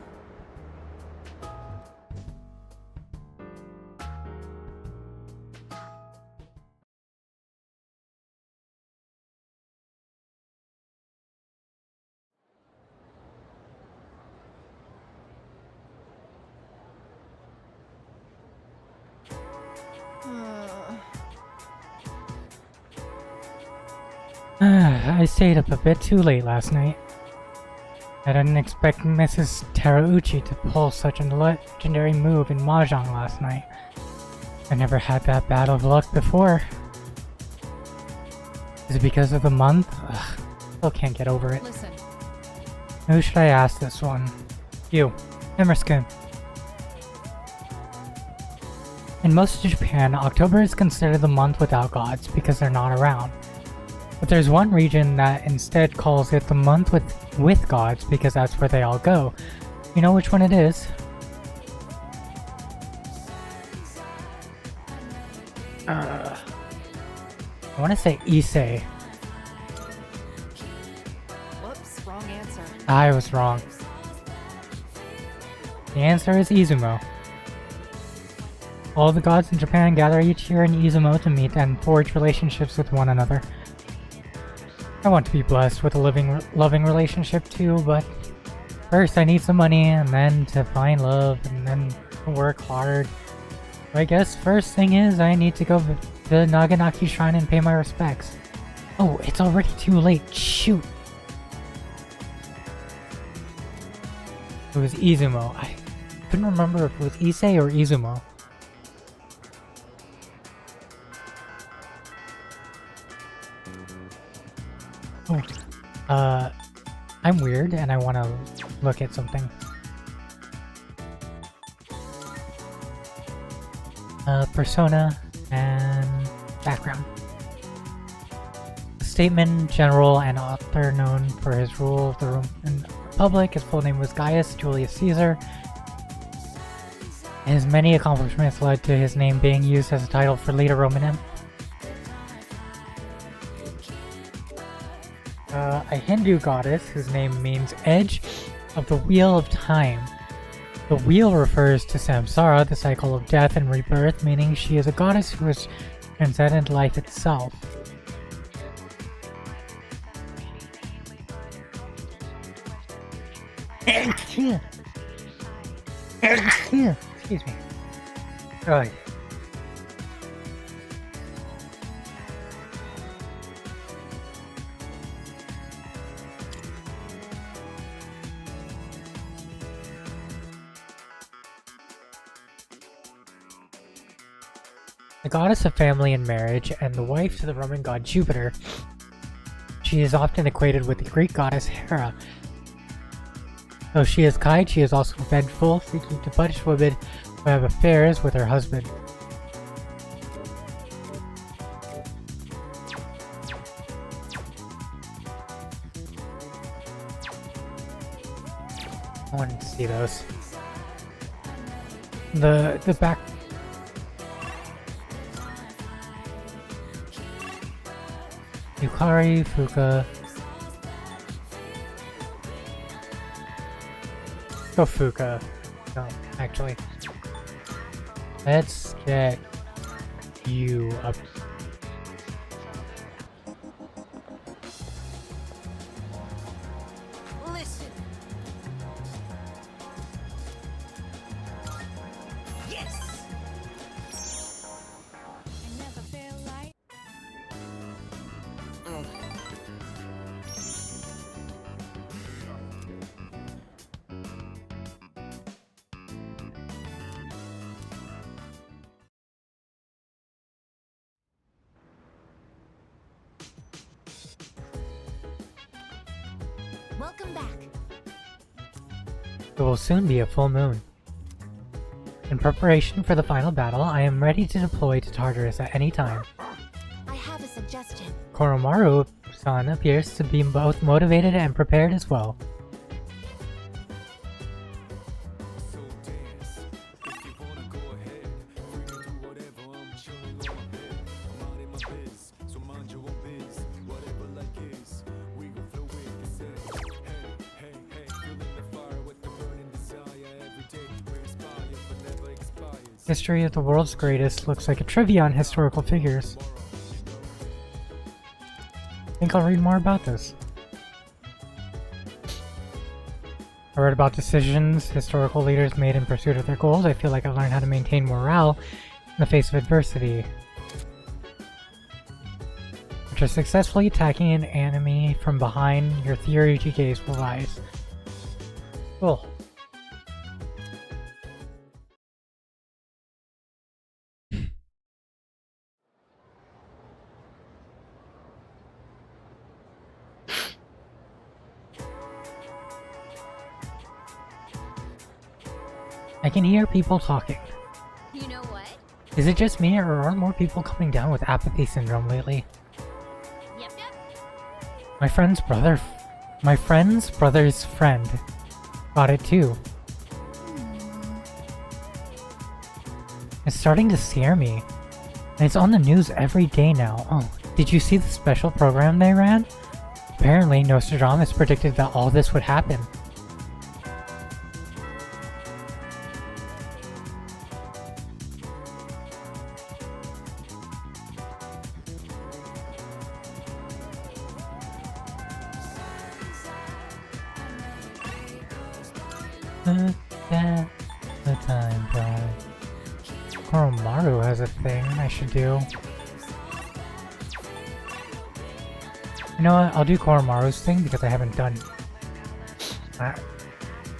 [SPEAKER 3] I stayed up a bit too late last night. I didn't expect Mrs. Terauchi to pull such a legendary move in Mahjong last night. I never had that bad of luck before. Is it because of the month? Ugh, still can't get over it.
[SPEAKER 10] Listen.
[SPEAKER 3] Who should I ask this one? You, Emerskun. In most of Japan, October is considered the month without gods because they're not around. But there's one region that instead calls it the month with gods because that's where they all go. You know which one it is? I want to say Issei.
[SPEAKER 10] Whoops, wrong answer.
[SPEAKER 3] I was wrong. The answer is Izumo. All the gods in Japan gather each year in Izumo to meet and forge relationships with one another. I want to be blessed with a loving relationship too, but first I need some money, and then to find love, and then to work hard. So I guess first thing is I need to go to Naganaki Shrine and pay my respects. Oh, it's already too late. Shoot. It was Izumo. I couldn't remember if it was Issei or Izumo. Oh, I'm weird and I want to look at something. Persona and background. Statesman, general, and author known for his rule of the Roman Republic. His full name was Gaius Julius Caesar. His many accomplishments led to his name being used as a title for later Roman Empire. A Hindu goddess whose name means Edge of the Wheel of Time. The wheel refers to samsara, the cycle of death and rebirth, meaning she is a goddess who has transcended life itself. Excuse me. Right. The goddess of family and marriage, and the wife to the Roman god Jupiter, she is often equated with the Greek goddess Hera. Though she is kind, she is also vengeful, seeking to punish women who have affairs with her husband. I wanted to see those. The back. Yukari, Fuka. Go Fuka. No, actually. Let's get you up.
[SPEAKER 11] Listen. Yes. I never feel like.
[SPEAKER 4] Welcome back.
[SPEAKER 3] It will soon be a full moon. In preparation for the final battle, I am ready to deploy to Tartarus at any time.
[SPEAKER 4] I have a suggestion.
[SPEAKER 3] Koromaru-san appears to be both motivated and prepared as well. History of the World's Greatest looks like a trivia on historical figures. I think I'll read more about this. I read about decisions historical leaders made in pursuit of their goals. I feel like I've learned how to maintain morale in the face of adversity. After successfully attacking an enemy from behind, your theory GKs will rise. Cool. I can hear people talking.
[SPEAKER 4] You know what?
[SPEAKER 3] Is it just me, or are more people coming down with apathy syndrome lately?
[SPEAKER 4] Yep.
[SPEAKER 3] My friend's brother's friend got it too. It's starting to scare me. And it's on the news every day now. Oh, did you see the special program they ran? Apparently, Nostradamus predicted that all this would happen. Look at the time fly. Koromaru has a thing I should do. You know what? I'll do Koromaru's thing because I haven't done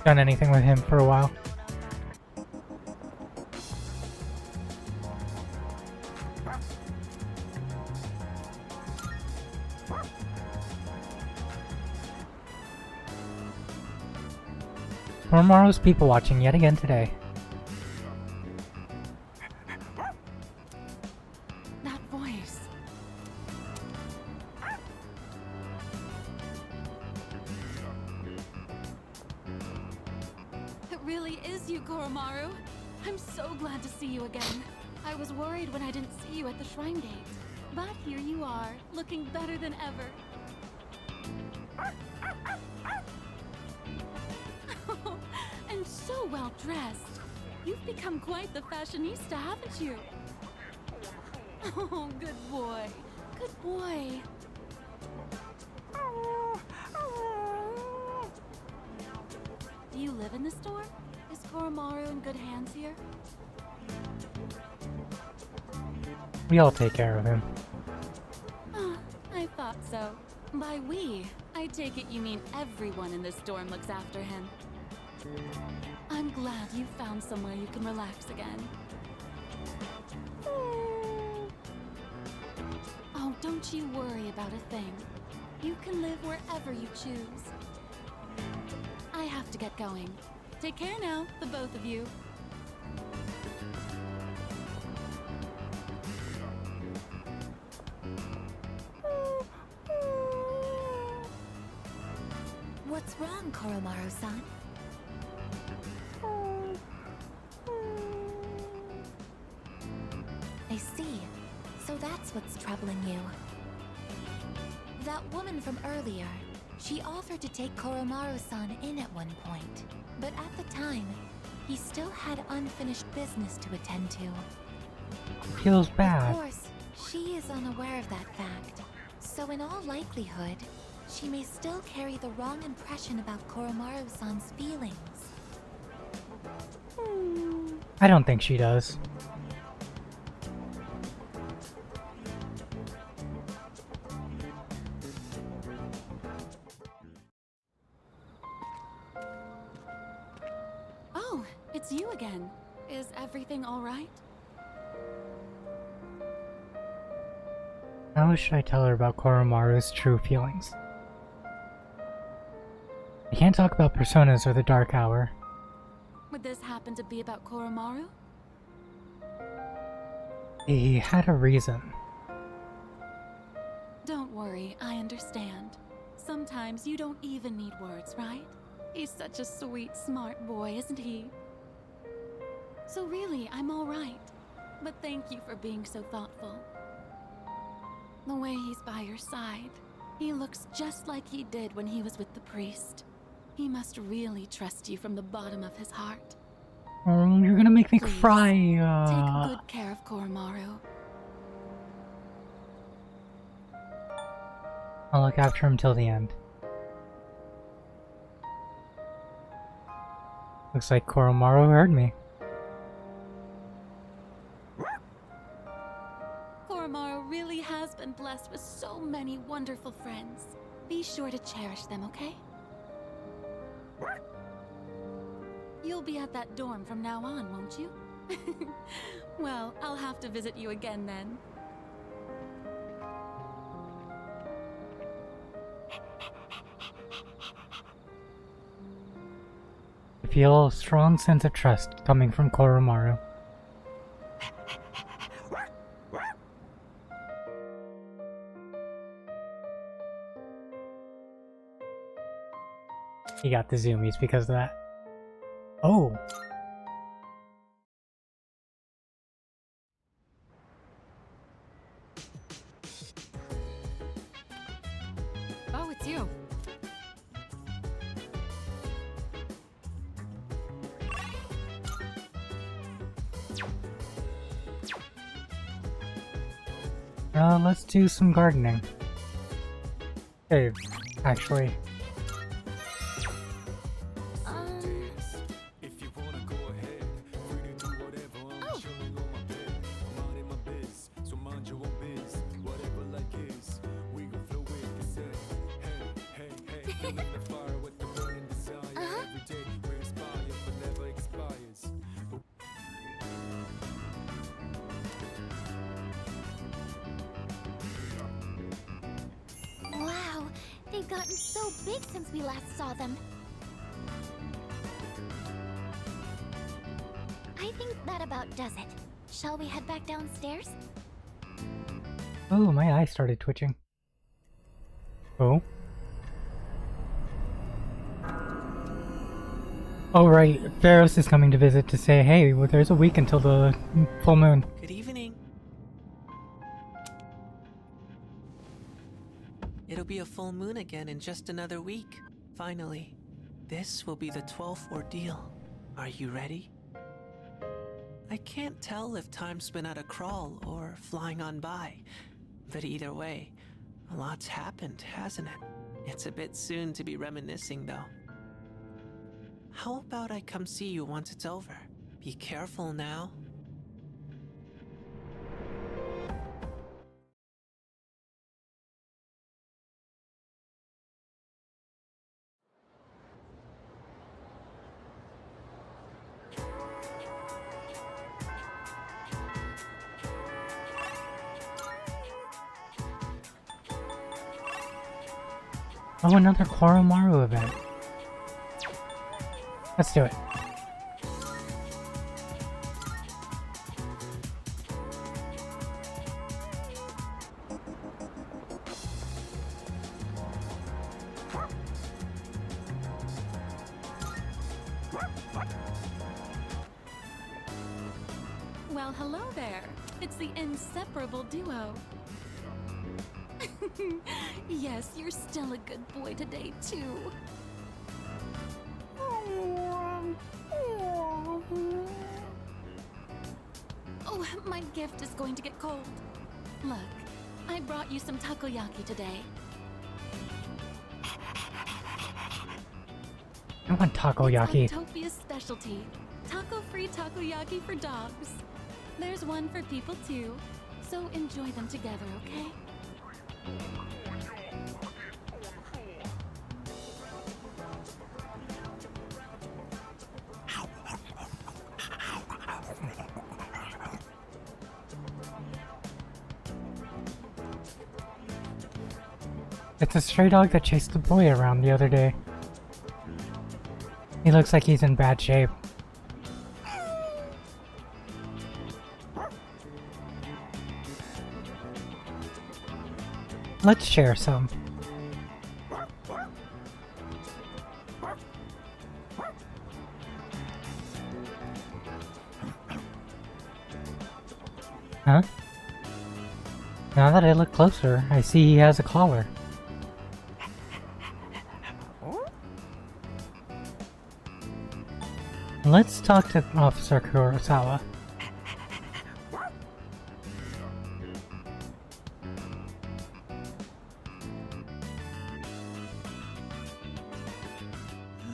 [SPEAKER 3] anything with him for a while. Koromaru's people watching yet again today.
[SPEAKER 15] That voice. It really is you, Koromaru. I'm so glad to see you again. I was worried when I didn't see you at the shrine gate. But here you are, looking better than ever. And so well dressed. You've become quite the fashionista, haven't you? Oh, good boy. Good boy. Do you live in the store? Is Koromaru in good hands here?
[SPEAKER 3] We all take care of him.
[SPEAKER 15] Ah, I thought so. By we, I take it you mean everyone in this dorm looks after him. I'm glad you found somewhere you can relax again. Oh, don't you worry about a thing. You can live wherever you choose. I have to get going. Take care now, the both of you.
[SPEAKER 20] What's wrong, Koromaru-san? I see. So that's what's troubling you. That woman from earlier, she offered to take Koromaru-san in at one point. But at the time, he still had unfinished business to attend to.
[SPEAKER 3] Feels bad.
[SPEAKER 20] Of course, she is unaware of that fact. So in all likelihood, she may still carry the wrong impression about Koromaru-san's feelings.
[SPEAKER 3] I don't think she does.
[SPEAKER 15] Oh, it's you again. Is everything all right?
[SPEAKER 3] How should I tell her about Koromaru's true feelings? I can't talk about personas or the Dark Hour.
[SPEAKER 15] Would this happen to be about Koromaru?
[SPEAKER 3] He had a reason.
[SPEAKER 15] Don't worry, I understand. Sometimes you don't even need words, right? He's such a sweet, smart boy, isn't he? So really, I'm all right. But thank you for being so thoughtful. The way he's by your side, he looks just like he did when he was with the priest. He must really trust you from the bottom of his heart.
[SPEAKER 3] Oh, you're gonna make me
[SPEAKER 15] Please,
[SPEAKER 3] cry.
[SPEAKER 15] Take good care of Koromaru.
[SPEAKER 3] I'll look after him till the end. Looks like Koromaru heard me.
[SPEAKER 15] Koromaru really has been blessed with so many wonderful friends. Be sure to cherish them, okay? You'll be at that dorm from now on, won't you? Well, I'll have to visit you again then.
[SPEAKER 3] feel a strong sense of trust coming from Koromaru. He got the zoomies because of that. Oh!
[SPEAKER 8] Oh, it's you.
[SPEAKER 3] Let's do some gardening. Hey, actually.
[SPEAKER 1] If you wanna go ahead, free to do whatever. I'm chilling on my bed, I'm minding my biz. So mind your own biz, whatever like is. We gon' flow with the set. Hey, hey, hey, feeling the fire with the burning desire. Every day we inspire, but never expires.
[SPEAKER 9] Wow, they've gotten so big since we last saw them. I think that about does it. Shall we head back downstairs?
[SPEAKER 3] Oh, my eye started twitching. Oh. Oh right, Pharos is coming to visit to say, hey, well, there's a week until the full moon.
[SPEAKER 19] Good evening. It'll be a full moon again in just another week. Finally. This will be the 12th ordeal. Are you ready? I can't tell if time's been at a crawl or flying on by. But either way, a lot's happened, hasn't it? It's a bit soon to be reminiscing, though. How about I come see you once it's over? Be careful now.
[SPEAKER 3] Oh, another Koromaru event. Let's do it.
[SPEAKER 15] Well, hello there. It's the inseparable duo. Yes, you're still a good boy today, too. Oh, my gift is going to get cold. Look, I brought you some takoyaki today.
[SPEAKER 3] I want takoyaki.
[SPEAKER 15] Autopia's specialty. Taco-free takoyaki for dogs. There's one for people too, so enjoy them together, okay?
[SPEAKER 3] It's a stray dog that chased the boy around the other day. He looks like he's in bad shape. Let's share some. Huh? Now that I look closer, I see he has a collar. Let's talk to Officer Kurosawa.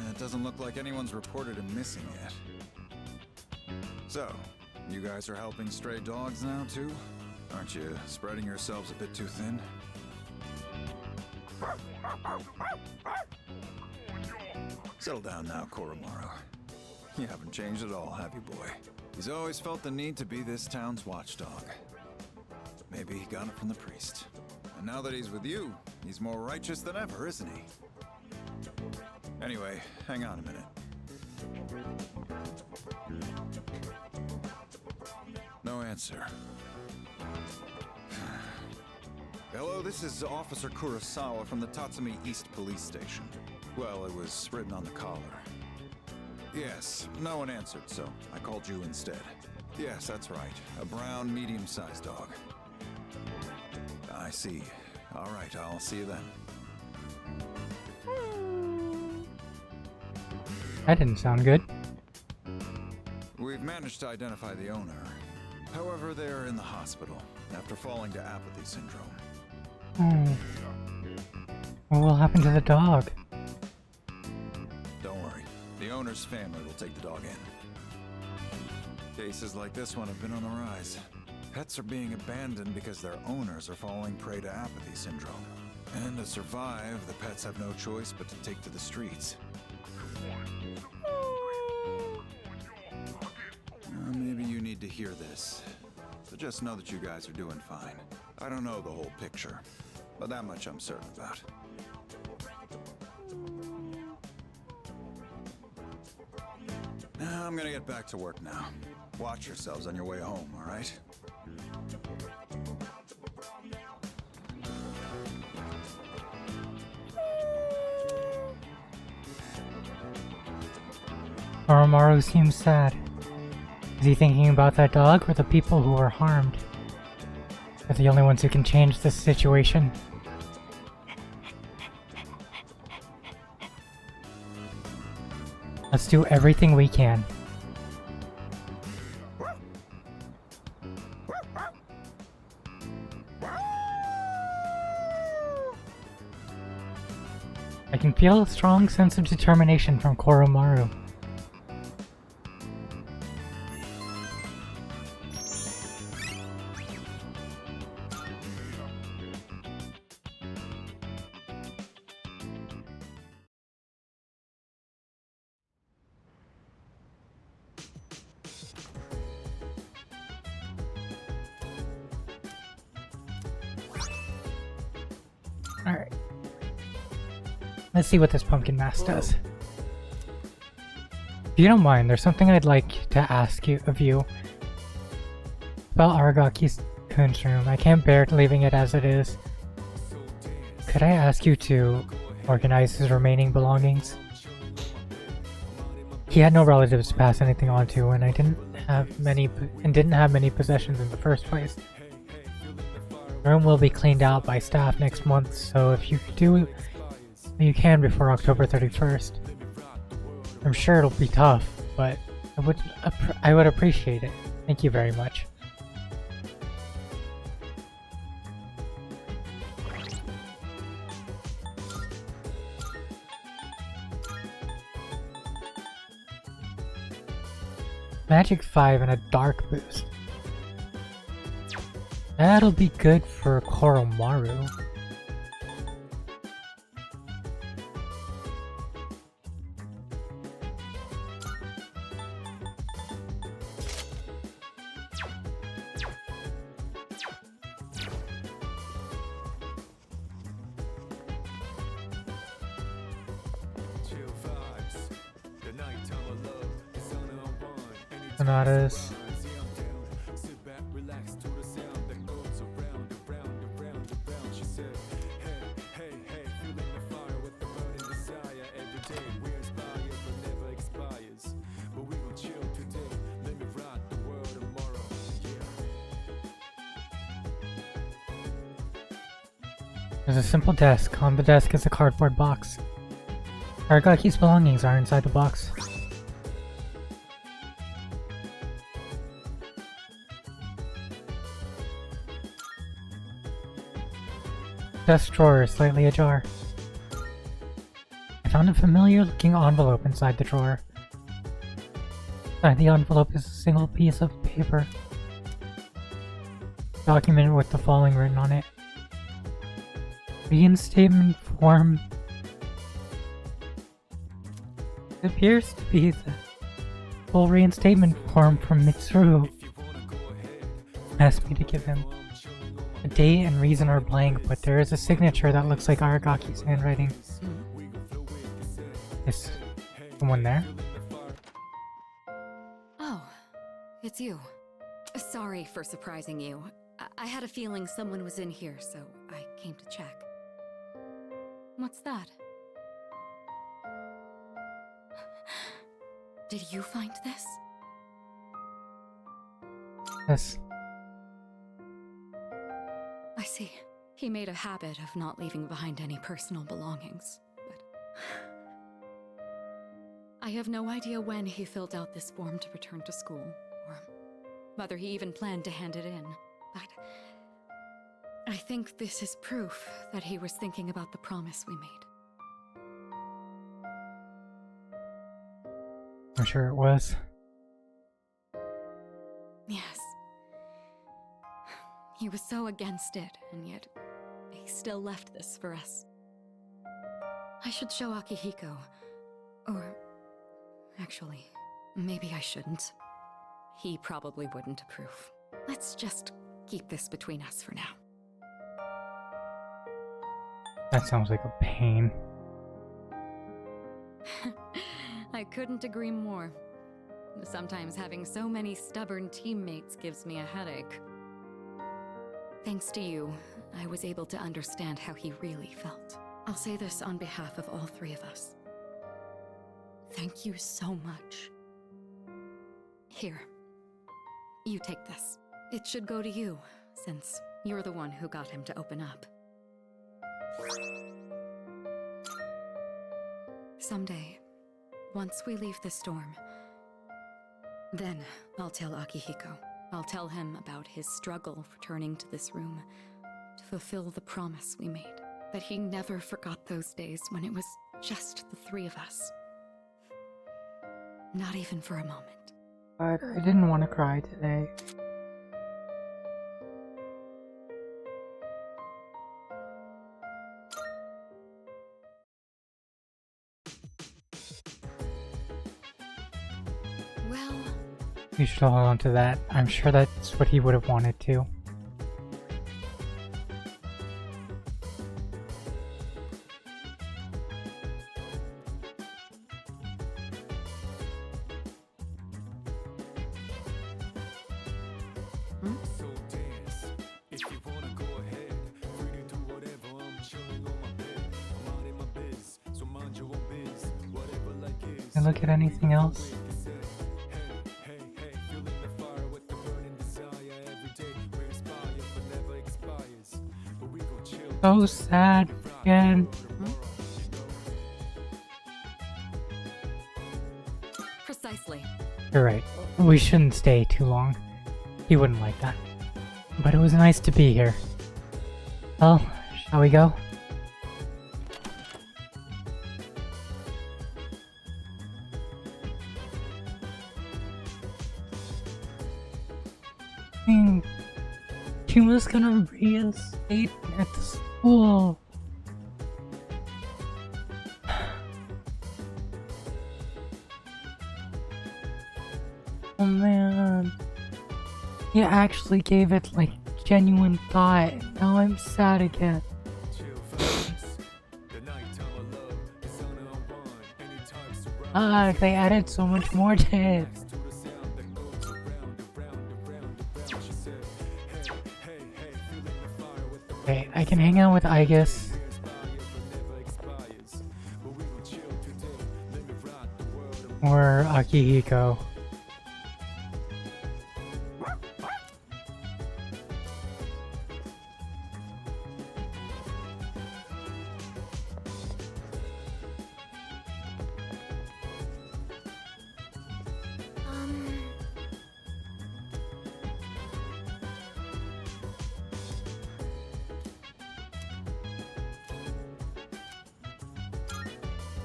[SPEAKER 21] It doesn't look like anyone's reported him missing yet. So, you guys are helping stray dogs now, too? Aren't you spreading yourselves a bit too thin? Settle down now, Koromaru. You haven't changed at all, have you, boy? He's always felt the need to be this town's watchdog. But maybe he got it from the priest. And now that he's with you, he's more righteous than ever, isn't he? Anyway, hang on a minute. No answer. Hello, this is Officer Kurosawa from the Tatsumi East Police Station. Well, it was written on the collar. Yes, no one answered, so I called you instead. Yes, that's right. A brown, medium-sized dog. I see. All right, I'll see you then.
[SPEAKER 3] That didn't sound good.
[SPEAKER 21] We've managed to identify the owner. However, they're in the hospital after falling to apathy syndrome.
[SPEAKER 3] Oh. What will happen to the dog?
[SPEAKER 21] Don't worry. The owner's family will take the dog in. Cases like this one have been on the rise. Pets are being abandoned because their owners are falling prey to apathy syndrome. And to survive, the pets have no choice but to take to the streets. Maybe you need to hear this. But just know that you guys are doing fine. I don't know the whole picture, but that much I'm certain about. I'm gonna get back to work now. Watch yourselves on your way home, all right?
[SPEAKER 3] Oromaru seems sad. Is he thinking about that dog or the people who were harmed? They're the only ones who can change this situation. Let's do everything we can. I can feel a strong sense of determination from Koromaru. Alright. Let's see what this pumpkin mask does. If you don't mind, there's something I'd like to ask of you about Aragaki-kun's room. I can't bear leaving it as it is. Could I ask you to organize his remaining belongings? He had no relatives to pass anything on to, and I didn't have many possessions in the first place. The room will be cleaned out by staff next month, so if you could do what you can before October 31st. I'm sure it'll be tough, but I would appreciate it. Thank you very much. Magic 5 and a dark boost. That'll be good for Koromaru. Sonatas. There's a simple desk. On the desk is a cardboard box. Aragaki's belongings are inside the box. Desk drawer is slightly ajar. I found a familiar looking envelope inside the drawer. Inside the envelope is a single piece of paper. Document with the following written on it. Reinstatement form. It appears to be the full reinstatement form from Mitsuru. Asked me to give him. The date and reason are blank, but there is a signature that looks like Aragaki's handwriting. Is someone there?
[SPEAKER 10] it's you. Sorry for surprising you. I had a feeling someone was in here, so I came to check. What's that? Did you find this?
[SPEAKER 3] Yes.
[SPEAKER 10] I see. He made a habit of not leaving behind any personal belongings, but... I have no idea when he filled out this form to return to school, or whether he even planned to hand it in, but... I think this is proof that he was thinking about the promise we made.
[SPEAKER 3] I'm sure it was.
[SPEAKER 10] Yes. He was so against it, and yet he still left this for us. I should show Akihiko. Or... actually, maybe I shouldn't. He probably wouldn't approve. Let's just keep this between us for now.
[SPEAKER 3] That sounds like a pain.
[SPEAKER 10] I couldn't agree more. Sometimes having so many stubborn teammates gives me a headache. Thanks to you, I was able to understand how he really felt. I'll say this on behalf of all three of us. Thank you so much. Here. You take this. It should go to you, since you're the one who got him to open up. Someday, once we leave the storm, then I'll tell Akihiko. I'll tell him about his struggle returning to this room to fulfill the promise we made. That he never forgot those days when it was just the three of us. Not even for a moment.
[SPEAKER 3] But I didn't want to cry today.
[SPEAKER 10] Well...
[SPEAKER 3] You should hold on to that. I'm sure that's what he would have wanted to.
[SPEAKER 1] So dance, if you wanna go ahead, free to do whatever. I'm chilling on my bed, I'm out in my biz, so mind your own biz, whatever like is.
[SPEAKER 3] Can I look at anything else?
[SPEAKER 1] Hey, feeling the fire with the burning desire. Every day we inspire, but never expires. But we gon' chill.
[SPEAKER 3] So sad again.
[SPEAKER 10] Precisely.
[SPEAKER 3] You're right. We shouldn't stay too long. He wouldn't like that. But it was nice to be here. Well, shall we go? She was gonna reinstate at the school. Oh man. You actually gave it like genuine thought. Now I'm sad again. They added so much more to it. Okay, I can hang out with Aigis. Or Akihiko.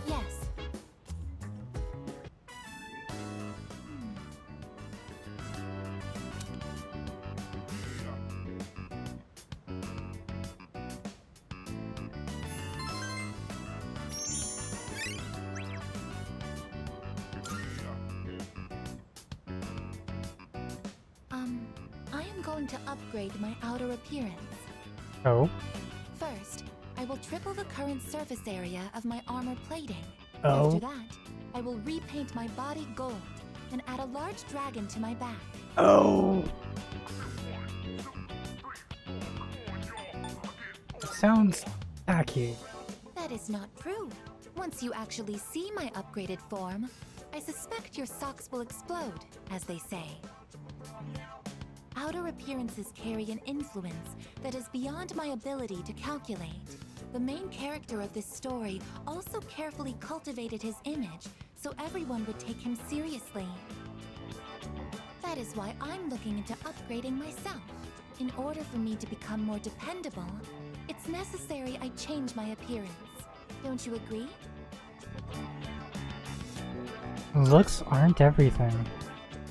[SPEAKER 4] Yes. I am going to upgrade my outer appearance.
[SPEAKER 3] Oh?
[SPEAKER 4] First, I will triple the current surface area of my armor plating.
[SPEAKER 3] Oh.
[SPEAKER 4] After that, I will repaint my body gold and add a large dragon to my back.
[SPEAKER 3] Oh. It sounds tacky.
[SPEAKER 20] That is not true. Once you actually see my upgraded form, I suspect your socks will explode, as they say. Outer appearances carry an influence that is beyond my ability to calculate. The main character of this story also carefully cultivated his image so everyone would take him seriously. That is why I'm looking into upgrading myself. In order for me to become more dependable, it's necessary I change my appearance. Don't you agree?
[SPEAKER 3] Looks aren't everything.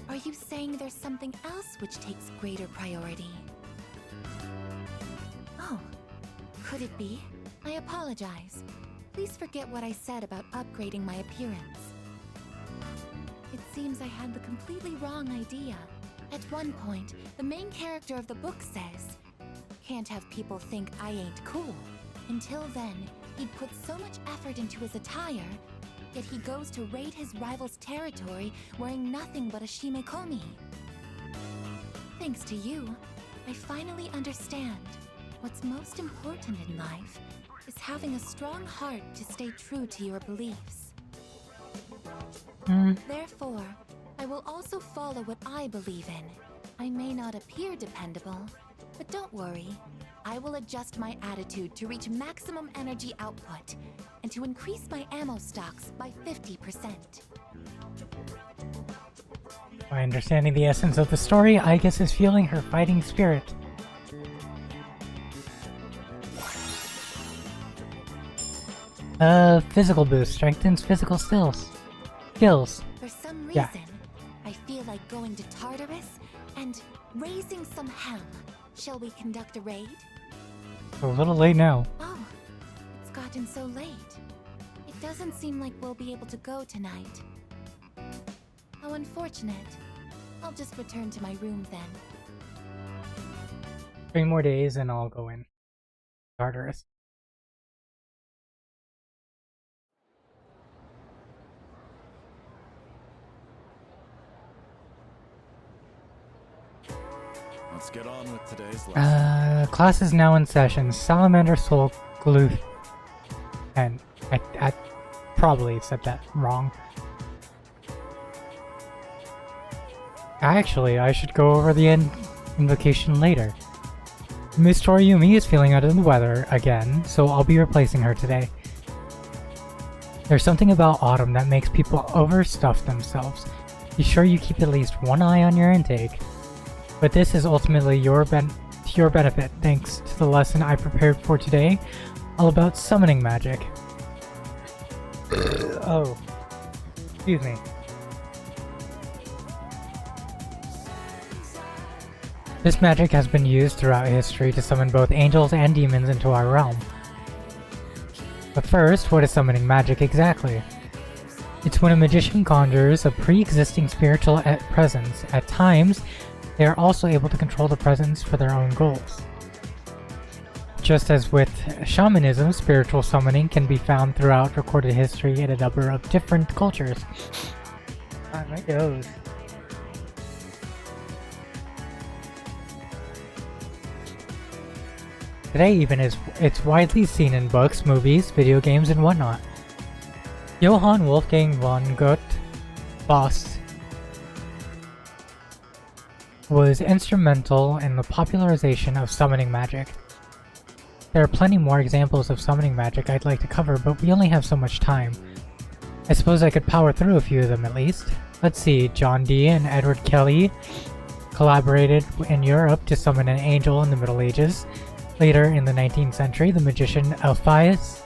[SPEAKER 20] Are you saying there's something else which takes greater priority? Oh, could it be? I apologize. Please forget what I said about upgrading my appearance. It seems I had the completely wrong idea. At one point, the main character of the book says, "Can't have people think I ain't cool." Until then, he'd put so much effort into his attire, yet he goes to raid his rival's territory wearing nothing but a shimekomi. Thanks to you, I finally understand. What's most important in life is having a strong heart to stay true to your beliefs. Therefore, I will also follow what I believe in. I may not appear dependable, but don't worry. I will adjust my attitude to reach maximum energy output and to increase my ammo stocks by 50%.
[SPEAKER 3] By understanding the essence of the story, Aigis is feeling her fighting spirit. Physical boost strengthens physical skills.
[SPEAKER 20] For some reason, I feel like going to Tartarus and raising some hell. Shall we conduct a raid?
[SPEAKER 3] A little late now.
[SPEAKER 20] Oh, it's gotten so late. It doesn't seem like we'll be able to go tonight. How unfortunate. I'll just return to my room then.
[SPEAKER 3] 3 more days and I'll go in. Tartarus.
[SPEAKER 21] Let's get on with today's lesson.
[SPEAKER 3] Class is now in session. Salamander Soul Glue. And I probably said that wrong. Actually, I should go over the invocation later. Miss Toriumi is feeling under the weather again, so I'll be replacing her today. There's something about autumn that makes people overstuff themselves. Be sure you keep at least one eye on your intake. But this is ultimately to your benefit, thanks to the lesson I prepared for today, all about summoning magic. Oh. Excuse me. This magic has been used throughout history to summon both angels and demons into our realm. But first, what is summoning magic exactly? It's when a magician conjures a pre-existing spiritual presence. At times, they are also able to control the presence for their own goals. Just as with shamanism, spiritual summoning can be found throughout recorded history in a number of different cultures. God, my nose. Today even it's widely seen in books, movies, video games, and whatnot. Johann Wolfgang von Goethe Faust was instrumental in the popularization of summoning magic. There are plenty more examples of summoning magic I'd like to cover, but we only have so much time. I suppose I could power through a few of them at least. Let's see, John Dee and Edward Kelly collaborated in Europe to summon an angel in the Middle Ages. Later in the 19th century, the magician Eliphas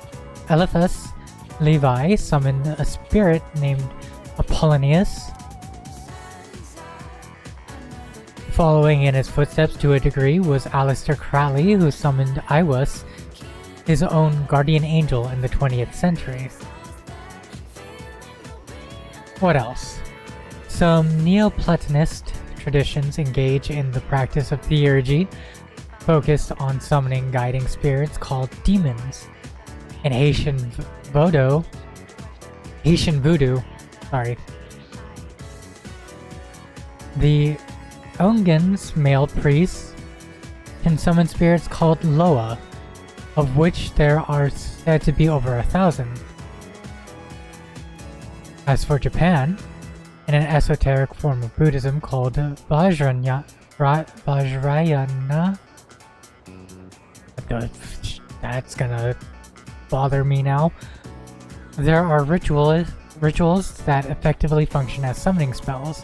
[SPEAKER 3] Levi summoned a spirit named Apollonius. Following in his footsteps to a degree was Aleister Crowley, who summoned Iwas, his own guardian angel in the 20th century. What else? Some Neoplatonist traditions engage in the practice of theurgy, focused on summoning guiding spirits called demons. In Haitian voodoo, the Ongen's male priests can summon spirits called Loa, of which there are said to be over 1,000. As for Japan, in an esoteric form of Buddhism called Vajrayana, that's gonna bother me now. There are rituals that effectively function as summoning spells.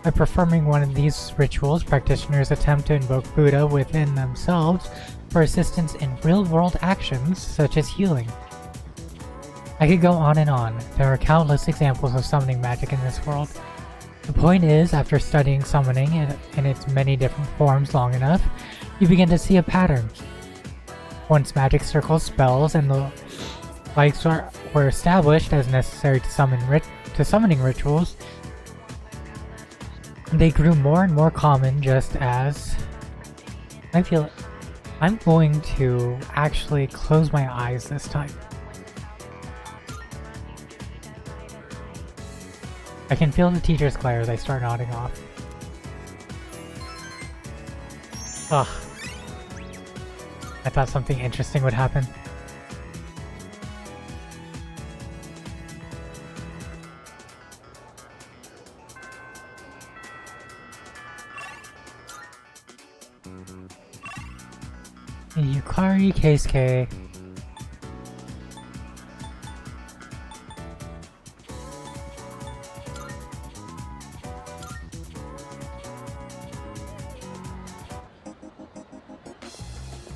[SPEAKER 3] By performing one of these rituals, practitioners attempt to invoke Buddha within themselves for assistance in real-world actions such as healing. I could go on and on. There are countless examples of summoning magic in this world. The point is, after studying summoning in its many different forms long enough, you begin to see a pattern. Once magic circles, spells, and the likes were established as necessary to summoning rituals, they grew more and more common just as... I feel... I'm going to actually close my eyes this time. I can feel the teacher's glare as I start nodding off. Ugh. I thought something interesting would happen. Yukari Keisuke.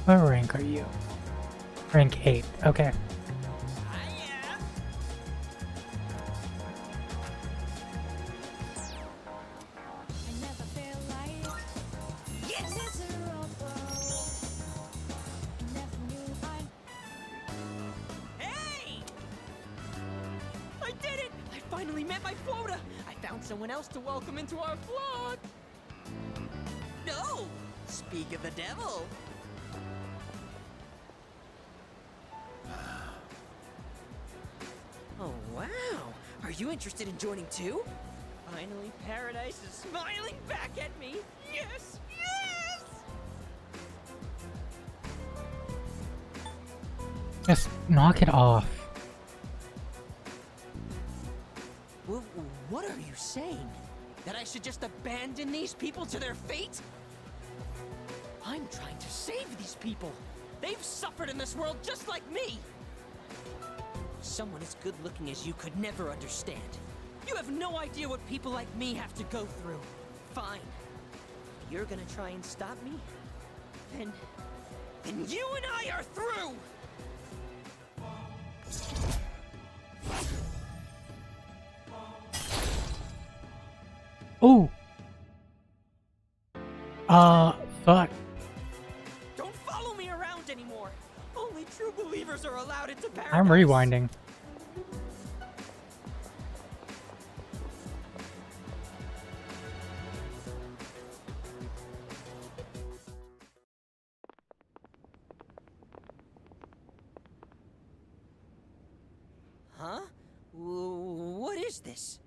[SPEAKER 3] What rank are you? Rank 8, okay.
[SPEAKER 11] To welcome into our vlog. No, speak of the devil. Oh wow, are you interested in joining too? Finally, paradise is smiling back at me. Yes, yes.
[SPEAKER 3] Just knock it off.
[SPEAKER 11] What are you saying? That I should just abandon these people to their fate? I'm trying to save these people. They've suffered in this world just like me. Someone as good looking as you could never understand. You have no idea what people like me have to go through. Fine. You're gonna try and stop me? Then you and I are through!
[SPEAKER 3] Oh! Fuck.
[SPEAKER 11] Don't follow me around anymore! Only true believers are allowed into paradise!
[SPEAKER 3] I'm rewinding.
[SPEAKER 11] Huh? What is this?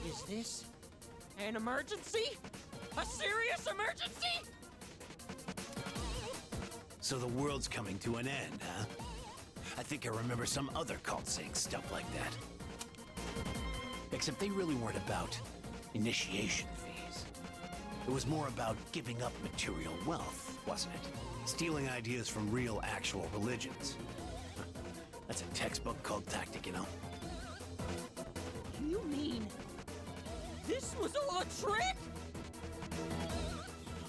[SPEAKER 11] Is this an emergency? A serious emergency?
[SPEAKER 2] So the world's coming to an end, huh? I think I remember some other cult saying stuff like that. Except they really weren't about initiation fees. It was more about giving up material wealth, wasn't it? Stealing ideas from real, actual religions. That's a textbook cult tactic, you know?
[SPEAKER 11] You mean this was all a trick?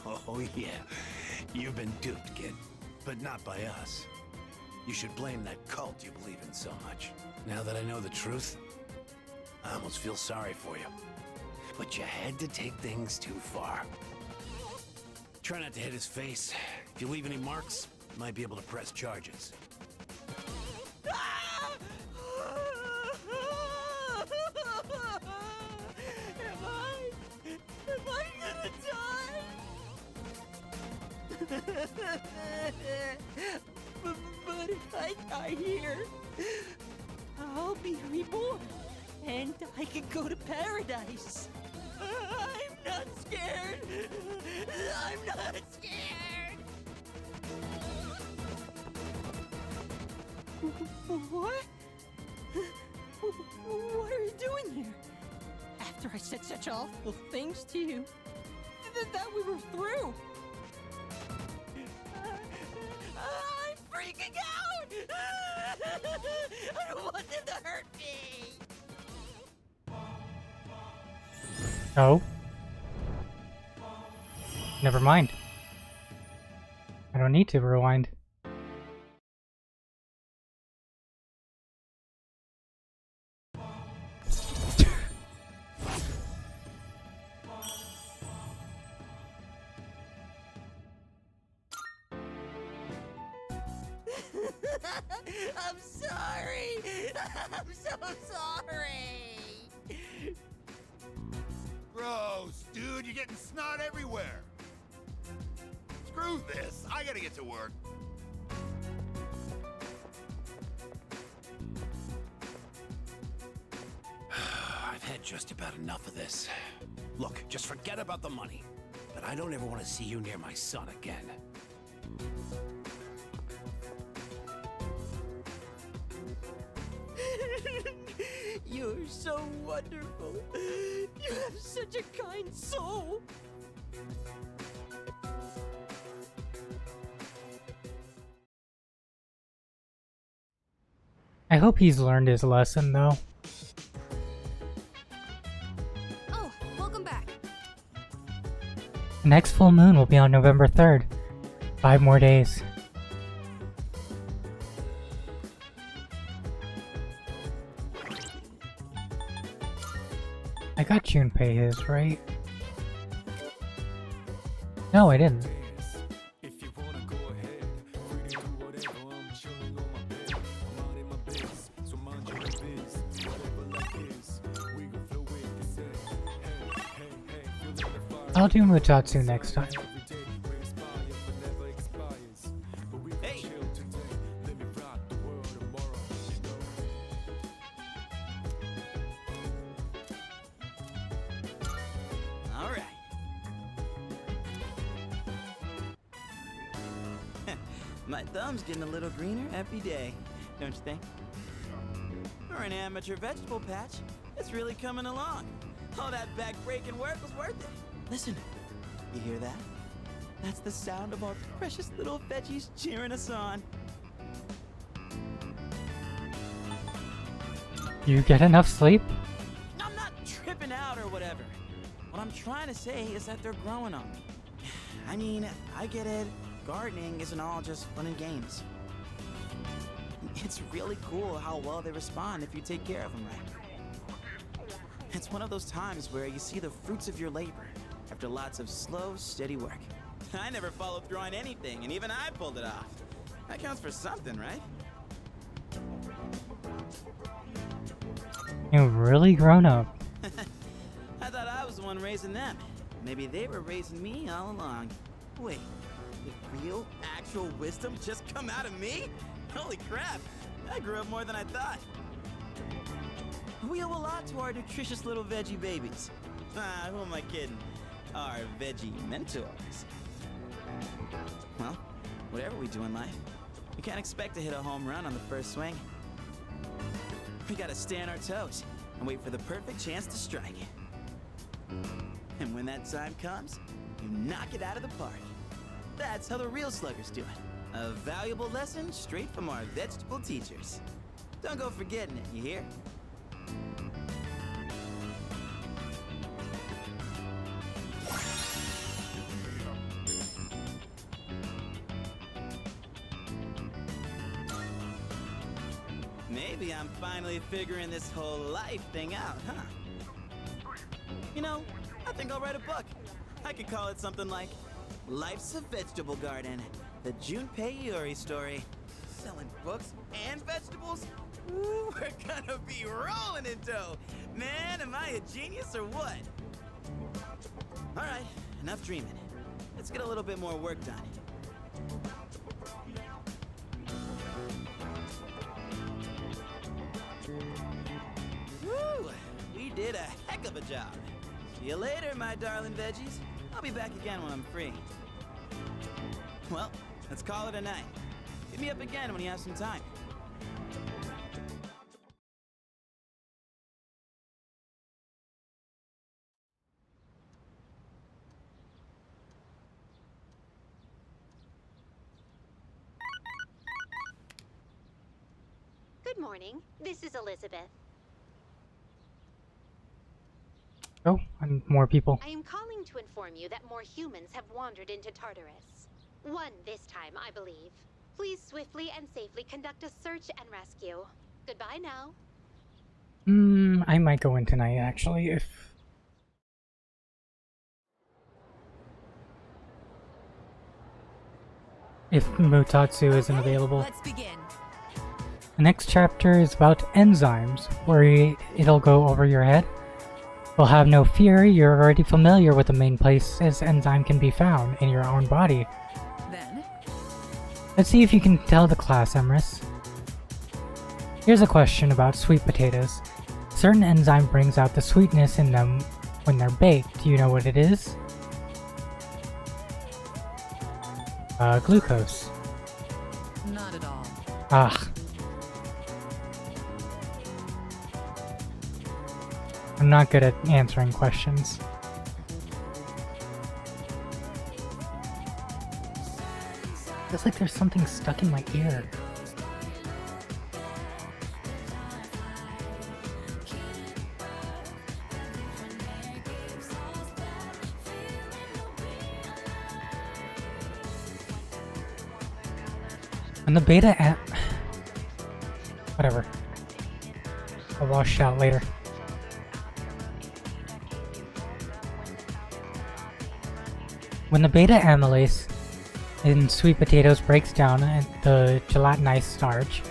[SPEAKER 2] Oh yeah, you've been duped, kid. But not by us. You should blame that cult you believe in so much. Now that I know the truth, I almost feel sorry for you. But you had to take things too far. Try not to hit his face. If you leave any marks, you might be able to press charges.
[SPEAKER 11] Am I gonna die? But if I die here, I'll be reborn, and I can go to paradise. scared! What? What are you doing here? After I said such awful things to you, that we were through. I'm freaking out! I don't want them to hurt me!
[SPEAKER 3] Oh. Never mind. I don't need to rewind.
[SPEAKER 11] I'm sorry! I'm so sorry!
[SPEAKER 16] Gross, dude, you're getting snot everywhere. Screw this, I gotta get to work.
[SPEAKER 2] I've had just about enough of this. Look, just forget about the money. But I don't ever want to see you near my son again.
[SPEAKER 11] You're so wonderful. You have such a kind soul.
[SPEAKER 3] I hope he's learned his lesson, though.
[SPEAKER 8] Oh, welcome back.
[SPEAKER 3] The next full moon will be on November 3rd. 5 more days. I got Junpei his, right? No, I didn't. I'll do Mutatsu next time.
[SPEAKER 6] All right. My thumb's getting a little greener every day, don't you think? For an amateur vegetable patch, it's really coming along. All that back-breaking work was worth it. Listen, you hear that? That's the sound of our precious little veggies cheering us on.
[SPEAKER 3] You get enough sleep?
[SPEAKER 6] I'm not tripping out or whatever. What I'm trying to say is that they're growing on me. I mean, I get it. Gardening isn't all just fun and games. It's really cool how well they respond if you take care of them right. It's one of those times where you see the fruits of your labor after lots of slow, steady work. I never followed through on anything, and even I pulled it off. That counts for something, right?
[SPEAKER 3] You've really grown up.
[SPEAKER 6] I thought I was the one raising them. Maybe they were raising me all along. Wait, did real, actual wisdom just come out of me? Holy crap, I grew up more than I thought. We owe a lot to our nutritious little veggie babies. Who am I kidding? Our veggie mentors. Well, whatever we do in life, we can't expect to hit a home run on the first swing. We gotta stay on our toes and wait for the perfect chance to strike. And when that time comes, you knock it out of the park. That's how the real sluggers do it. A valuable lesson straight from our vegetable teachers. Don't go forgetting it, you hear? Maybe I'm finally figuring this whole life thing out, huh? You know, I think I'll write a book. I could call it something like Life's a Vegetable Garden, the Junpei Iori story. Selling books and vegetables? Ooh, we're gonna be rolling in dough. Man, am I a genius or what? All right, enough dreaming. Let's get a little bit more work done. Woo! We did a heck of a job. See you later, my darling veggies. I'll be back again when I'm free. Well, let's call it a night. Hit me up again when you have some time.
[SPEAKER 13] Good morning. This is Elizabeth.
[SPEAKER 3] Oh, and more people.
[SPEAKER 13] I am calling to inform you that more humans have wandered into Tartarus. One this time, I believe. Please swiftly and safely conduct a search and rescue. Goodbye now.
[SPEAKER 3] I might go in tonight, actually, if Mutatsu isn't available.
[SPEAKER 22] Let's begin.
[SPEAKER 3] The next chapter is about enzymes, where it'll go over your head. Well, have no fear, you're already familiar with the main places enzyme can be found in your own body.
[SPEAKER 22] Then?
[SPEAKER 3] Let's see if you can tell the class, Emrys. Here's a question about sweet potatoes. Certain enzyme brings out the sweetness in them when they're baked. Do you know what it is? Glucose.
[SPEAKER 22] Not at all.
[SPEAKER 3] Ah. I'm not good at answering questions. Feels like there's something stuck in my ear. And the beta app... Whatever. I'll wash it out later. When the beta amylase in sweet potatoes breaks down and the gelatinized starch,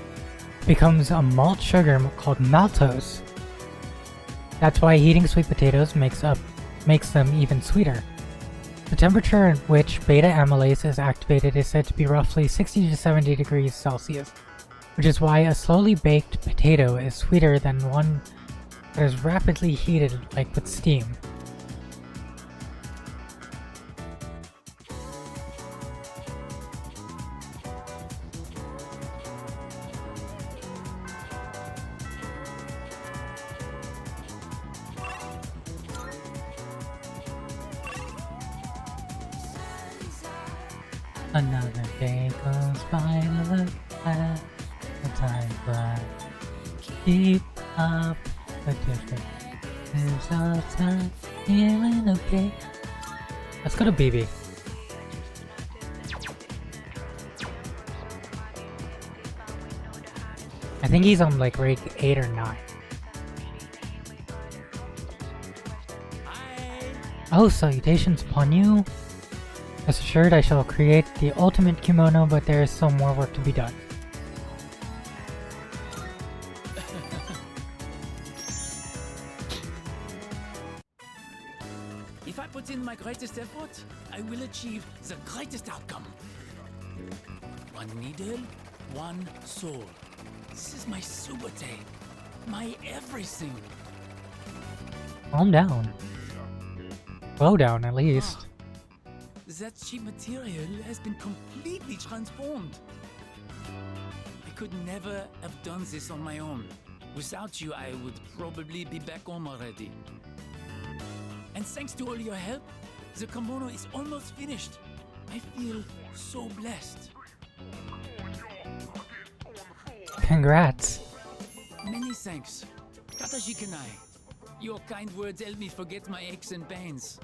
[SPEAKER 3] it becomes a malt sugar called maltose. That's why heating sweet potatoes makes them even sweeter. The temperature at which beta amylase is activated is said to be roughly 60 to 70 degrees Celsius, which is why a slowly baked potato is sweeter than one that is rapidly heated like with steam. Another day goes by, look at the time fly. Keep up the difference. There's all time, feeling okay. Let's go to BB. I think he's on like rate 8 or 9. Oh, salutations upon you. As assured, I shall create the ultimate kimono, but there is still more work to be done.
[SPEAKER 23] If I put in my greatest effort, I will achieve the greatest outcome. One needle, one soul. This is my Subate, my everything.
[SPEAKER 3] Calm down. Slow down, at least.
[SPEAKER 23] That cheap material has been completely transformed. I could never have done this on my own. Without you, I would probably be back home already. And thanks to all your help, the kimono is almost finished. I feel so blessed.
[SPEAKER 3] Congrats.
[SPEAKER 23] Many thanks. Kataji Kanai. Your kind words help me forget my aches and pains.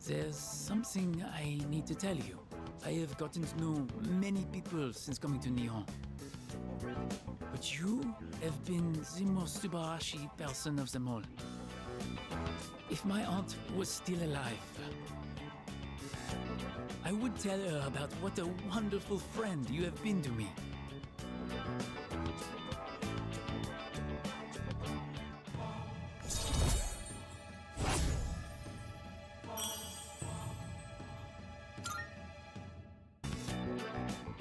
[SPEAKER 23] There's something I need to tell you. I have gotten to know many people since coming to Nihon. But you have been the most Subarashi person of them all. If my aunt was still alive, I would tell her about what a wonderful friend you have been to me.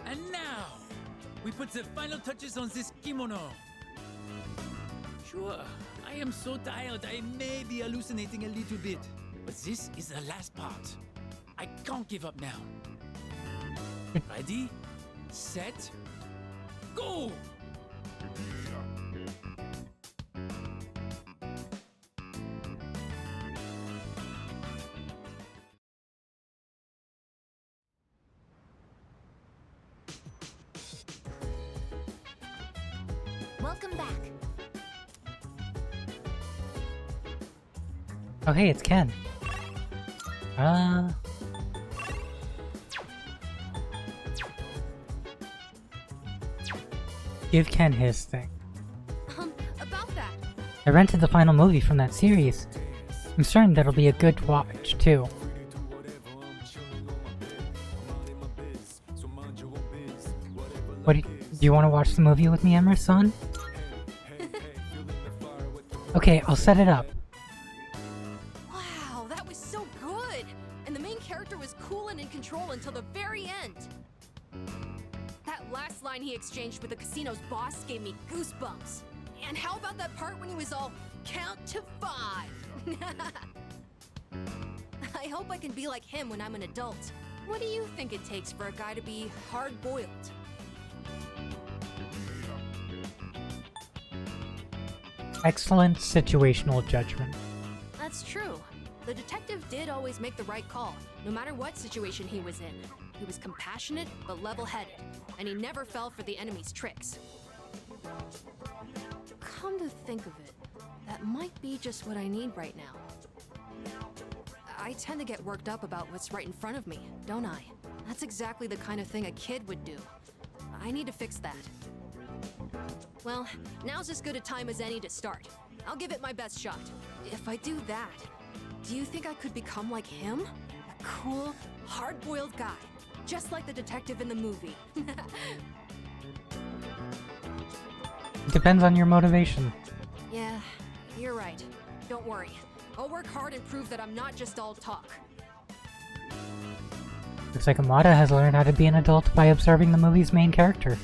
[SPEAKER 23] And now, we put the final touches on this kimono. Sure, I am so tired I may be hallucinating a little bit. But this is the last part. I can't give up now. Ready, set, go!
[SPEAKER 9] Welcome back.
[SPEAKER 3] Oh hey, it's Ken. Give Ken his thing.
[SPEAKER 8] About that.
[SPEAKER 3] I rented the final movie from that series. I'm certain that'll be a good watch, too. Do you want to watch the movie with me, Emerson? Okay, I'll set it up.
[SPEAKER 8] Wow, that was so good! And the main character was cool and in control until the very end. That last line he exchanged with the casino's boss gave me goosebumps. And how about that part when he was all, count to 5? I hope I can be like him when I'm an adult. What do you think it takes for a guy to be hard-boiled?
[SPEAKER 3] Excellent situational judgment.
[SPEAKER 8] That's true. The detective did always make the right call, no matter what situation he was in. He was compassionate, but level-headed, and he never fell for the enemy's tricks. Come to think of it, that might be just what I need right now. I tend to get worked up about what's right in front of me, don't I? That's exactly the kind of thing a kid would do. I need to fix that. Well, now's as good a time as any to start. I'll give it my best shot. If I do that, do you think I could become like him? A cool, hard-boiled guy, just like the detective in the movie.
[SPEAKER 3] It depends on your motivation.
[SPEAKER 8] Yeah, you're right. Don't worry. I'll work hard and prove that I'm not just all talk.
[SPEAKER 3] Looks like Amada has learned how to be an adult by observing the movie's main character.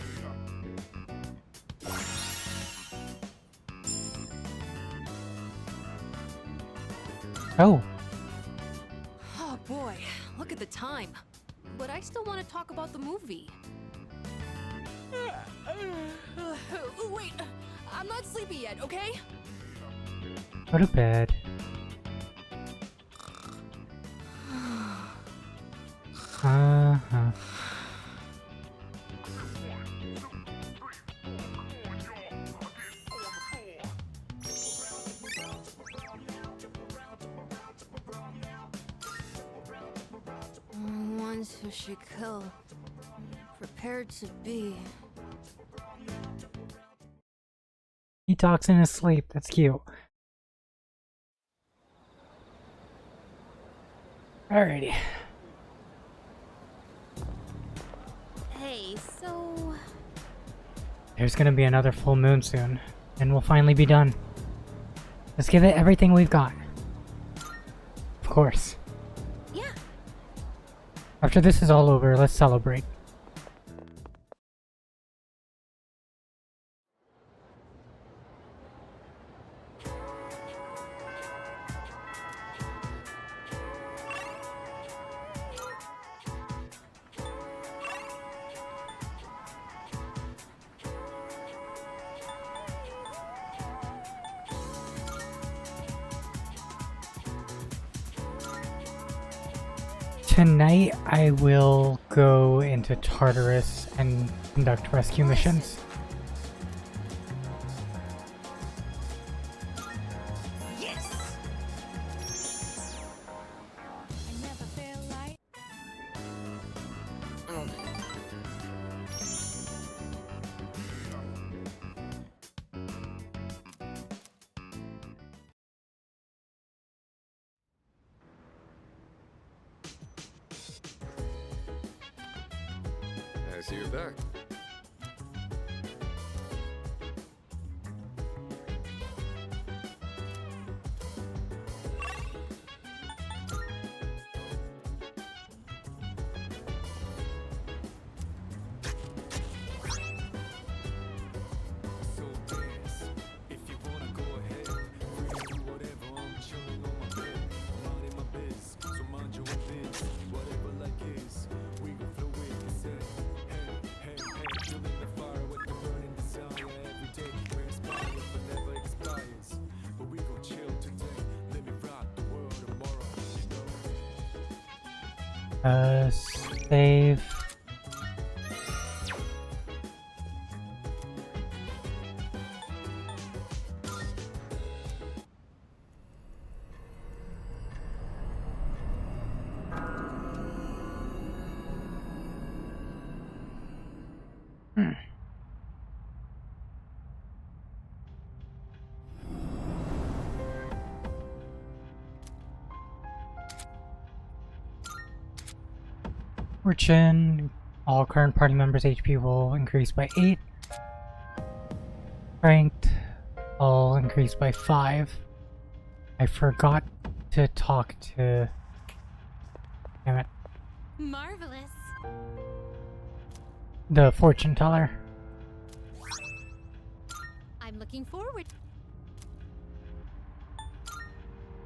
[SPEAKER 3] Oh.
[SPEAKER 8] Oh boy, look at the time. But I still want to talk about the movie. Wait, I'm not sleepy yet, okay?
[SPEAKER 3] Go to bed.
[SPEAKER 8] Ones who she kill, prepared to be.
[SPEAKER 3] He talks in his sleep. That's cute. Alrighty.
[SPEAKER 9] Hey, so...
[SPEAKER 3] There's gonna be another full moon soon, and we'll finally be done. Let's give it everything we've got. Of course.
[SPEAKER 9] Yeah.
[SPEAKER 3] After this is all over, let's celebrate. Tonight, I will go into Tartarus and conduct rescue missions.
[SPEAKER 11] Yes!
[SPEAKER 7] I see you're back.
[SPEAKER 3] Save. Fortune. All current party members' HP will increase by 8. Ranked. All increase by 5. I forgot to talk to... Damn it.
[SPEAKER 9] Marvelous.
[SPEAKER 3] The fortune teller.
[SPEAKER 9] I'm looking forward.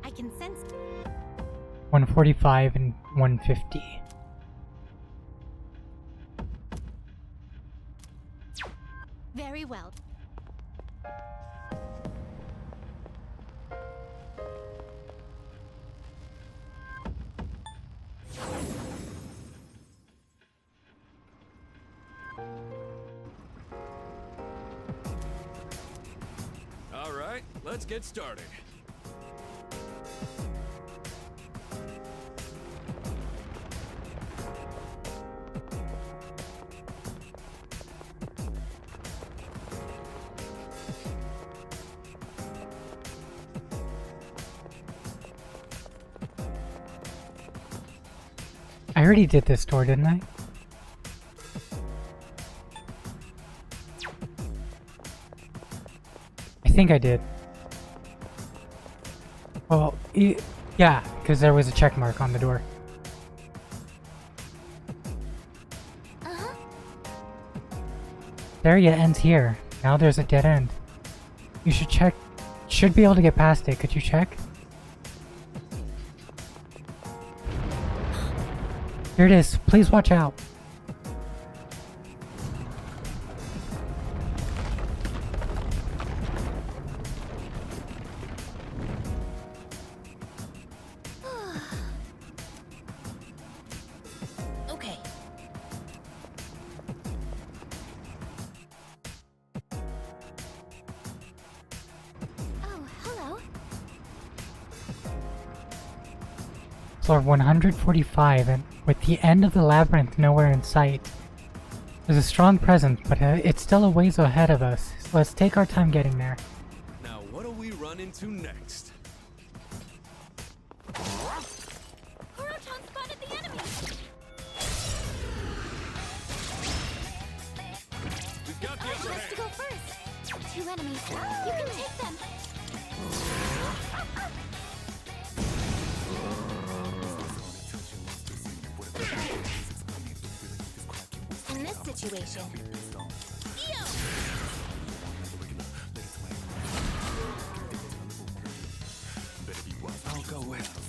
[SPEAKER 9] I can sense
[SPEAKER 3] 145 and 150.
[SPEAKER 9] very well.
[SPEAKER 7] All right, let's get started.
[SPEAKER 3] I already did this door, didn't I? I think I did. Well, yeah, because there was a check mark on the door. The area ends here. Now there's a dead end. You should check. Should be able to get past it. Could you check? Here it is. Please watch out.
[SPEAKER 9] Okay. Oh, hello.
[SPEAKER 3] Floor 145, and with the end of the labyrinth nowhere in sight. There's a strong presence, but it's still a ways ahead of us, so let's take our time getting there.
[SPEAKER 7] Now, what do we run into next?
[SPEAKER 9] Horotron spotted the enemy!
[SPEAKER 7] We've got the upper
[SPEAKER 9] Let's
[SPEAKER 7] hand.
[SPEAKER 9] go first. 2 enemies. You can take them. In this situation,
[SPEAKER 1] I'll go with.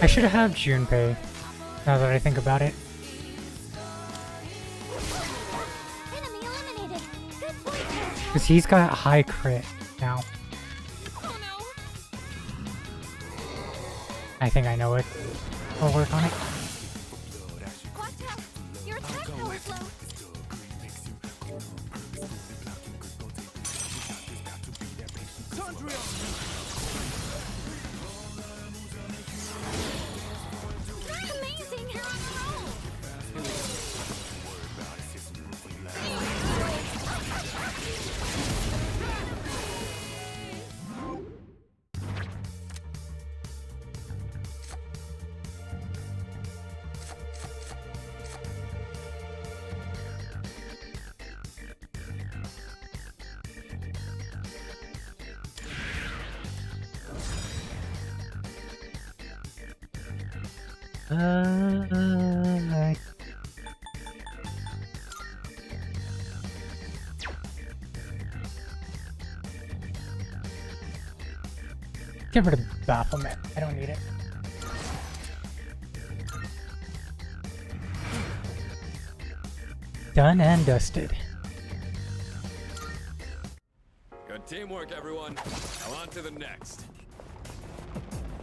[SPEAKER 3] I should have Junpei, now that I think about it.
[SPEAKER 9] enemy eliminated. Good boy.
[SPEAKER 3] Because he's got high crit now. I think I know it. I'll work on it.
[SPEAKER 9] Watch out. Your attack power is low. Amazing. You're on a roll.
[SPEAKER 3] I Get rid of Baphomet. I don't need it. Done and dusted.
[SPEAKER 7] Good teamwork, everyone. Now on to the next.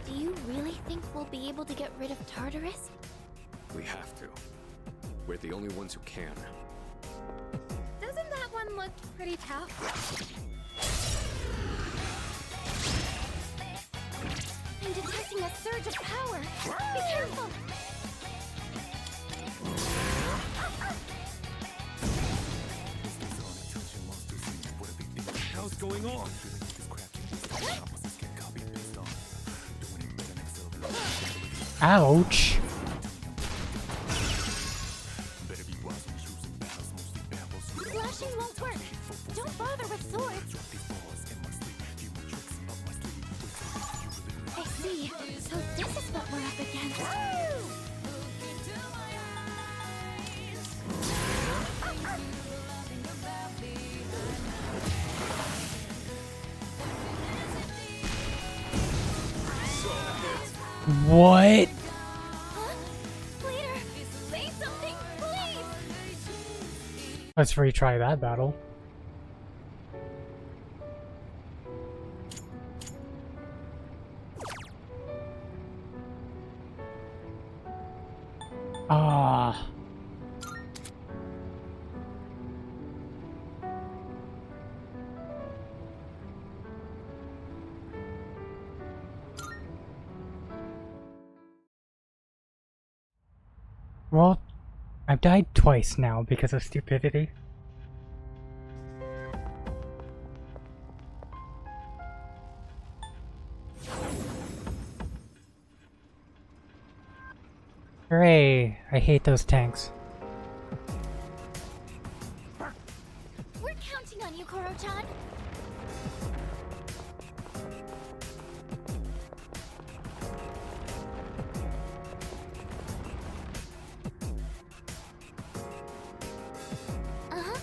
[SPEAKER 9] Do you really think we'll be able to get rid of Tartarus?
[SPEAKER 7] We have to. We're the only ones who can.
[SPEAKER 9] Doesn't that one look pretty tough? I'm detecting a surge of power. Be careful!
[SPEAKER 1] How's going on?
[SPEAKER 3] Ouch!
[SPEAKER 9] Slashing won't work. Don't bother with swords. I see. So this is what we're up against.
[SPEAKER 3] What?
[SPEAKER 9] Leader, say something, please.
[SPEAKER 3] Let's retry that battle. Ah. Well, I've died twice now because of stupidity. Hooray! I hate those tanks.
[SPEAKER 9] We're counting on you, Koro-chan. Uh-huh.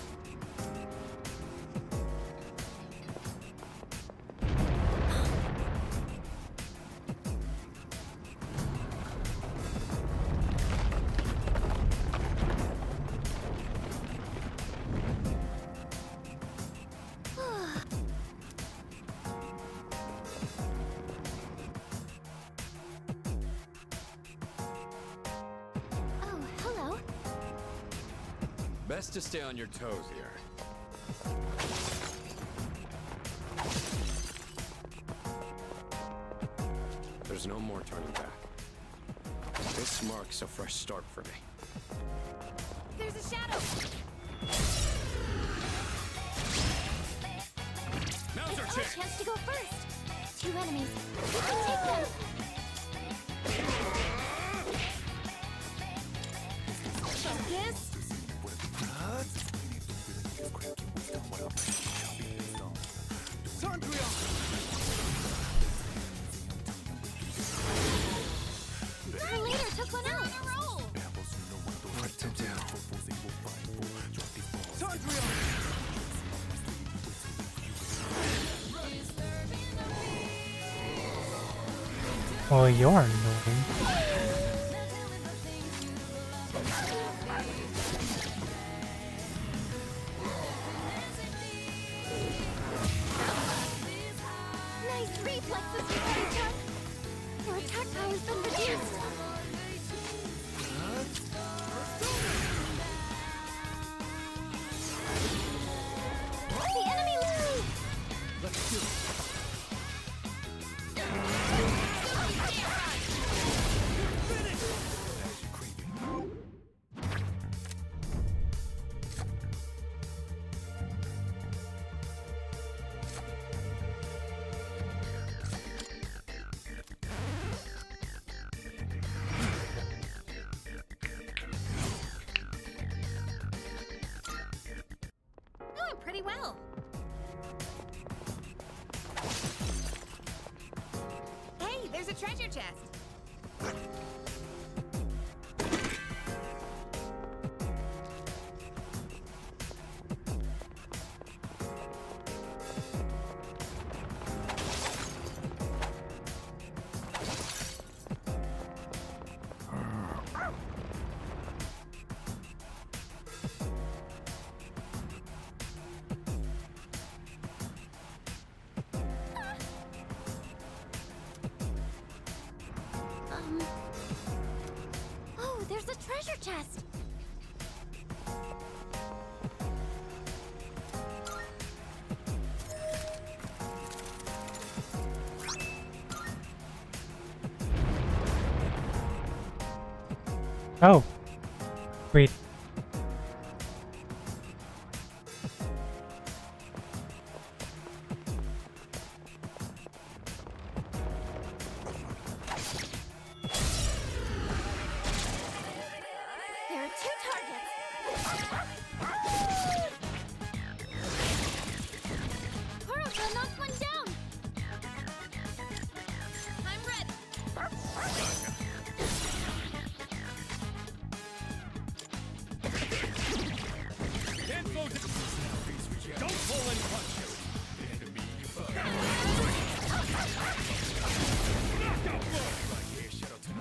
[SPEAKER 9] Oh, hello.
[SPEAKER 7] Best to stay on your toes here. There's no more turning back. This marks a fresh start for me.
[SPEAKER 9] There's a shadow.
[SPEAKER 7] Now's
[SPEAKER 9] It's
[SPEAKER 7] our
[SPEAKER 9] our
[SPEAKER 7] chance!
[SPEAKER 9] chance to go first. Two enemies. We can take them. Focus. Our leader took one out.
[SPEAKER 7] Put them down.
[SPEAKER 3] Well, you're annoying.
[SPEAKER 9] Nice reflexes, Koro-chan. Your attack power's been reduced. The enemy lead!
[SPEAKER 1] Let's do it.
[SPEAKER 9] Doing pretty well. Hey, there's a treasure chest. chest.
[SPEAKER 3] Oh. Wait.
[SPEAKER 9] There are 2 targets. Haruka knocked one down. I'm ready.
[SPEAKER 1] Don't pull any punches. Enemy knockout blow. Right here, Shadowton.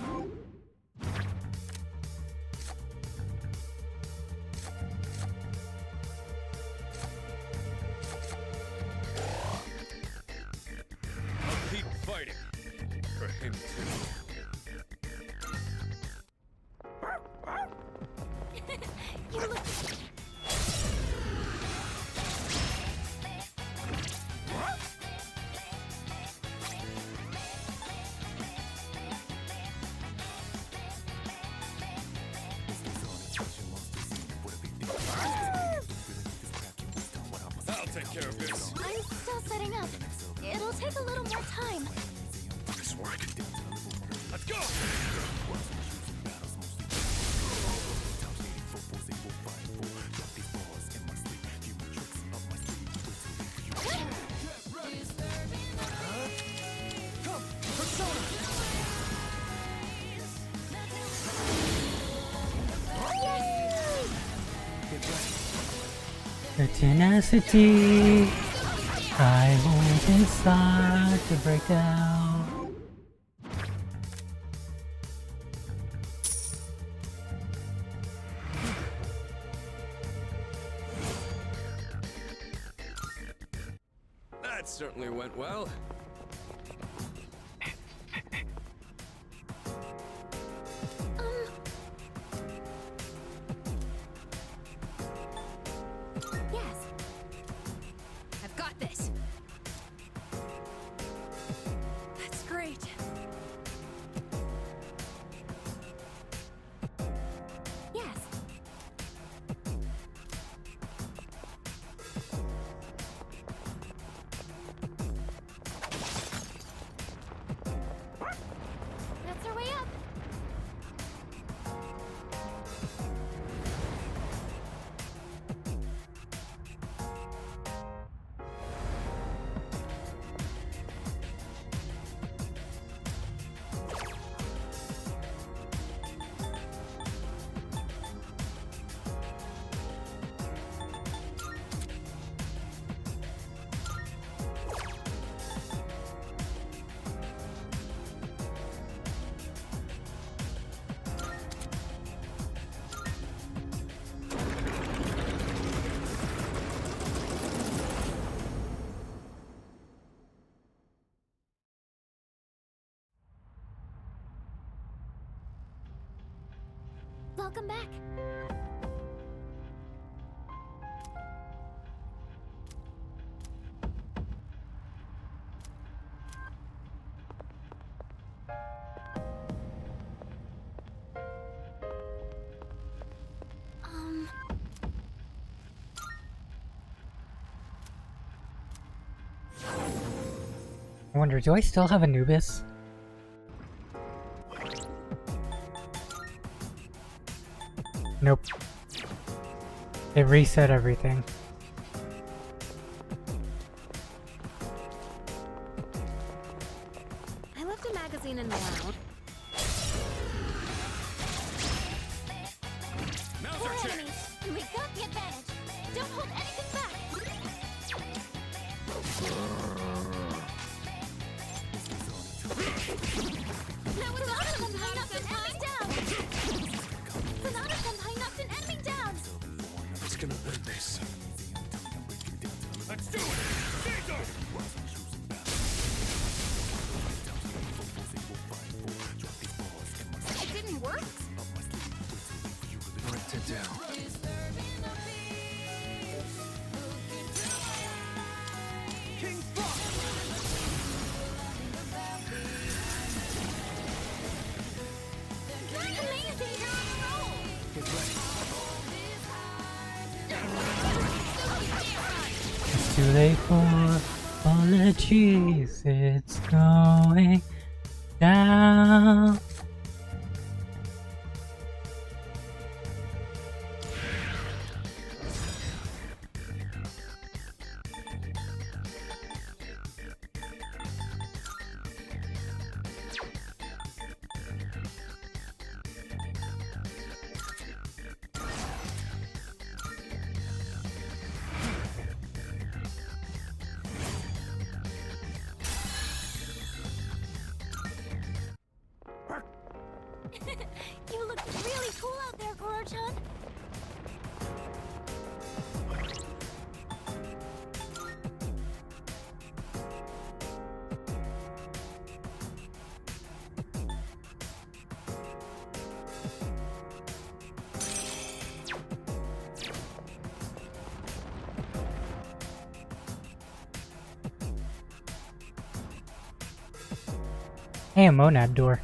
[SPEAKER 1] I'll keep fighting for him too.
[SPEAKER 9] You look.
[SPEAKER 1] I'll take care of this.
[SPEAKER 9] I'm still setting up. It'll take a little more time.
[SPEAKER 1] This work. Let's go!
[SPEAKER 3] The tenacity I hold inside to break down.
[SPEAKER 7] That certainly went well.
[SPEAKER 9] Yes.
[SPEAKER 8] I've got this. That's great.
[SPEAKER 9] Yes. That's our way up. Welcome back.
[SPEAKER 3] I wonder, do I still have Anubis? Nope. It reset everything.
[SPEAKER 9] I left a magazine in the lounge.
[SPEAKER 1] Now's
[SPEAKER 9] We're
[SPEAKER 1] our chance.
[SPEAKER 9] enemies, and we got the advantage. Don't hold anything back. Now with Sonata-senpai knocked an enemy down! Sonata-senpai knocked an enemy down!
[SPEAKER 1] It's gonna win this. Let's do it! Caesar!
[SPEAKER 9] It didn't work?
[SPEAKER 1] Sit down. King
[SPEAKER 3] It's too late for apologies. It's going down.
[SPEAKER 9] You look really cool out there, Goro-chan.
[SPEAKER 3] Hey, a monad door.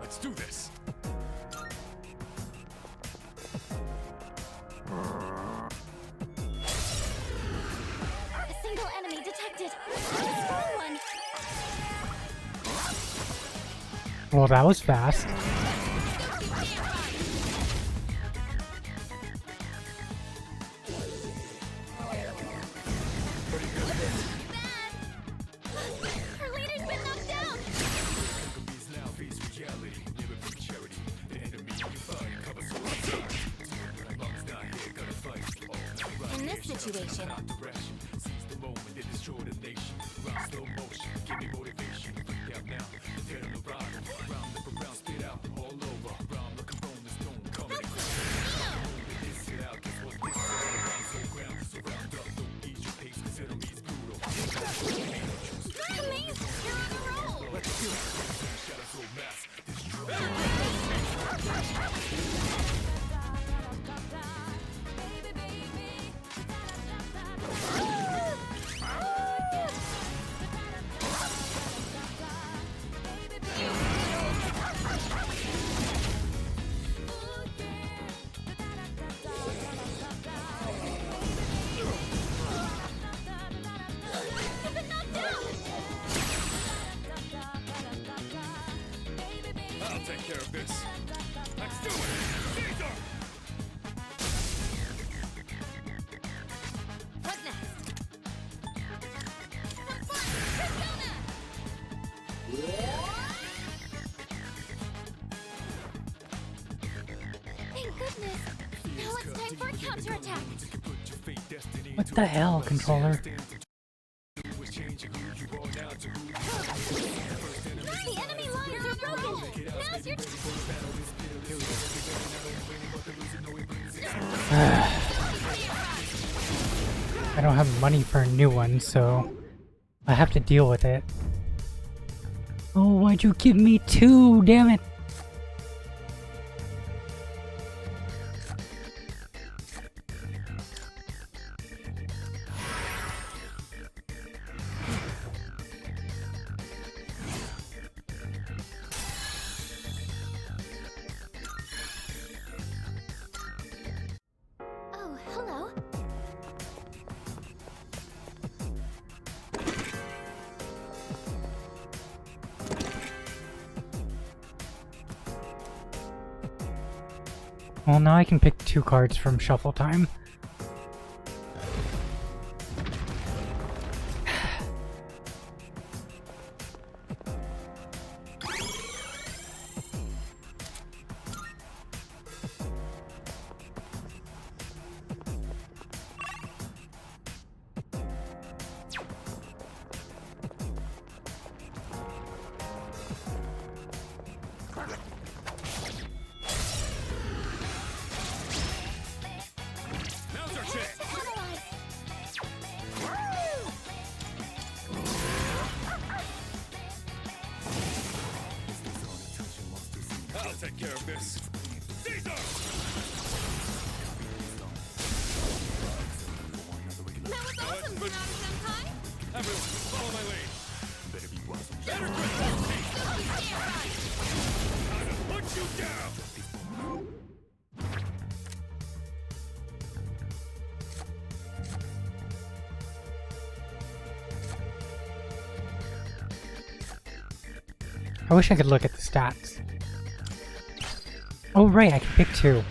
[SPEAKER 1] Let's do this.
[SPEAKER 9] A single enemy detected. A strong one.
[SPEAKER 3] Well, that was fast.
[SPEAKER 9] Her leader's been knocked down. In this situation, amazing! You're on a roll! You've been knocked down!
[SPEAKER 1] I'll take care of this. Let's do it! Caesar!
[SPEAKER 9] What next? Have fun! Persona! Thank goodness! Now it's time for a counterattack!
[SPEAKER 3] What the hell, controller?
[SPEAKER 9] The enemy lines are broken! Now's your
[SPEAKER 3] I don't have money for a new one, so I have to deal with it. Oh, why'd you give me two? Damn it!
[SPEAKER 9] Oh, hello.
[SPEAKER 3] Well, now I can pick two cards from Shuffle Time.
[SPEAKER 12] care of this. Caesar!
[SPEAKER 15] That was awesome, Sonata-senpai!
[SPEAKER 12] Everyone, follow my lead. Better put you down!
[SPEAKER 3] I wish I could look at the stats. Oh right, I can pick 2.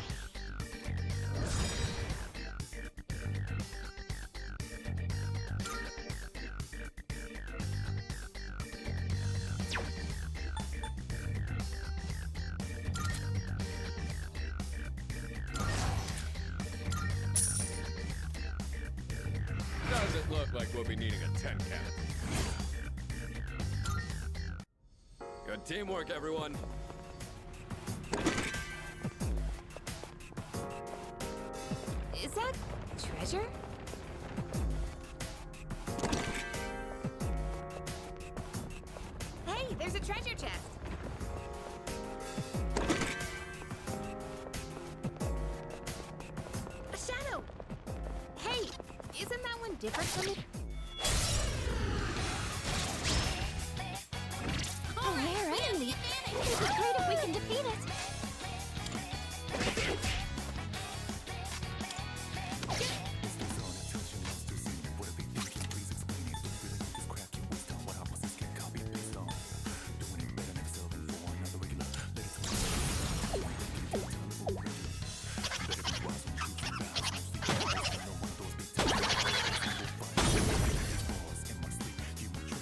[SPEAKER 7] Doesn't look like we'll be needing a 10 count. Good teamwork, everyone.
[SPEAKER 15] Is that treasure? Hey, there's a treasure chest. A shadow. Hey, isn't that one different from it?
[SPEAKER 9] A rare enemy. It'd be great if we can defeat it.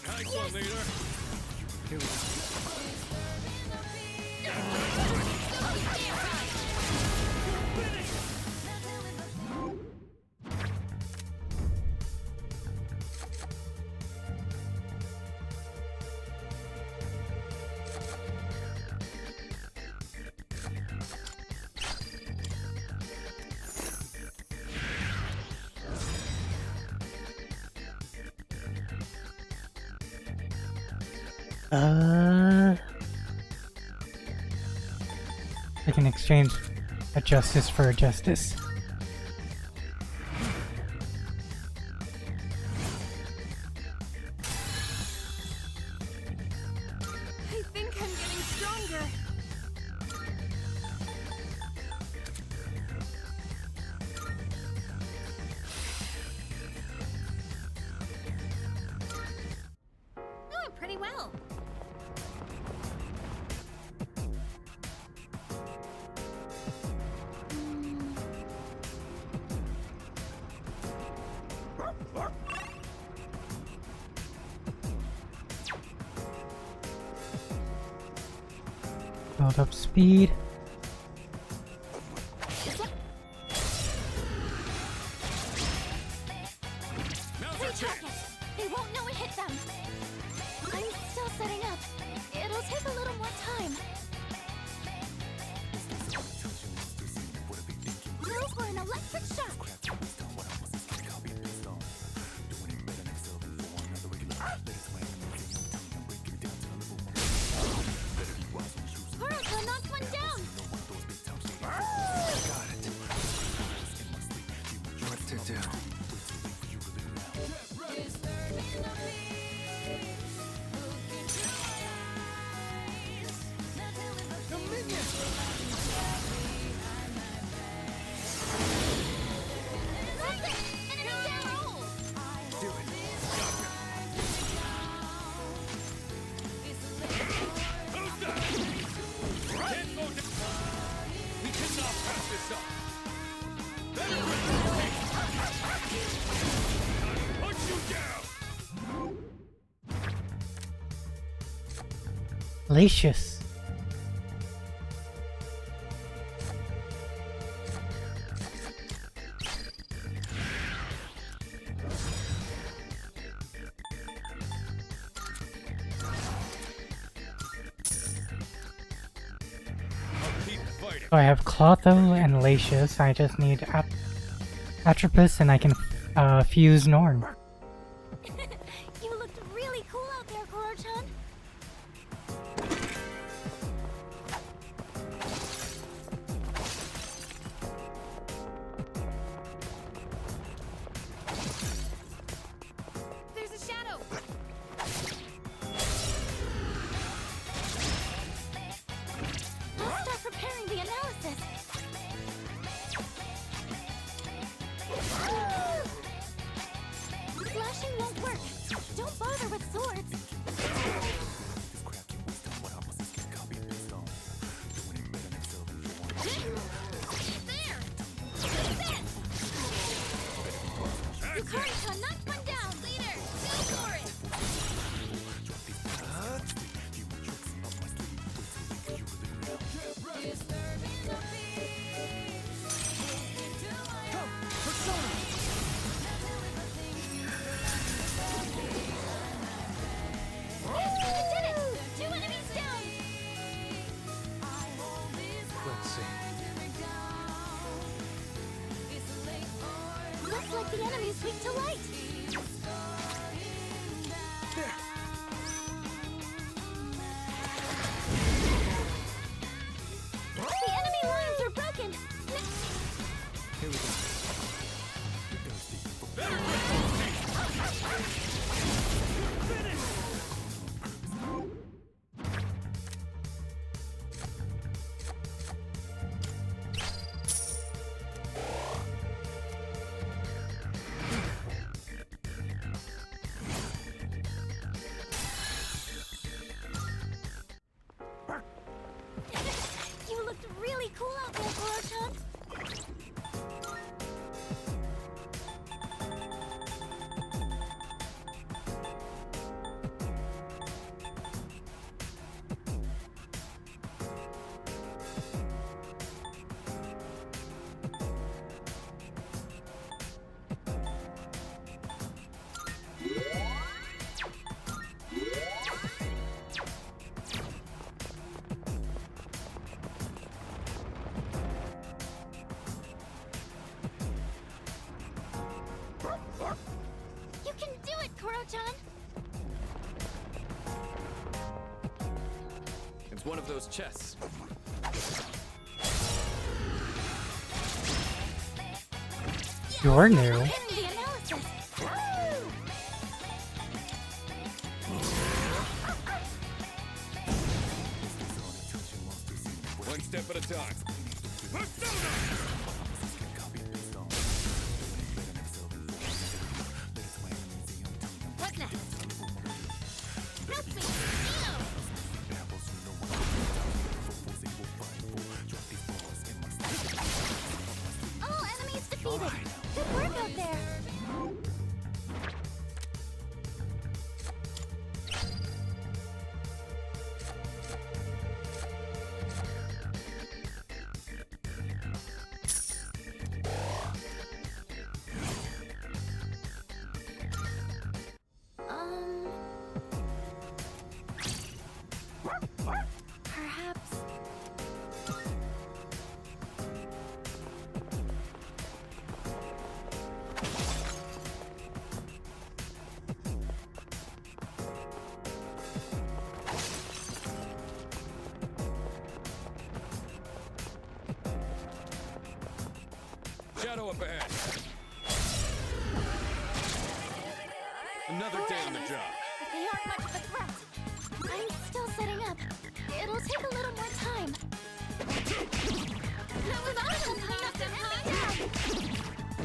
[SPEAKER 12] Nice one, leader. Here we go.
[SPEAKER 3] I can exchange a justice for a justice.
[SPEAKER 15] I think I'm getting stronger. Doing pretty well.
[SPEAKER 3] Build up speed.
[SPEAKER 9] They won't know it hit them. I'm still setting up. It'll take a little more time. Go for an electric shock. Haruka knocked one down.
[SPEAKER 14] Got it. What to do?
[SPEAKER 12] We cannot pass this up. Put you down.
[SPEAKER 3] Lacious. So I have Clotho and Lacious. I just need Atropus and I can fuse Norn.
[SPEAKER 9] You looked really cool out there, Koro-chan. thing won't work. Don't bother with swords. Yukari-chan knocked one down! Leader, go for it! Yes, we did it! 2 enemies down!
[SPEAKER 7] Let's see.
[SPEAKER 9] Looks like the enemy's weak to light. The enemy lines are broken.
[SPEAKER 1] Here we go.
[SPEAKER 9] You looked really cool out there, Koro-chan. You can do it, Koro-chan.
[SPEAKER 7] It's one of those chests.
[SPEAKER 3] You're new.
[SPEAKER 9] The analysis.
[SPEAKER 12] One step at a time.
[SPEAKER 9] What next? Help me! All enemies defeated! Good work out there! Perhaps...
[SPEAKER 7] Shadow up ahead. Another day on the job.
[SPEAKER 9] They aren't much of a threat. I'm still setting up. It'll take a little more time. That was awesome, Senpai!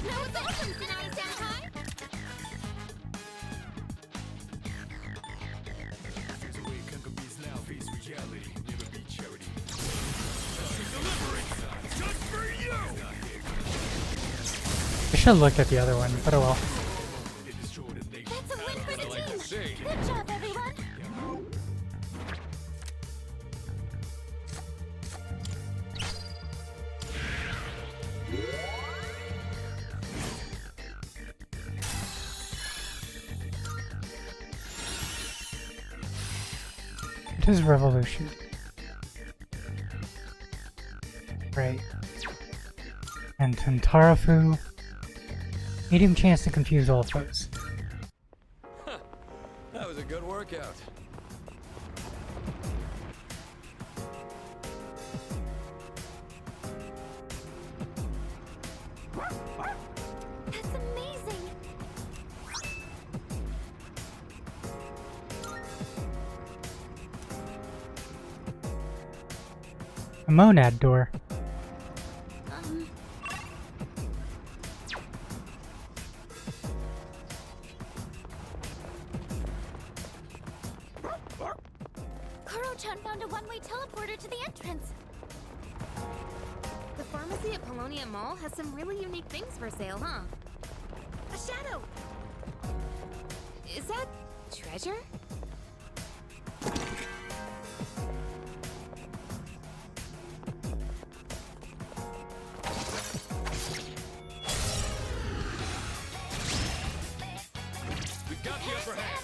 [SPEAKER 9] That was awesome, Senpai!
[SPEAKER 1] There's a way Kangabees now face reality. Never be charity.
[SPEAKER 12] Just for you!
[SPEAKER 3] I should have looked at the other one, but oh well.
[SPEAKER 9] That's a win for the
[SPEAKER 7] like to
[SPEAKER 9] team!
[SPEAKER 7] see.
[SPEAKER 9] Good job, everyone!
[SPEAKER 3] It is revolution. Right. And Tantarafu. Medium chance to confuse all foes.
[SPEAKER 7] That was a good workout.
[SPEAKER 9] That's amazing!
[SPEAKER 3] A monad door.
[SPEAKER 9] Shadowchan found a one-way teleporter to the entrance.
[SPEAKER 5] The pharmacy at Polonia Mall has some really unique things for sale, huh? A shadow! Is that treasure?
[SPEAKER 7] We've got the upper hand.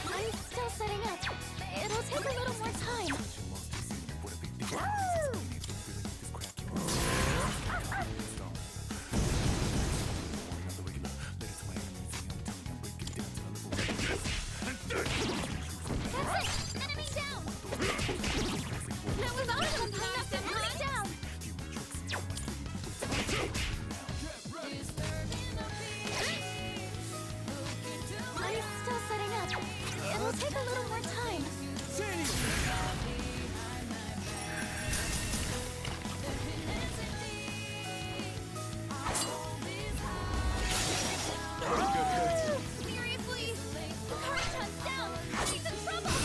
[SPEAKER 9] I'm still setting up. It'll take a little more time. Woo! That's it! Enemy down! That was awesome! Enemy down! I'm still setting up. It'll take a little more time. Seriously? Karachan's down! He's in trouble!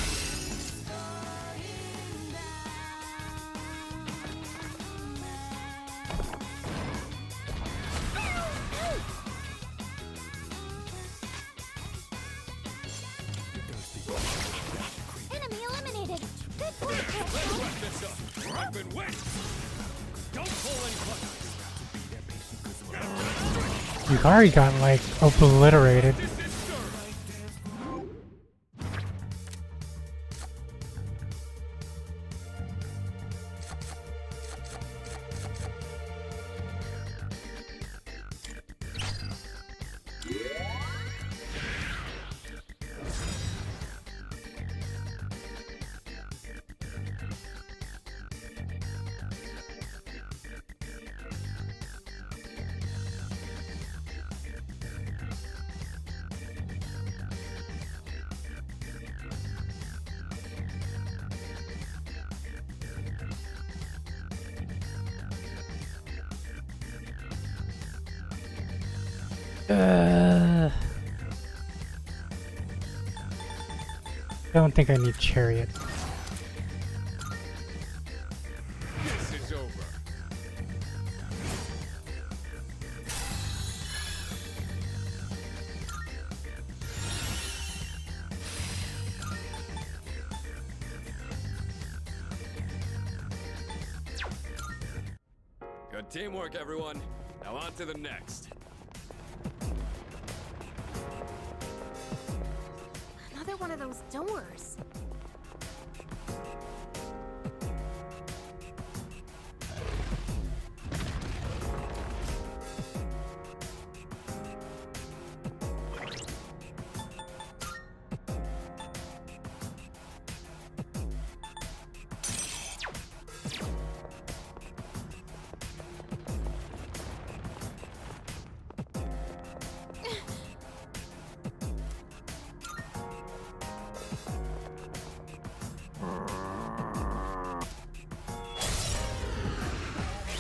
[SPEAKER 9] Enemy eliminated! Good work, Karachan!
[SPEAKER 7] Wrap this up. I've been wet. Don't pull any punches.
[SPEAKER 3] Yukari got, like, obliterated. I don't think I need Chariot.
[SPEAKER 7] This is over. Good teamwork, everyone. Now on to the next.
[SPEAKER 5] Another one of those doors.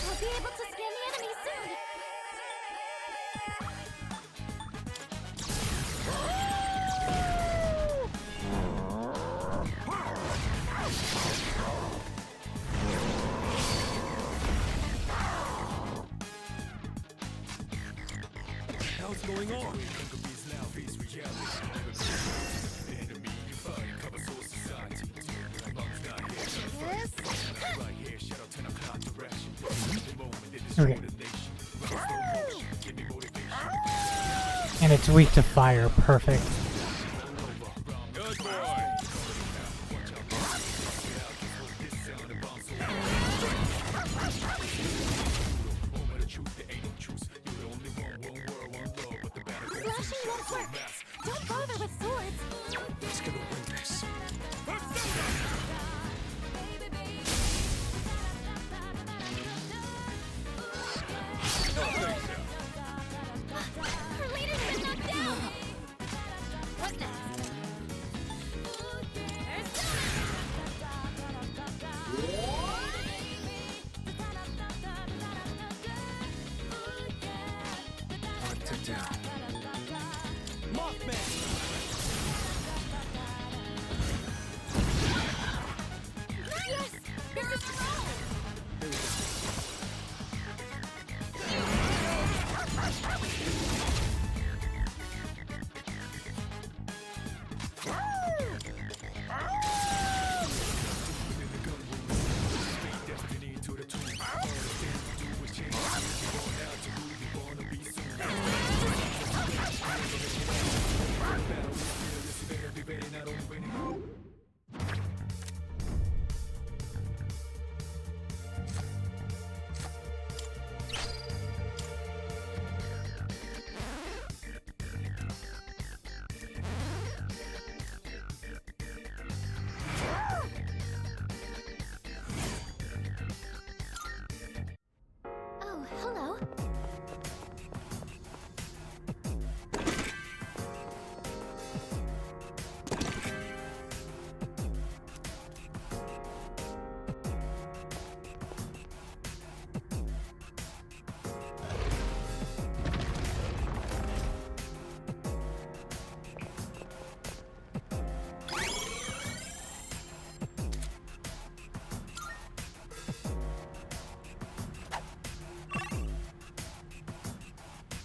[SPEAKER 5] I'll be able to scan the enemy soon.
[SPEAKER 1] What's going on?
[SPEAKER 3] Okay. And it's weak to fire, perfect.
[SPEAKER 7] Good boy.
[SPEAKER 9] Slashing won't work. Don't bother with swords.
[SPEAKER 2] He's gonna win this.
[SPEAKER 9] Her leader's been knocked down. What next?
[SPEAKER 21] Hard to do.
[SPEAKER 11] Mothman!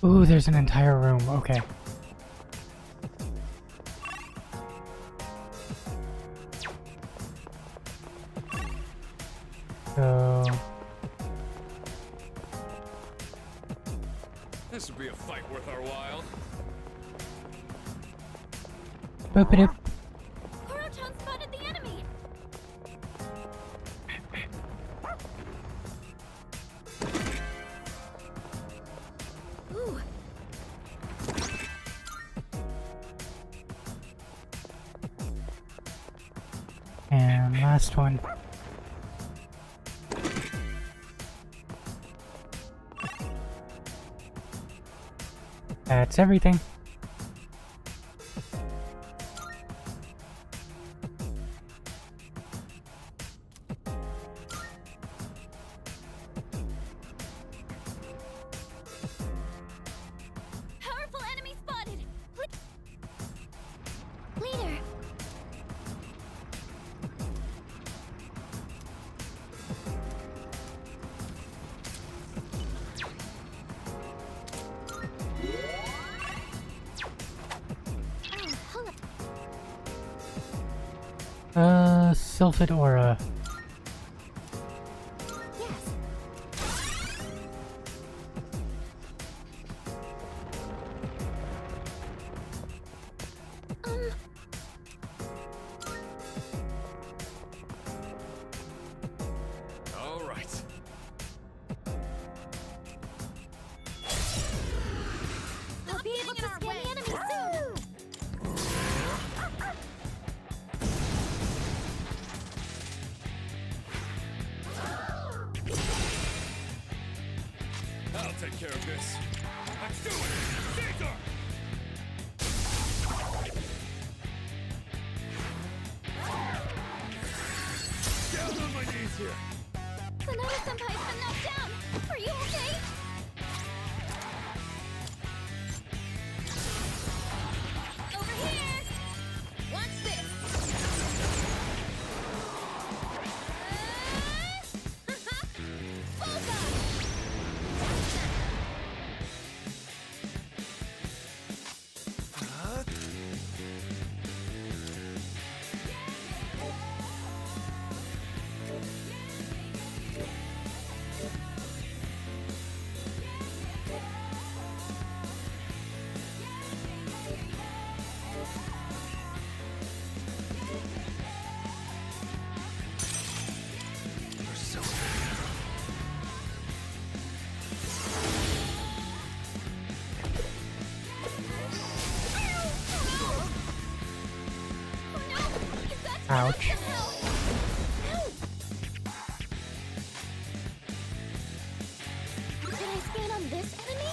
[SPEAKER 3] Ooh, there's an entire room. Okay. So...
[SPEAKER 7] This would be a fight worth our while.
[SPEAKER 3] Boop-a-doop.
[SPEAKER 9] Kuro-chan spotted the enemy! Ooh.
[SPEAKER 3] And last one. That's everything.
[SPEAKER 9] Powerful enemy spotted! Leader!
[SPEAKER 3] Sylphid Aura.
[SPEAKER 7] All right.
[SPEAKER 9] I'll be able to scan the enemy soon!
[SPEAKER 12] I'll take care of this. Let's do it! Caesar! Down on my knees here.
[SPEAKER 9] Sanada-senpai's been knocked down! Are you okay? Over here! Watch this!
[SPEAKER 3] Ouch.
[SPEAKER 9] Did I scan on this enemy?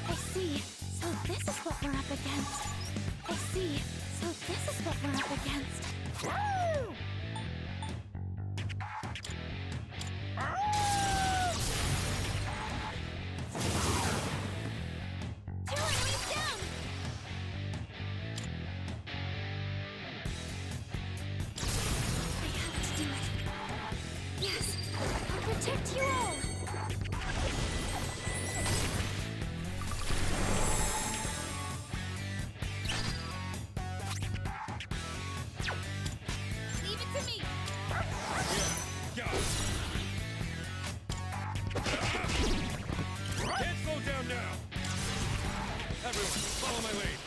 [SPEAKER 9] I see. So this is what we're up against. I see. So this is what we're up against. Woo! Two enemies down! I have to do it. Yes, I'll protect you all. Leave it to me.
[SPEAKER 12] Can't slow down now. Everyone, follow my lead.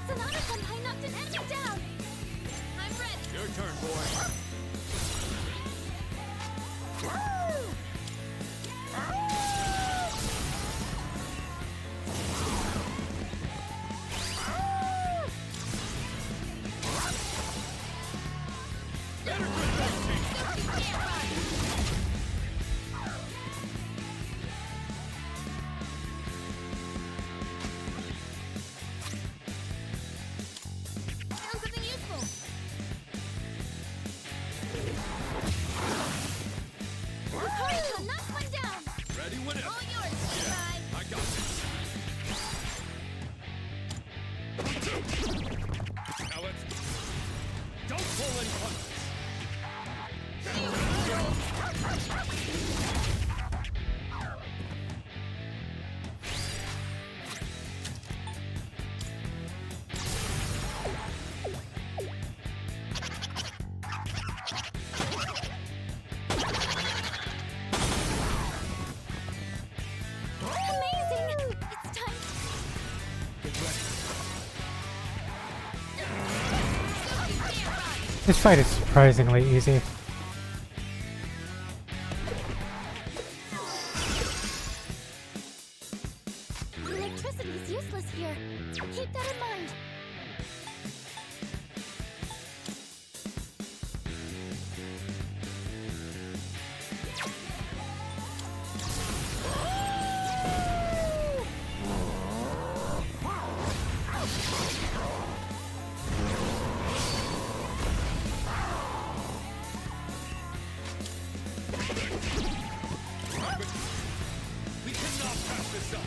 [SPEAKER 9] Sanada-senpai knocked an enemy down. I'm ready.
[SPEAKER 12] Your turn, boy.
[SPEAKER 9] Found something useful.
[SPEAKER 7] Now let's... Don't pull any punches!
[SPEAKER 9] Amazing! It's time.
[SPEAKER 3] This fight is surprisingly easy.
[SPEAKER 9] Electricity is useless here. Keep that in mind.
[SPEAKER 7] We cannot pass this up!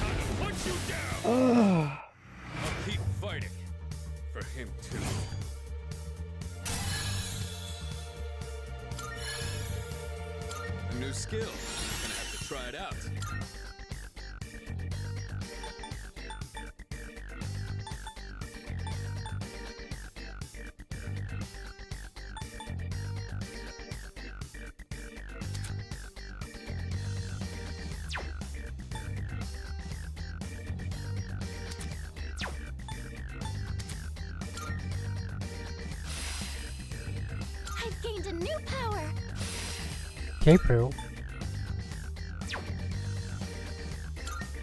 [SPEAKER 7] Time to put you down! I'll keep fighting. For him too. A new skill. Gonna have to try it out.
[SPEAKER 9] I've gained a new power.
[SPEAKER 3] Okay, Prue.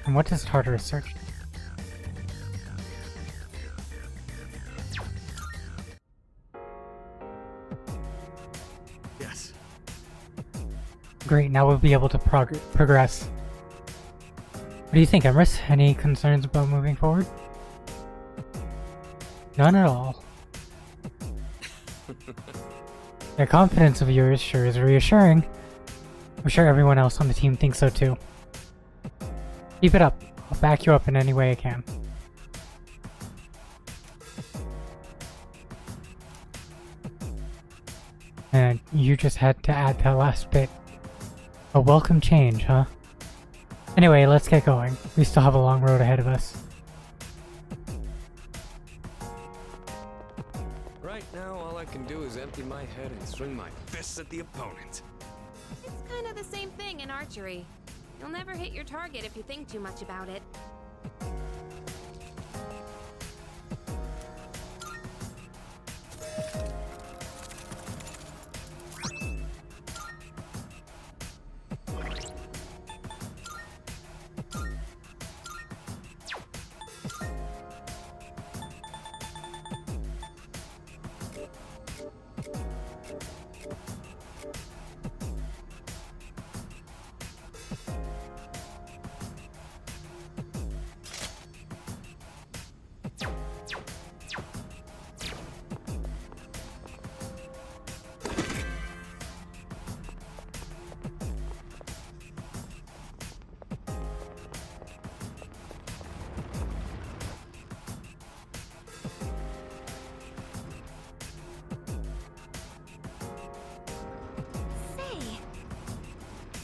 [SPEAKER 3] And what does Tartarus search?
[SPEAKER 2] Yes.
[SPEAKER 3] Great, now we'll be able to progress. What do you think, Emrys? Any concerns about moving forward? None at all. The confidence of yours sure is reassuring. I'm sure everyone else on the team thinks so too. Keep it up. I'll back you up in any way I can. And you just had to add that last bit. A welcome change, huh? Anyway, let's get going. We still have a long road ahead of us.
[SPEAKER 7] Right now, all I can do is empty my head and swing my fists at the opponent.
[SPEAKER 5] It's kind of the same thing in archery. You'll never hit your target if you think too much about it.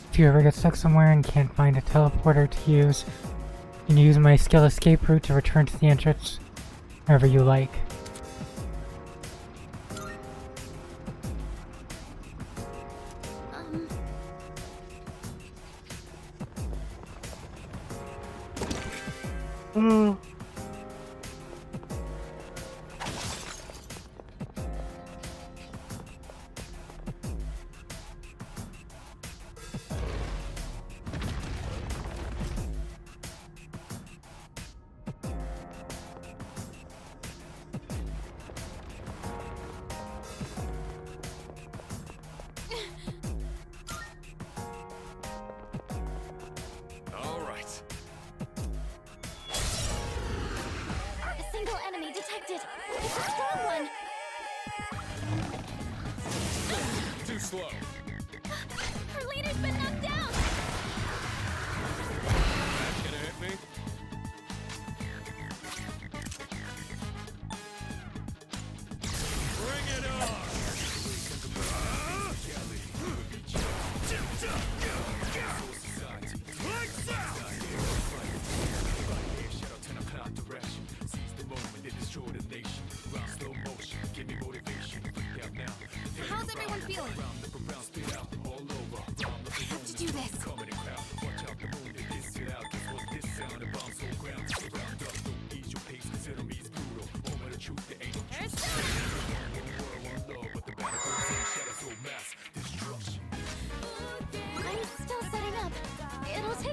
[SPEAKER 3] If you ever get stuck somewhere and can't find a teleporter to use, you can use my skill escape route to return to the entrance wherever you like.
[SPEAKER 7] All right.
[SPEAKER 9] A single enemy detected. It's a strong one.
[SPEAKER 7] Too slow.
[SPEAKER 9] Her leader's been knocked down.
[SPEAKER 7] That's gonna hurt.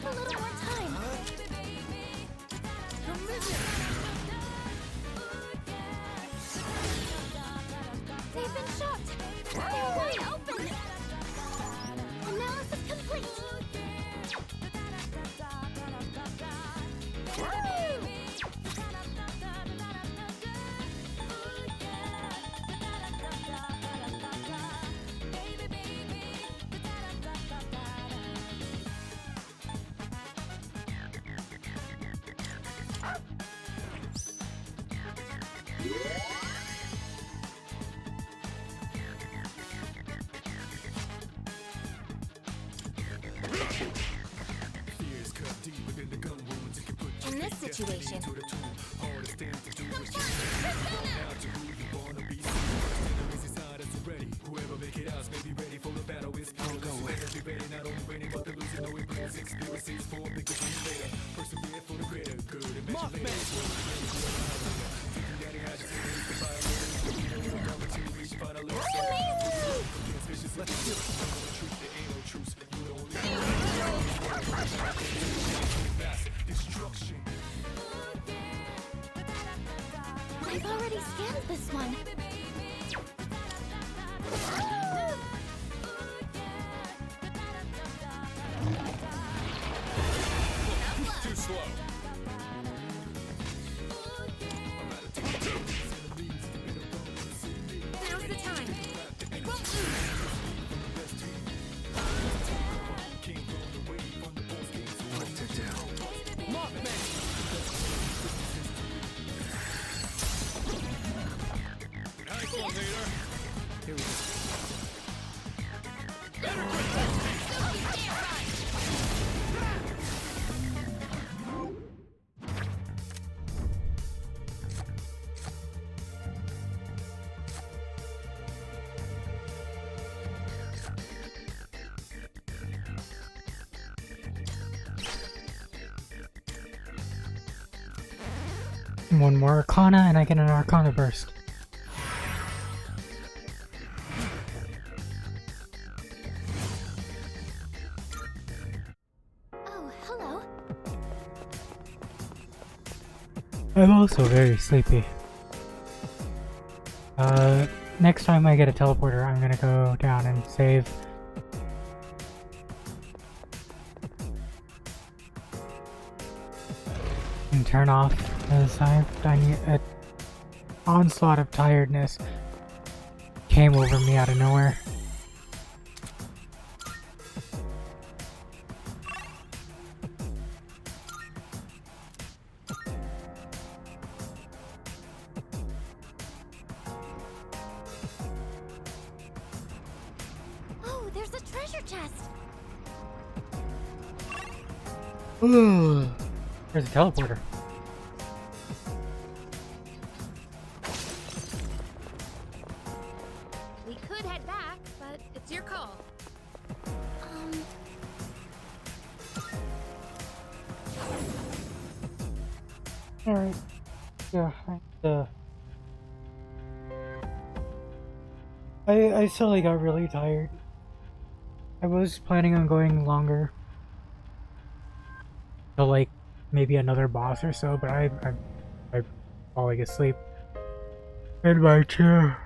[SPEAKER 9] take a little more time. They've been shot. They're wide open. Analysis complete. In this situation, I've already scanned this one.
[SPEAKER 7] Too slow.
[SPEAKER 5] Now's the time.
[SPEAKER 3] One more Arcana and I get an Arcana burst.
[SPEAKER 9] Oh, hello.
[SPEAKER 3] I'm also very sleepy. Next time I get a teleporter, I'm gonna go down and save. And turn off, as I need an onslaught of tiredness came over me out of nowhere.
[SPEAKER 9] Oh, there's a treasure chest.
[SPEAKER 3] Ooh, there's a teleporter.
[SPEAKER 5] We could head back, but it's your call.
[SPEAKER 3] Alright. Yeah, I suddenly got really tired. I was planning on going longer. To like maybe another boss or so, but I'm falling asleep in my chair.